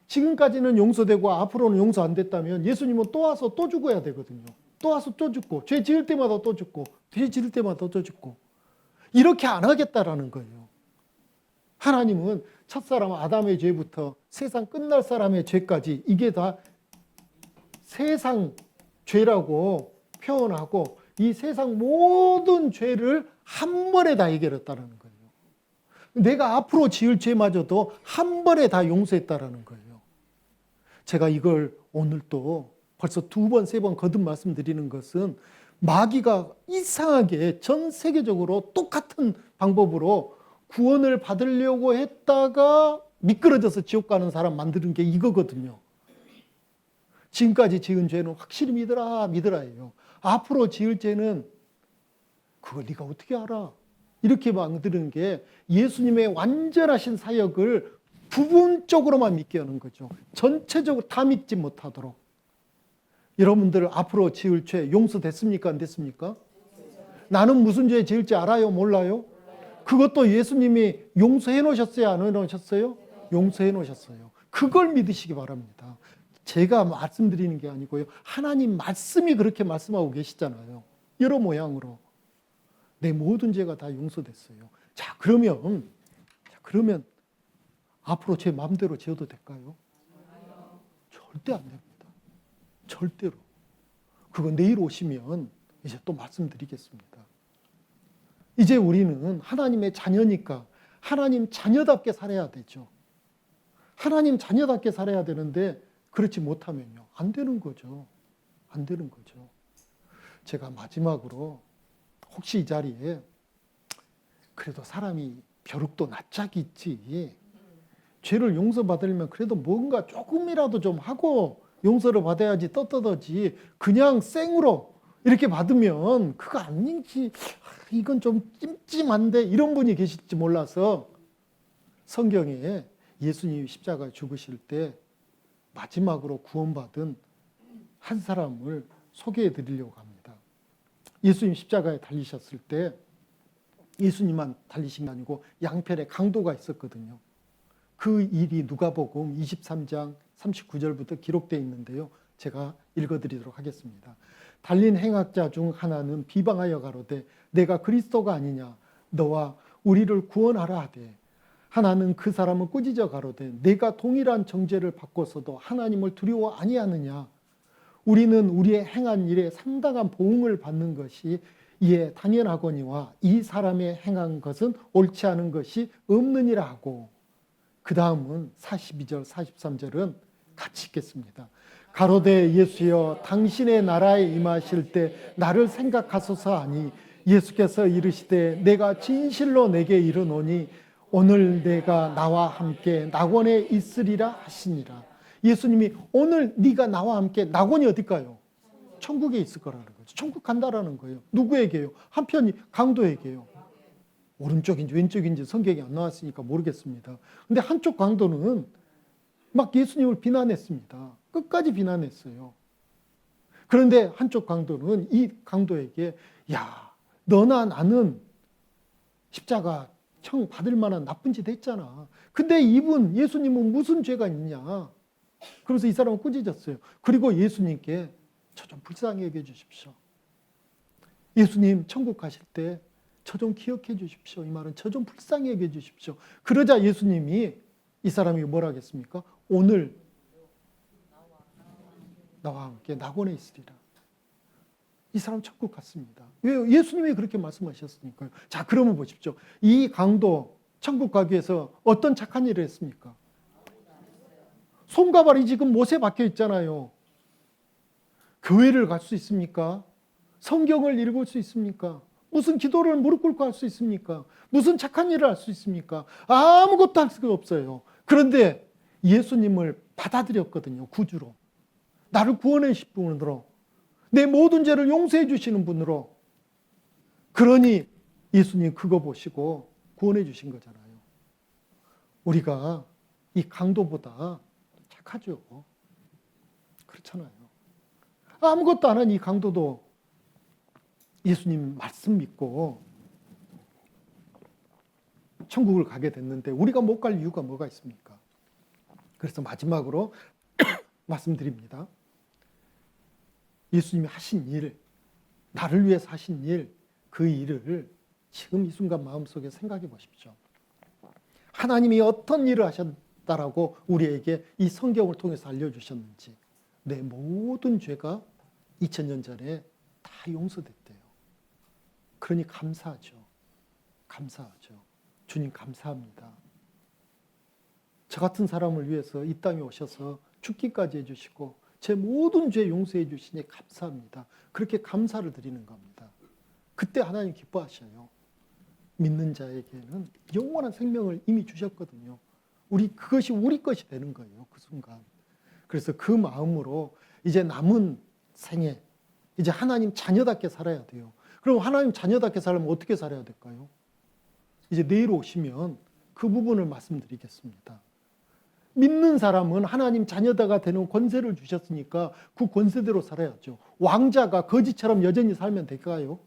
지금까지는 용서되고 앞으로는 용서 안 됐다면 예수님은 또 와서 또 죽어야 되거든요. 또 와서 또 죽고 죄 지을 때마다 또 죽고 죄 지을 때마다 또 죽고 이렇게 안 하겠다라는 거예요. 하나님은 첫사람 아담의 죄부터 세상 끝날 사람의 죄까지 이게 다 세상 죄라고 표현하고 이 세상 모든 죄를 한 번에 다 해결했다는 거예요. 내가 앞으로 지을 죄마저도 한 번에 다 용서했다라는 거예요. 제가 이걸 오늘 또 벌써 2번, 3번 거듭 말씀드리는 것은 마귀가 이상하게 전 세계적으로 똑같은 방법으로 구원을 받으려고 했다가 미끄러져서 지옥 가는 사람 만드는 게 이거거든요. 지금까지 지은 죄는 확실히 믿으라예요. 앞으로 지을 죄는 그걸 네가 어떻게 알아? 이렇게 만드는 게 예수님의 완전하신 사역을 부분적으로만 믿게 하는 거죠. 전체적으로 다 믿지 못하도록. 여러분들 앞으로 지을 죄 용서됐습니까? 안 됐습니까? 나는 무슨 죄 지을지 알아요? 몰라요? 그것도 예수님이 용서해 놓으셨어요? 안 해 놓으셨어요? 용서해 놓으셨어요. 그걸 믿으시기 바랍니다. 제가 말씀드리는 게 아니고요. 하나님 말씀이 그렇게 말씀하고 계시잖아요. 여러 모양으로. 내 모든 죄가 다 용서됐어요. 자, 그러면 앞으로 제 마음대로 지어도 될까요? 절대 안 됩니다. 절대로. 그거 내일 오시면 이제 또 말씀드리겠습니다. 이제 우리는 하나님의 자녀니까 하나님 자녀답게 살아야 되죠. 하나님 자녀답게 살아야 되는데 그렇지 못하면요. 안 되는 거죠. 안 되는 거죠. 제가 마지막으로 혹시 이 자리에 그래도 사람이 벼룩도 낯짝이 있지, 죄를 용서받으려면 그래도 뭔가 조금이라도 좀 하고 용서를 받아야지 떳떳하지, 그냥 생으로 이렇게 받으면 그거 아닌지, 이건 좀 찜찜한데, 이런 분이 계실지 몰라서 성경에 예수님이 십자가에 죽으실 때 마지막으로 구원받은 한 사람을 소개해 드리려고 합니다. 예수님 십자가에 달리셨을 때 예수님만 달리신 게 아니고 양편에 강도가 있었거든요. 그 일이 누가복음 23장 39절부터 기록되어 있는데요. 제가 읽어드리도록 하겠습니다. 달린 행악자 중 하나는 비방하여 가로되 내가 그리스도가 아니냐 너와 우리를 구원하라 하되, 하나는 그 사람은 꾸짖어 가로되 내가 동일한 정죄를 받고서도 하나님을 두려워 아니하느냐. 우리는 우리의 행한 일에 상당한 보응을 받는 것이 이에 당연하거니와 이 사람의 행한 것은 옳지 않은 것이 없느니라 하고, 그 다음은 42절 43절은 같이 읽겠습니다. 가로되 예수여 당신의 나라에 임하실 때 나를 생각하소서 하니 예수께서 이르시되 내가 진실로 내게 이르노니 오늘 내가 나와 함께 낙원에 있으리라 하시니라. 예수님이 오늘 네가 나와 함께, 낙원이 어딜까요? 천국에 있을 거라는 거죠. 천국 간다라는 거예요. 누구에게요? 한편이 강도에게요. 오른쪽인지 왼쪽인지 성경이 안 나왔으니까 모르겠습니다. 근데 한쪽 강도는 막 예수님을 비난했습니다. 끝까지 비난했어요. 그런데 한쪽 강도는 이 강도에게 야, 너나 나는 십자가 형 받을 만한 나쁜 짓 했잖아. 근데 이분 예수님은 무슨 죄가 있냐. 그래서 이 사람은 꾸짖었어요. 그리고 예수님께 저 좀 불쌍히 여겨 주십시오. 예수님 천국 가실 때 저 좀 기억해 주십시오. 이 말은 저 좀 불쌍히 여겨 주십시오. 그러자 예수님이 이 사람이 뭐라 하겠습니까? 오늘 나와 함께 낙원에 있으리라. 이 사람 천국 갔습니다. 왜요? 예수님이 그렇게 말씀하셨으니까요. 자, 그러면 보십시오. 이 강도 천국 가기 위해서 어떤 착한 일을 했습니까? 손과 발이 지금 못에 박혀 있잖아요. 교회를 갈 수 있습니까? 성경을 읽을 수 있습니까? 무슨 기도를 무릎 꿇고 할 수 있습니까? 무슨 착한 일을 할 수 있습니까? 아무것도 할 수가 없어요. 그런데 예수님을 받아들였거든요. 구주로. 나를 구원해 주신 분으로. 내 모든 죄를 용서해 주시는 분으로. 그러니 예수님 그거 보시고 구원해 주신 거잖아요. 우리가 이 강도보다 착하죠. 그렇잖아요. 아무것도 안 한 이 강도도 예수님 말씀 믿고 천국을 가게 됐는데 우리가 못 갈 이유가 뭐가 있습니까? 그래서 마지막으로 말씀드립니다. 예수님이 하신 일, 나를 위해서 하신 일, 그 일을 지금 이 순간 마음속에 생각해 보십시오. 하나님이 어떤 일을 하셨다라고 우리에게 이 성경을 통해서 알려주셨는지, 내 모든 죄가 2000년 전에 다 용서됐대요. 그러니 감사하죠. 감사하죠. 주님 감사합니다. 저 같은 사람을 위해서 이 땅에 오셔서 죽기까지 해주시고 제 모든 죄 용서해 주시니 감사합니다. 그렇게 감사를 드리는 겁니다. 그때 하나님 기뻐하셔요. 믿는 자에게는 영원한 생명을 이미 주셨거든요. 그것이 우리 것이 되는 거예요. 그 순간. 그래서 그 마음으로 이제 남은 생에 이제 하나님 자녀답게 살아야 돼요. 그럼 하나님 자녀답게 살려면 어떻게 살아야 될까요? 이제 내일 오시면 그 부분을 말씀드리겠습니다. 믿는 사람은 하나님 자녀가 되는 권세를 주셨으니까 그 권세대로 살아야죠. 왕자가 거지처럼 여전히 살면 될까요?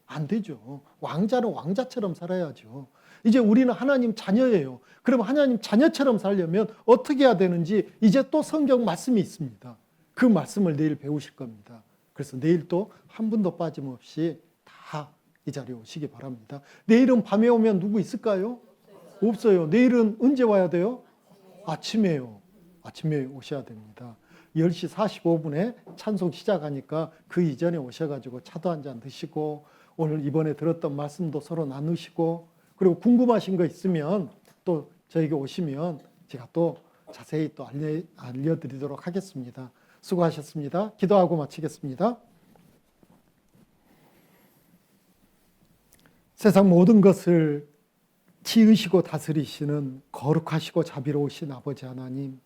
안 되죠. 왕자는 왕자처럼 살아야죠. 이제 우리는 하나님 자녀예요. 그럼 하나님 자녀처럼 살려면 어떻게 해야 되는지 이제 또 성경 말씀이 있습니다. 그 말씀을 내일 배우실 겁니다. 그래서 내일 또 한 분도 빠짐없이 다 이 자리에 오시기 바랍니다. 내일은 밤에 오면 누구 있을까요? 없어요. 내일은 언제 와야 돼요? 아침에요. 아침에 오셔야 됩니다. 10시 45분에 찬송 시작하니까 그 이전에 오셔가지고 차도 한잔 드시고 오늘 이번에 들었던 말씀도 서로 나누시고 그리고 궁금하신 거 있으면 또 저에게 오시면 제가 또 자세히 또 알려드리도록 하겠습니다. 수고하셨습니다. 기도하고 마치겠습니다. 세상 모든 것을 지으시고 다스리시는 거룩하시고 자비로우신 아버지 하나님,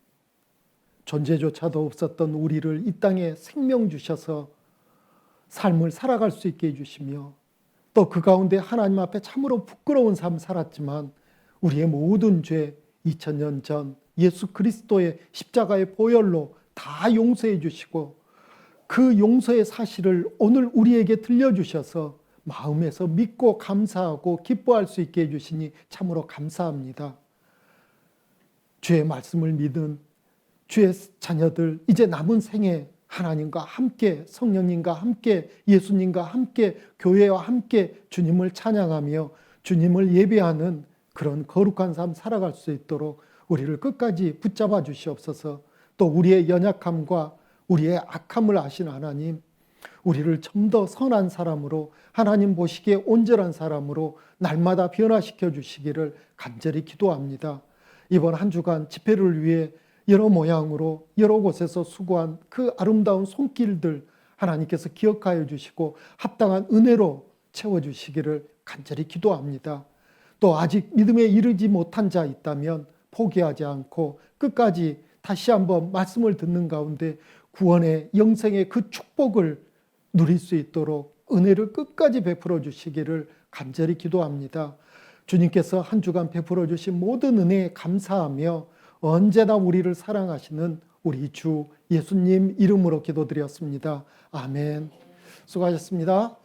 존재조차도 없었던 우리를 이 땅에 생명 주셔서 삶을 살아갈 수 있게 해주시며 또 그 가운데 하나님 앞에 참으로 부끄러운 삶 살았지만 우리의 모든 죄 2000년 전 예수 그리스도의 십자가의 보혈로 다 용서해 주시고 그 용서의 사실을 오늘 우리에게 들려주셔서 마음에서 믿고 감사하고 기뻐할 수 있게 해주시니 참으로 감사합니다. 주의 말씀을 믿은 주의 자녀들, 이제 남은 생에 하나님과 함께, 성령님과 함께, 예수님과 함께, 교회와 함께 주님을 찬양하며 주님을 예배하는 그런 거룩한 삶 살아갈 수 있도록 우리를 끝까지 붙잡아 주시옵소서. 또 우리의 연약함과 우리의 악함을 아신 하나님, 우리를 좀 더 선한 사람으로, 하나님 보시기에 온전한 사람으로 날마다 변화시켜 주시기를 간절히 기도합니다. 이번 한 주간 집회를 위해 여러 모양으로 여러 곳에서 수고한 그 아름다운 손길들 하나님께서 기억하여 주시고 합당한 은혜로 채워주시기를 간절히 기도합니다. 또 아직 믿음에 이르지 못한 자 있다면 포기하지 않고 끝까지 다시 한번 말씀을 듣는 가운데 구원의 영생의 그 축복을 누릴 수 있도록 은혜를 끝까지 베풀어 주시기를 간절히 기도합니다. 주님께서 한 주간 베풀어 주신 모든 은혜에 감사하며 언제나 우리를 사랑하시는 우리 주 예수님 이름으로 기도드렸습니다. 아멘. 수고하셨습니다.